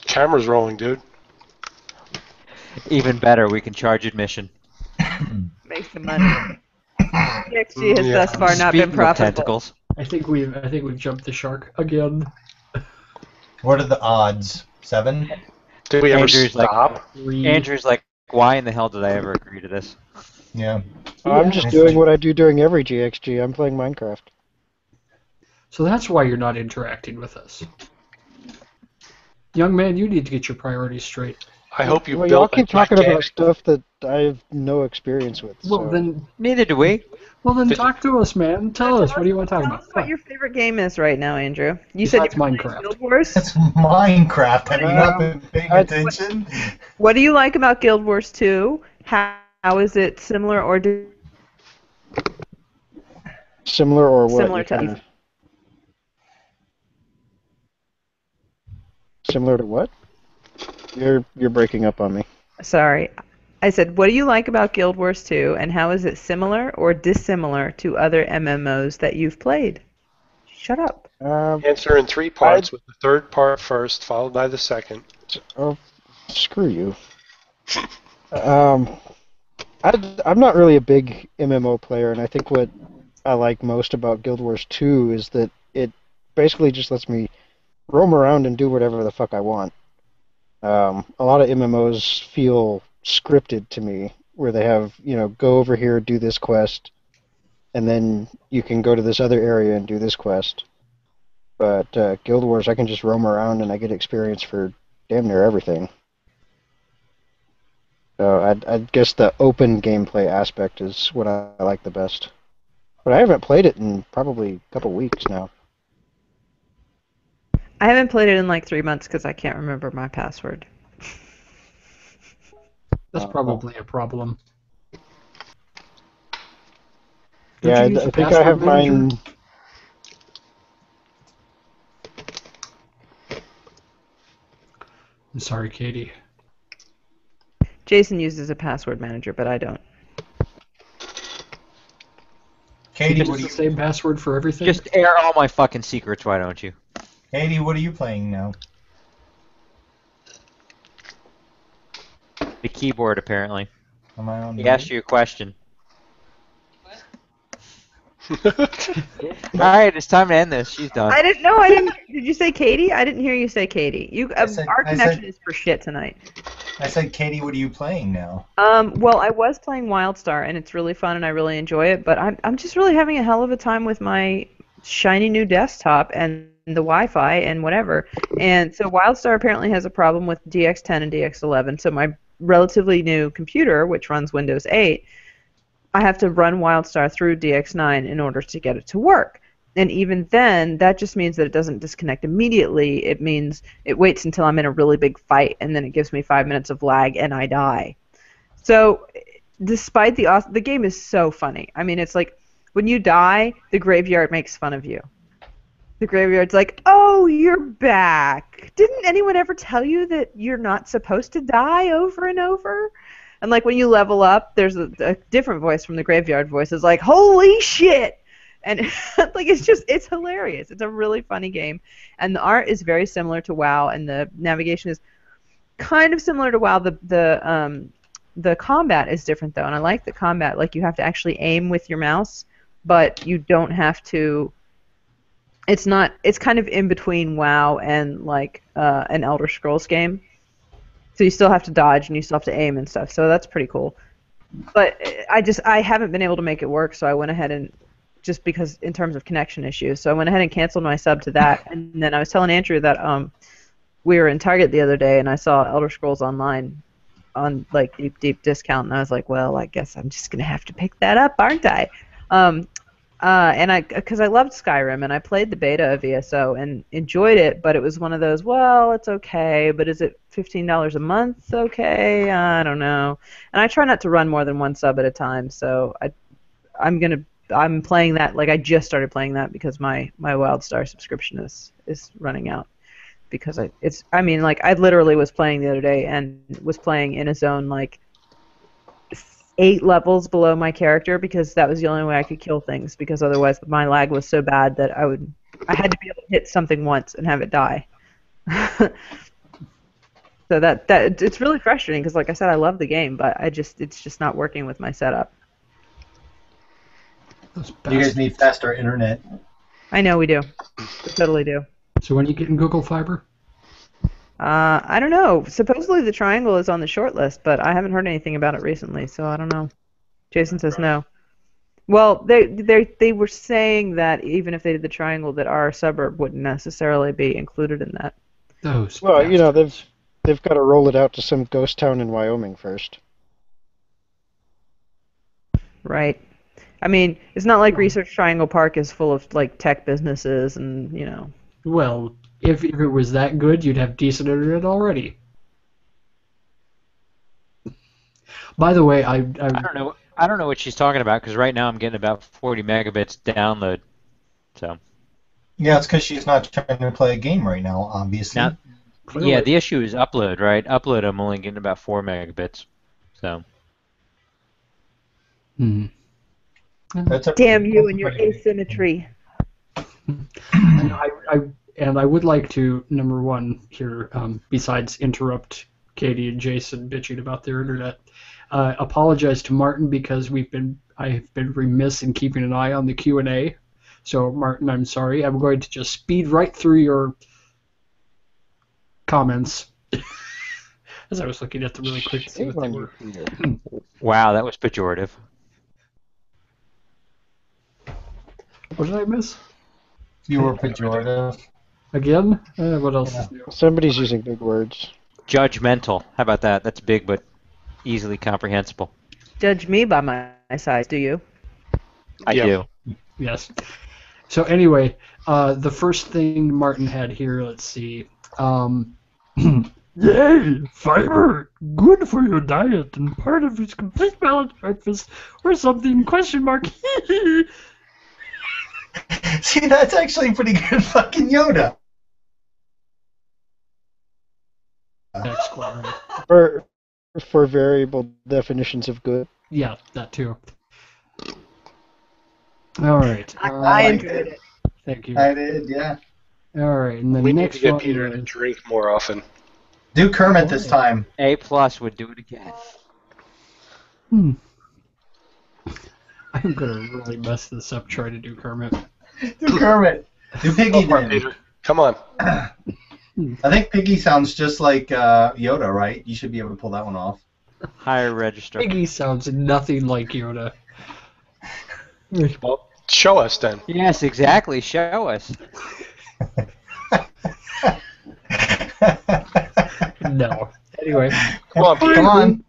Speaker 6: Camera's rolling, dude.
Speaker 4: Even better, we can charge admission.
Speaker 2: Make some money. GXG has thus far not been
Speaker 4: Speaking of
Speaker 2: profitable.
Speaker 4: tentacles.
Speaker 1: I think we've jumped the shark again.
Speaker 5: What are the odds? 7?
Speaker 6: Did we ever
Speaker 4: Andrew's
Speaker 6: stop?
Speaker 4: Andrew's like, why in the hell did I ever agree to this?
Speaker 5: Yeah.
Speaker 3: I'm just doing what I do during every GXG. I'm playing Minecraft.
Speaker 1: So that's why you're not interacting with us. Young man, you need to get your priorities straight.
Speaker 6: I hope you
Speaker 3: Well, y'all
Speaker 6: built
Speaker 3: keep
Speaker 6: a
Speaker 3: talking about
Speaker 6: gigantic-
Speaker 3: stuff that I have no experience with.
Speaker 1: Well,
Speaker 3: so-
Speaker 1: then
Speaker 4: Neither do we.
Speaker 1: talk to us, man. Tell us. What do you want to talk
Speaker 2: Tell
Speaker 1: about?
Speaker 2: us what your favorite game is right now, Andrew. You
Speaker 1: Besides
Speaker 2: said you're playing
Speaker 1: Minecraft.
Speaker 2: Guild Wars.
Speaker 5: It's Minecraft. Have you not been paying attention?
Speaker 2: What do you like about Guild Wars 2? How is it similar or
Speaker 3: Similar or what?
Speaker 2: Similar to-
Speaker 3: Similar to what? You're breaking up on me.
Speaker 2: Sorry. I said, what do you like about Guild Wars 2, and how is it similar or dissimilar to other MMOs that you've played? Shut up.
Speaker 6: Answer in 3 parts, with the third part first, followed by the second.
Speaker 3: Oh, screw you. I'm not really a big MMO player, and I think what I like most about Guild Wars 2 is that it basically just lets me roam around and do whatever the fuck I want. A lot of MMOs feel scripted to me, where they have, go over here, do this quest, and then you can go to this other area and do this quest. But Guild Wars, I can just roam around and I get experience for damn near everything. So I guess the open gameplay aspect is what I like the best. But I haven't played it in probably a couple weeks now.
Speaker 2: I haven't played it in like 3 months because I can't remember my password.
Speaker 1: That's probably a problem.
Speaker 3: Yeah, I
Speaker 1: Don't you use the
Speaker 3: think I have
Speaker 1: password manager?
Speaker 3: mine.
Speaker 1: I'm sorry, Katie.
Speaker 2: Jason uses a password manager, but I don't.
Speaker 5: Katie,
Speaker 1: It's
Speaker 5: what are
Speaker 1: the
Speaker 5: you?
Speaker 1: same password for everything?
Speaker 4: Just air all my fucking secrets, why don't you?
Speaker 5: Katie, what are you playing now?
Speaker 4: The keyboard, apparently.
Speaker 5: Am I on?
Speaker 4: He asked you a question. Alright, it's time to end this. She's done.
Speaker 2: I didn't know. I didn't. Did you say Katie? I didn't hear you say Katie. Our
Speaker 5: I
Speaker 2: connection
Speaker 5: said-
Speaker 2: is for shit tonight.
Speaker 5: I said, Katie, what are you playing now?
Speaker 2: Well, I was playing WildStar, and it's really fun, and I really enjoy it. But I'm just really having a hell of a time with my shiny new desktop and the Wi-Fi and whatever. And so WildStar apparently has a problem with DX10 and DX11. So my relatively new computer, which runs Windows 8, I have to run WildStar through DX9 in order to get it to work. And even then, that just means that it doesn't disconnect immediately. It means it waits until I'm in a really big fight, and then it gives me 5 minutes of lag, and I die. So, despite the game is so funny. I mean, it's like when you die, the graveyard makes fun of you. The graveyard's like, "Oh, you're back. Didn't anyone ever tell you that you're not supposed to die over and over?" And like when you level up, there's a different voice from the graveyard voice. It's like, "Holy shit!" And like it's hilarious. It's a really funny game, and the art is very similar to WoW, and the navigation is kind of similar to WoW. The combat is different though, and I like the combat. Like you have to actually aim with your mouse, but you don't have to. It's not. It's kind of in between WoW and like an Elder Scrolls game. So you still have to dodge and you still have to aim and stuff. So that's pretty cool. But I haven't been able to make it work, so I went ahead and just because in terms of connection issues, so I went ahead and canceled my sub to that. And then I was telling Andrew that we were in Target the other day and I saw Elder Scrolls Online on like deep discount, and I was like, well, I guess I'm just gonna have to pick that up, aren't I? Because I loved Skyrim and I played the beta of ESO and enjoyed it, but it was one of those, well, it's okay, but is it $15 a month okay? I don't know. And I try not to run more than one sub at a time, so I'm playing that, like I just started playing that because my WildStar subscription is running out. Because I literally was playing the other day and was playing in a zone like 8 levels below my character because that was the only way I could kill things, because otherwise my lag was so bad that I had to be able to hit something once and have it die. So that it's really frustrating because, like I said, I love the game, but it's just not working with my setup.
Speaker 5: You guys need faster internet.
Speaker 2: I know we do. We totally do.
Speaker 1: So when are you getting Google Fiber?
Speaker 2: I don't know. Supposedly the Triangle is on the short list, but I haven't heard anything about it recently, so I don't know. Jason says no. Well, they were saying that even if they did the Triangle, that our suburb wouldn't necessarily be included in that.
Speaker 3: Well, you know, they've got to roll it out to some ghost town in Wyoming first.
Speaker 2: Right. I mean, it's not like Research Triangle Park is full of like tech businesses and, you know.
Speaker 1: Well, if it was that good, you'd have decent internet already. By the way, I
Speaker 4: don't know. I don't know what she's talking about because right now I'm getting about 40 megabits download. So.
Speaker 5: Yeah, it's because she's not trying to play a game right now, obviously.
Speaker 4: Now, yeah, the issue is upload, right? Upload, I'm only getting about 4 megabits. So.
Speaker 2: Damn you and your asymmetry.
Speaker 1: And I would like to, number one here, besides interrupt Katie and Jason bitching about their internet, apologize to Martin because I have been remiss in keeping an eye on the Q&A. So Martin, I'm sorry. I'm going to just speed right through your comments as I was looking at them really quick to see what they were.
Speaker 4: Wow, that was pejorative.
Speaker 1: What did I miss?
Speaker 5: You were pejorative.
Speaker 1: Again? What else?
Speaker 3: Yeah. Somebody's using big words.
Speaker 4: Judgmental. How about that? That's big but easily comprehensible.
Speaker 2: Judge me by my size, do you?
Speaker 4: I do.
Speaker 1: Yes. So anyway, the first thing Martin had here, let's see. Yay! Fiber! Good for your diet and part of his complete balanced breakfast or something, question mark.
Speaker 5: See, that's actually pretty good fucking Yoda.
Speaker 3: For variable definitions of good.
Speaker 1: Yeah, that too. All right.
Speaker 2: I enjoyed it.
Speaker 1: Thank you.
Speaker 5: I did, yeah.
Speaker 1: All right, and then
Speaker 6: We need
Speaker 1: next
Speaker 6: to get
Speaker 1: one
Speaker 6: Peter to drink more often.
Speaker 5: Do Kermit this time.
Speaker 4: A+ would do it again.
Speaker 1: I'm gonna really mess this up trying to do Kermit.
Speaker 5: Do Kermit. Do Piggy then.
Speaker 6: Peter. Come on.
Speaker 5: I think Piggy sounds just like Yoda, right? You should be able to pull that one off.
Speaker 4: Higher register.
Speaker 1: Piggy sounds nothing like Yoda.
Speaker 6: Well, show us then.
Speaker 4: Yes, exactly. Show us.
Speaker 1: No. Anyway.
Speaker 6: Come on, Peter.
Speaker 5: Come on.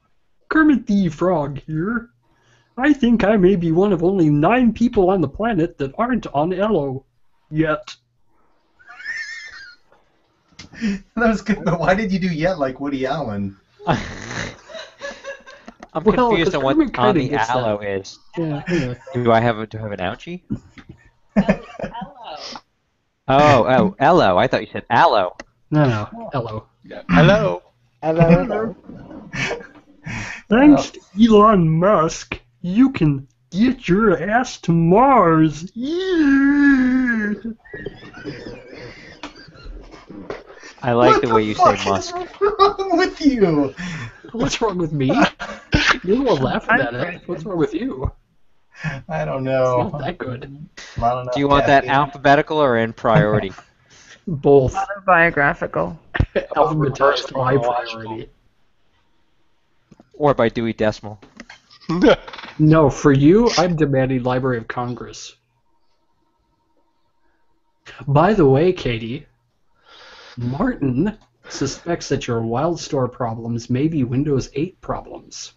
Speaker 1: Kermit the Frog here. I think I may be one of only 9 people on the planet that aren't on Elo yet.
Speaker 5: That was good, but why did you do yet like Woody Allen?
Speaker 4: I'm confused on what on the aloe is.
Speaker 1: Yeah.
Speaker 4: Do I have an ouchie? Oh, Elo. I thought you said aloe.
Speaker 1: No, Elo.
Speaker 6: Hello.
Speaker 3: Hello.
Speaker 1: Thanks to Elon Musk, you can get your ass to Mars. Yeah.
Speaker 4: I like the way you say Musk.
Speaker 5: What's wrong with you?
Speaker 1: What's wrong with me? You're all laughing at it. What's wrong with you?
Speaker 5: I don't know.
Speaker 1: It's not that good.
Speaker 4: Do you want that alphabetical or in priority?
Speaker 1: Both.
Speaker 2: Autobiographical.
Speaker 1: Alphabetized high priority.
Speaker 4: Or by Dewey Decimal?
Speaker 1: No, for you, I'm demanding Library of Congress. By the way, Katie, Martin suspects that your WildStor problems may be Windows 8 problems.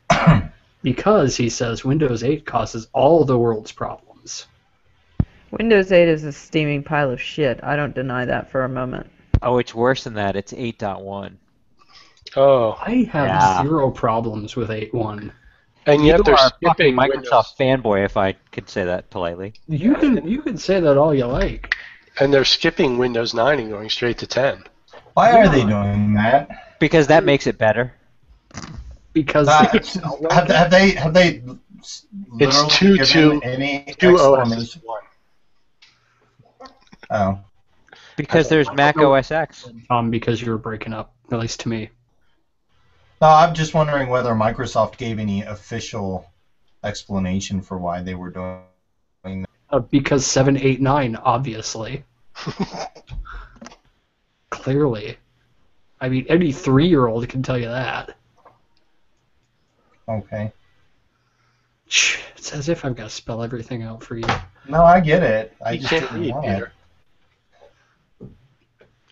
Speaker 1: Because, he says, Windows 8 causes all the world's problems.
Speaker 2: Windows 8 is a steaming pile of shit. I don't deny that for a moment.
Speaker 4: Oh, it's worse than that. It's 8.1.
Speaker 6: Oh.
Speaker 1: I have
Speaker 4: Yeah.
Speaker 1: zero problems with 8.1.
Speaker 6: And
Speaker 4: You
Speaker 6: yet they're
Speaker 4: are a
Speaker 6: skipping
Speaker 4: fucking Microsoft
Speaker 6: Windows.
Speaker 4: fanboy, if I could say that politely.
Speaker 1: You can say that all you like.
Speaker 6: And they're skipping Windows 9 and going straight to 10.
Speaker 5: Why are they doing that?
Speaker 4: Because that makes it better.
Speaker 1: Because
Speaker 5: Have they
Speaker 6: It's
Speaker 5: literally given
Speaker 6: 2
Speaker 5: any
Speaker 6: 2 OS
Speaker 5: explanation?
Speaker 6: 1.
Speaker 5: Oh.
Speaker 4: Because there's Mac OS X.
Speaker 1: because you were breaking up, at least to me.
Speaker 5: No, I'm just wondering whether Microsoft gave any official explanation for why they were doing that.
Speaker 1: Because 789, obviously. Clearly. I mean, any 3-year-old can tell you that.
Speaker 5: Okay.
Speaker 1: It's as if I've got to spell everything out for you.
Speaker 5: No, I get it. I
Speaker 6: You
Speaker 5: just
Speaker 6: can't
Speaker 5: didn't
Speaker 6: read,
Speaker 5: want
Speaker 6: Peter.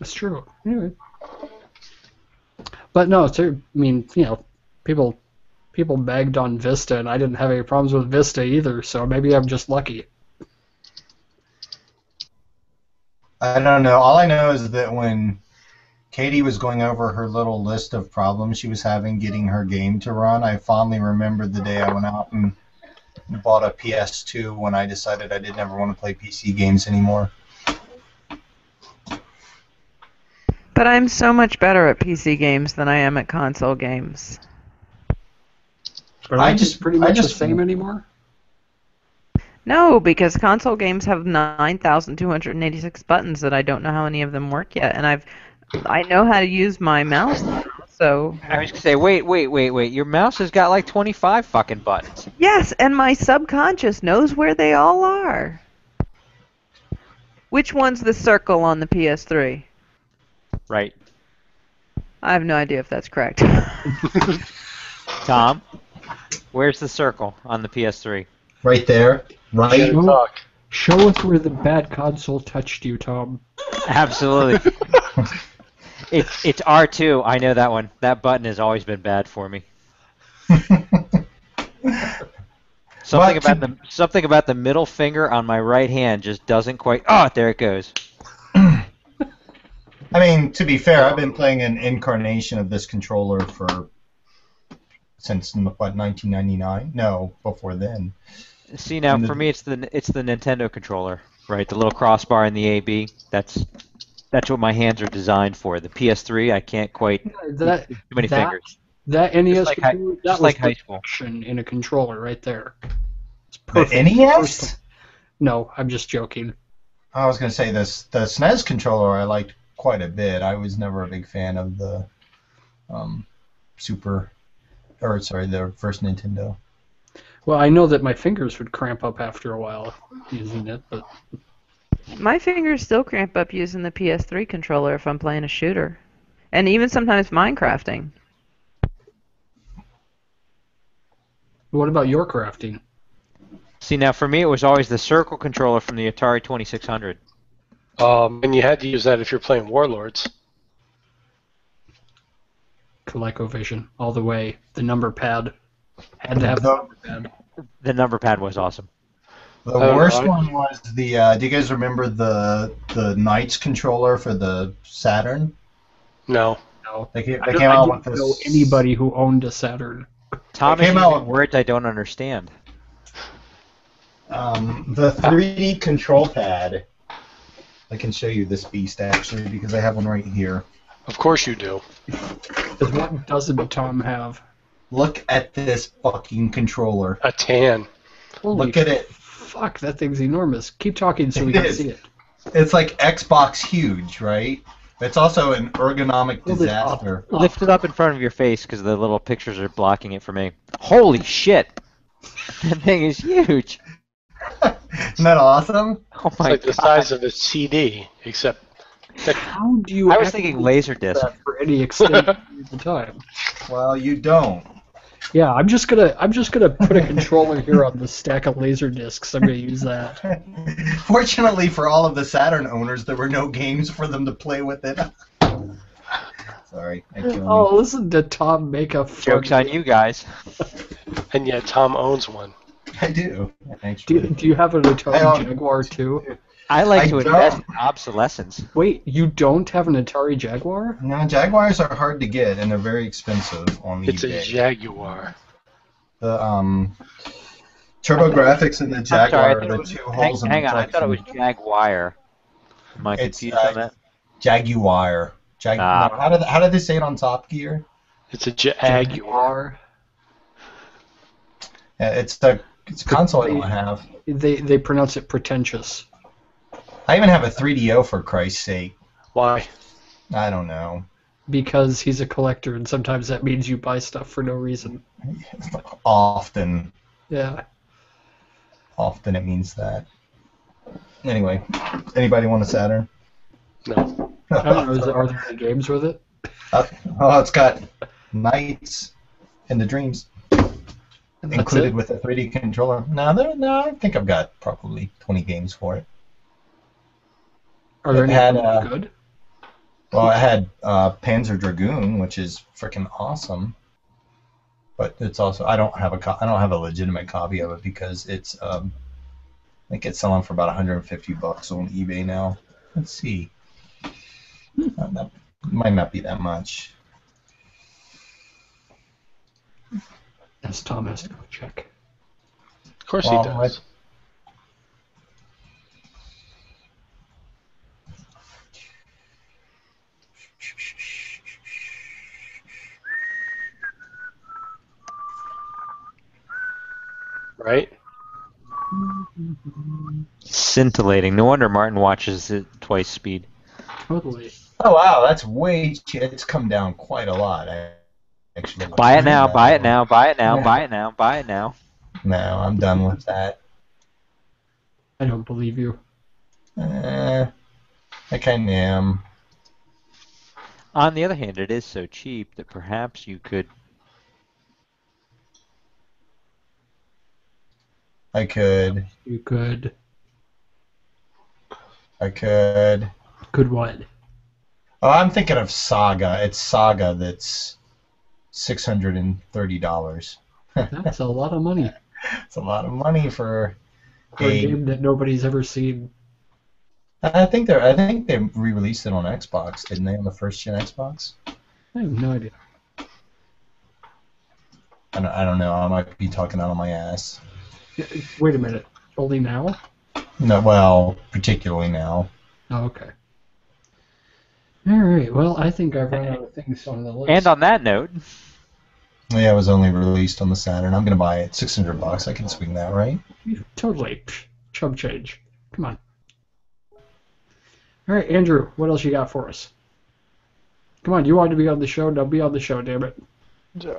Speaker 1: That's true. Anyway. But no, I mean, people bagged on Vista, and I didn't have any problems with Vista either, so maybe I'm just lucky.
Speaker 5: I don't know. All I know is that when Katie was going over her little list of problems she was having getting her game to run, I fondly remembered the day I went out and bought a PS2 when I decided I didn't ever want to play PC games anymore.
Speaker 2: But I'm so much better at PC games than I am at console games.
Speaker 1: But I just pretty much the same anymore.
Speaker 2: No, because console games have 9,286 buttons that I don't know how any of them work yet, and I know how to use my mouse now, so...
Speaker 4: I was going to say, wait. Your mouse has got like 25 fucking buttons.
Speaker 2: Yes, and my subconscious knows where they all are. Which one's the circle on the PS3?
Speaker 4: Right.
Speaker 2: I have no idea if that's correct.
Speaker 4: Tom, where's the circle on the PS3?
Speaker 5: Right there. Right.
Speaker 1: Show us where the bad console touched you, Tom.
Speaker 4: Absolutely. It's R2. I know that one. That button has always been bad for me. Something about the middle finger on my right hand just doesn't quite. Oh, there it goes.
Speaker 5: I mean, to be fair, I've been playing an incarnation of this controller since what, 1999? No, before then.
Speaker 4: See, now for me, it's the Nintendo controller, right? The little crossbar and the AB. That's what my hands are designed for. The PS3, I can't quite. Too many fingers.
Speaker 1: That NES
Speaker 4: Just
Speaker 1: controller, that was
Speaker 4: like high school.
Speaker 1: In a controller right there. It's
Speaker 5: The
Speaker 1: perfect.
Speaker 5: NES?
Speaker 1: No, I'm just joking.
Speaker 5: I was going to say the SNES controller I liked quite a bit. I was never a big fan of the the first Nintendo.
Speaker 1: Well, I know that my fingers would cramp up after a while using it, but
Speaker 2: My fingers still cramp up using the PS3 controller if I'm playing a shooter. And even sometimes Minecrafting.
Speaker 1: what about your crafting?
Speaker 4: See, now for me, it was always the circle controller from the Atari 2600.
Speaker 6: And you had to use that if you're playing Warlords.
Speaker 1: ColecoVision, all the way. The number pad. Had to have the number pad.
Speaker 4: The number pad was awesome.
Speaker 5: The worst one was the. Do you guys remember the Knights controller for the Saturn?
Speaker 6: No.
Speaker 1: No.
Speaker 5: They came
Speaker 1: I
Speaker 5: out
Speaker 1: don't
Speaker 5: with
Speaker 1: know
Speaker 5: this.
Speaker 1: anybody who owned a Saturn.
Speaker 4: Tom is using words I don't understand.
Speaker 5: The 3D control pad. I can show you this beast actually because I have one right here.
Speaker 6: Of course you do.
Speaker 1: Because what doesn't Tom have?
Speaker 5: Look at this fucking controller.
Speaker 6: A tan.
Speaker 1: Holy
Speaker 5: Look at it.
Speaker 1: Fuck, that thing's enormous. Keep talking so we
Speaker 5: It
Speaker 1: can
Speaker 5: is.
Speaker 1: see it.
Speaker 5: It's like Xbox huge, right? It's also an ergonomic
Speaker 1: Hold it up.
Speaker 5: disaster.
Speaker 4: Lift it up in front of your face because the little pictures are blocking it for me. Holy shit! That thing is huge.
Speaker 5: Isn't that awesome?
Speaker 4: Oh
Speaker 6: It's
Speaker 4: my
Speaker 6: like the
Speaker 4: god.
Speaker 6: size of a CD, except
Speaker 1: How do you
Speaker 4: I was
Speaker 1: actually
Speaker 4: thinking
Speaker 1: do
Speaker 4: LaserDisc.
Speaker 1: that for any extended period of time?
Speaker 5: Well, you don't.
Speaker 1: Yeah, I'm just gonna put a controller here on the stack of LaserDiscs. I'm gonna use that.
Speaker 5: Fortunately for all of the Saturn owners, there were no games for them to play with it. Sorry, I killed
Speaker 1: Oh, listen to Tom make a fun
Speaker 4: Joke's on you guys.
Speaker 6: and yet Tom owns one.
Speaker 5: I do. Actually.
Speaker 1: Do you have an Atari Jaguar too?
Speaker 4: I like to invest in obsolescence.
Speaker 1: Wait, you don't have an Atari Jaguar?
Speaker 5: No, Jaguars are hard to get, and they're very expensive on eBay.
Speaker 6: It's a Jaguar.
Speaker 5: The TurboGrafx and the Jaguar are the two holes in the
Speaker 4: Hang on, I thought it was Jaguar. Am I confused on that?
Speaker 5: Jaguar. No, how did they say it on Top Gear?
Speaker 6: It's a Jaguar.
Speaker 5: Yeah, it's a console I don't have.
Speaker 1: They pronounce it pretentious.
Speaker 5: I even have a 3DO for Christ's sake.
Speaker 6: Why?
Speaker 5: I don't know.
Speaker 1: Because he's a collector, and sometimes that means you buy stuff for no reason.
Speaker 5: Often.
Speaker 1: Yeah.
Speaker 5: Often it means that. Anyway, anybody want a Saturn?
Speaker 6: No.
Speaker 1: I don't know, are there any games with it?
Speaker 5: It's got Knights and the Dreams included with a 3D controller. No, I think I've got probably 20 games for it.
Speaker 1: Are there any good?
Speaker 5: Well, I had Panzer Dragoon, which is freaking awesome. But it's also I don't have a legitimate copy of it because it's I think it's selling for about $150 on eBay now. Let's see. That might not be that much.
Speaker 1: Yes, Tom has to go check.
Speaker 6: Of course he does. Right?
Speaker 4: Scintillating. No wonder Martin watches it twice speed.
Speaker 1: Totally.
Speaker 5: Oh wow, that's way. It's come down quite a lot. Actually.
Speaker 4: Buy it now. Buy it now. Buy it now. Buy it now. Buy it now.
Speaker 5: No, I'm done with that.
Speaker 1: I don't believe you.
Speaker 5: I kind of am.
Speaker 4: On the other hand, it is so cheap that perhaps you could.
Speaker 5: I could.
Speaker 1: You could.
Speaker 5: I could.
Speaker 1: Could what?
Speaker 5: Oh, I'm thinking of Saga. It's Saga that's $630.
Speaker 1: That's a lot of money.
Speaker 5: It's a lot of money for
Speaker 1: a game that nobody's ever seen.
Speaker 5: I think they re-released it on Xbox, didn't they? On the first gen Xbox.
Speaker 1: I have no idea.
Speaker 5: I don't know. I might be talking out of my ass.
Speaker 1: Wait a minute. Only now?
Speaker 5: No, well, particularly now.
Speaker 1: Oh, okay. All right. Well, I think I've run out of things on the list.
Speaker 4: And on that note,
Speaker 5: yeah, it was only released on the Saturn. I'm gonna buy it. $600. I can swing that, right?
Speaker 1: Totally. Chump change. Come on. All right, Andrew. What else you got for us? Come on. You wanted to be on the show. Now be on the show. Damn it.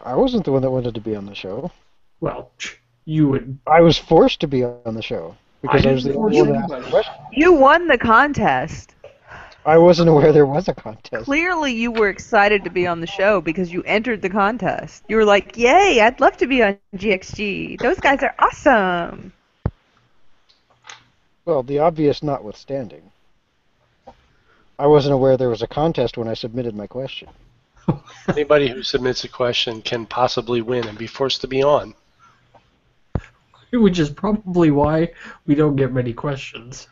Speaker 3: I wasn't the one that wanted to be on the show.
Speaker 1: Well, you would.
Speaker 3: I was forced to be on the show because I was the only one that asked the question.
Speaker 2: You won the contest.
Speaker 3: I wasn't aware there was a contest.
Speaker 2: Clearly you were excited to be on the show because you entered the contest. You were like, yay, I'd love to be on GXG. Those guys are awesome.
Speaker 3: Well, the obvious notwithstanding. I wasn't aware there was a contest when I submitted my question.
Speaker 6: Anybody who submits a question can possibly win and be forced to be on.
Speaker 1: Which is probably why we don't get many questions.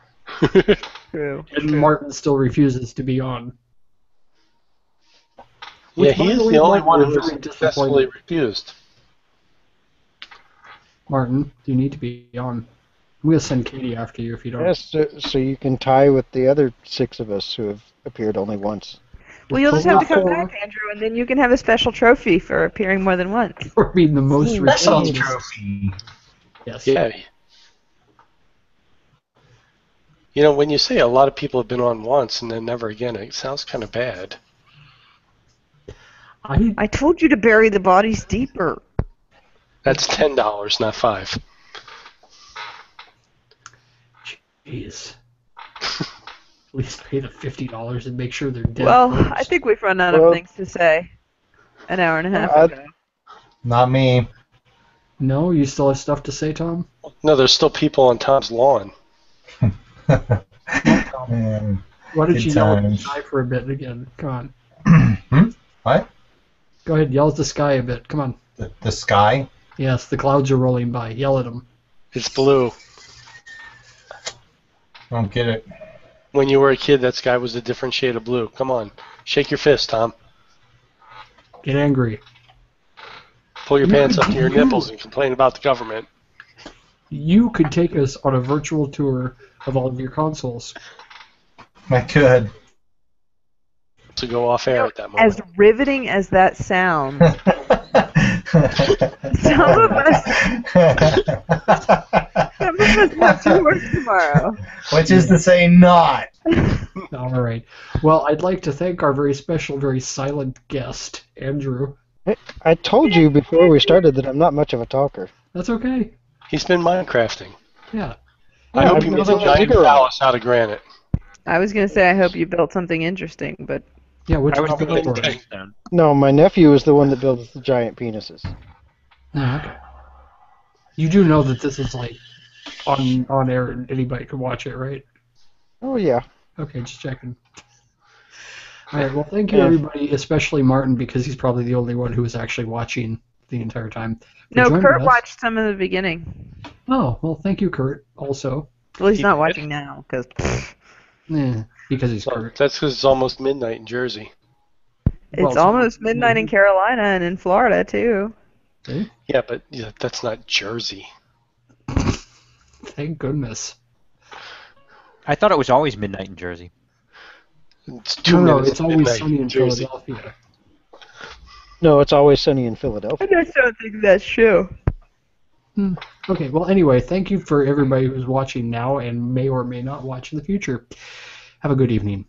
Speaker 2: True.
Speaker 1: And Martin still refuses to be on.
Speaker 6: Yeah, he is the only one who has successfully refused.
Speaker 1: Martin, you need to be on. I'm going to send Katie after you if you don't.
Speaker 3: Yes, so you can tie with the other 6 of us who have appeared only once.
Speaker 2: Well, you'll just have to come back, Andrew, and then you can have a special trophy for appearing more than once.
Speaker 1: For being the most
Speaker 5: Special
Speaker 1: repeated.
Speaker 5: trophy.
Speaker 1: Yes.
Speaker 6: Yeah. You know, when you say a lot of people have been on once and then never again, it sounds kind of bad.
Speaker 2: I told you to bury the bodies deeper.
Speaker 6: That's $10, not $5.
Speaker 1: Jeez. At least pay the $50 and make sure they're dead.
Speaker 2: Well,
Speaker 1: first.
Speaker 2: I think we've run out of things to say. An hour and a half ago.
Speaker 5: Not me.
Speaker 1: No, you still have stuff to say, Tom?
Speaker 6: No, there's still people on Tom's lawn.
Speaker 5: Man,
Speaker 1: Why don't you yell at the
Speaker 5: times.
Speaker 1: sky for a bit again? Come on.
Speaker 5: What?
Speaker 1: Go ahead, yell at the sky a bit. Come on.
Speaker 5: The sky?
Speaker 1: Yes, the clouds are rolling by. Yell at them.
Speaker 6: It's blue.
Speaker 5: I don't get it.
Speaker 6: When you were a kid, that sky was a different shade of blue. Come on. Shake your fist, Tom.
Speaker 1: Get angry.
Speaker 6: Pull your pants up to your nipples and complain about the government.
Speaker 1: You could take us on a virtual tour of all of your consoles.
Speaker 5: I could.
Speaker 6: To go off air at that moment.
Speaker 2: As riveting as that sounds, some of us have to work tomorrow.
Speaker 5: Which is to say not.
Speaker 1: All right. Well, I'd like to thank our very special, very silent guest, Andrew.
Speaker 3: I told you before we started that I'm not much of a talker.
Speaker 1: That's okay.
Speaker 6: He's been Minecrafting.
Speaker 1: Yeah.
Speaker 6: I hope he makes a giant phallus out of granite.
Speaker 2: I was going to say I hope you built something interesting, but...
Speaker 1: Yeah, which
Speaker 4: I was
Speaker 1: one
Speaker 4: thinking
Speaker 1: for it?
Speaker 4: Tombstone.
Speaker 3: No, my nephew is the one that builds the giant penises.
Speaker 1: Oh, okay. You do know that this is like on air and anybody can watch it, right?
Speaker 3: Oh, yeah.
Speaker 1: Okay, just checking. All right, well, thank you, everybody, especially Martin, because he's probably the only one who was actually watching the entire time.
Speaker 2: No,
Speaker 1: joining
Speaker 2: Kurt
Speaker 1: us.
Speaker 2: watched some of the beginning.
Speaker 1: Oh, well, thank you, Kurt, also.
Speaker 2: Well, he's not watching now, because...
Speaker 1: Because he's
Speaker 6: Well,
Speaker 1: Kurt.
Speaker 6: that's because it's almost midnight in Jersey.
Speaker 2: It's almost midnight in Carolina and in Florida, too.
Speaker 1: See?
Speaker 6: Yeah, but that's not Jersey.
Speaker 1: Thank goodness.
Speaker 4: I thought it was always midnight in Jersey.
Speaker 6: It's 2
Speaker 1: No,
Speaker 6: minutes
Speaker 1: it's
Speaker 6: of
Speaker 1: always
Speaker 6: midnight
Speaker 1: sunny in
Speaker 6: Jersey.
Speaker 1: Philadelphia.
Speaker 3: No, it's always sunny in Philadelphia.
Speaker 2: I just don't think that's true.
Speaker 1: Okay, well, anyway, thank you for everybody who's watching now and may or may not watch in the future. Have a good evening.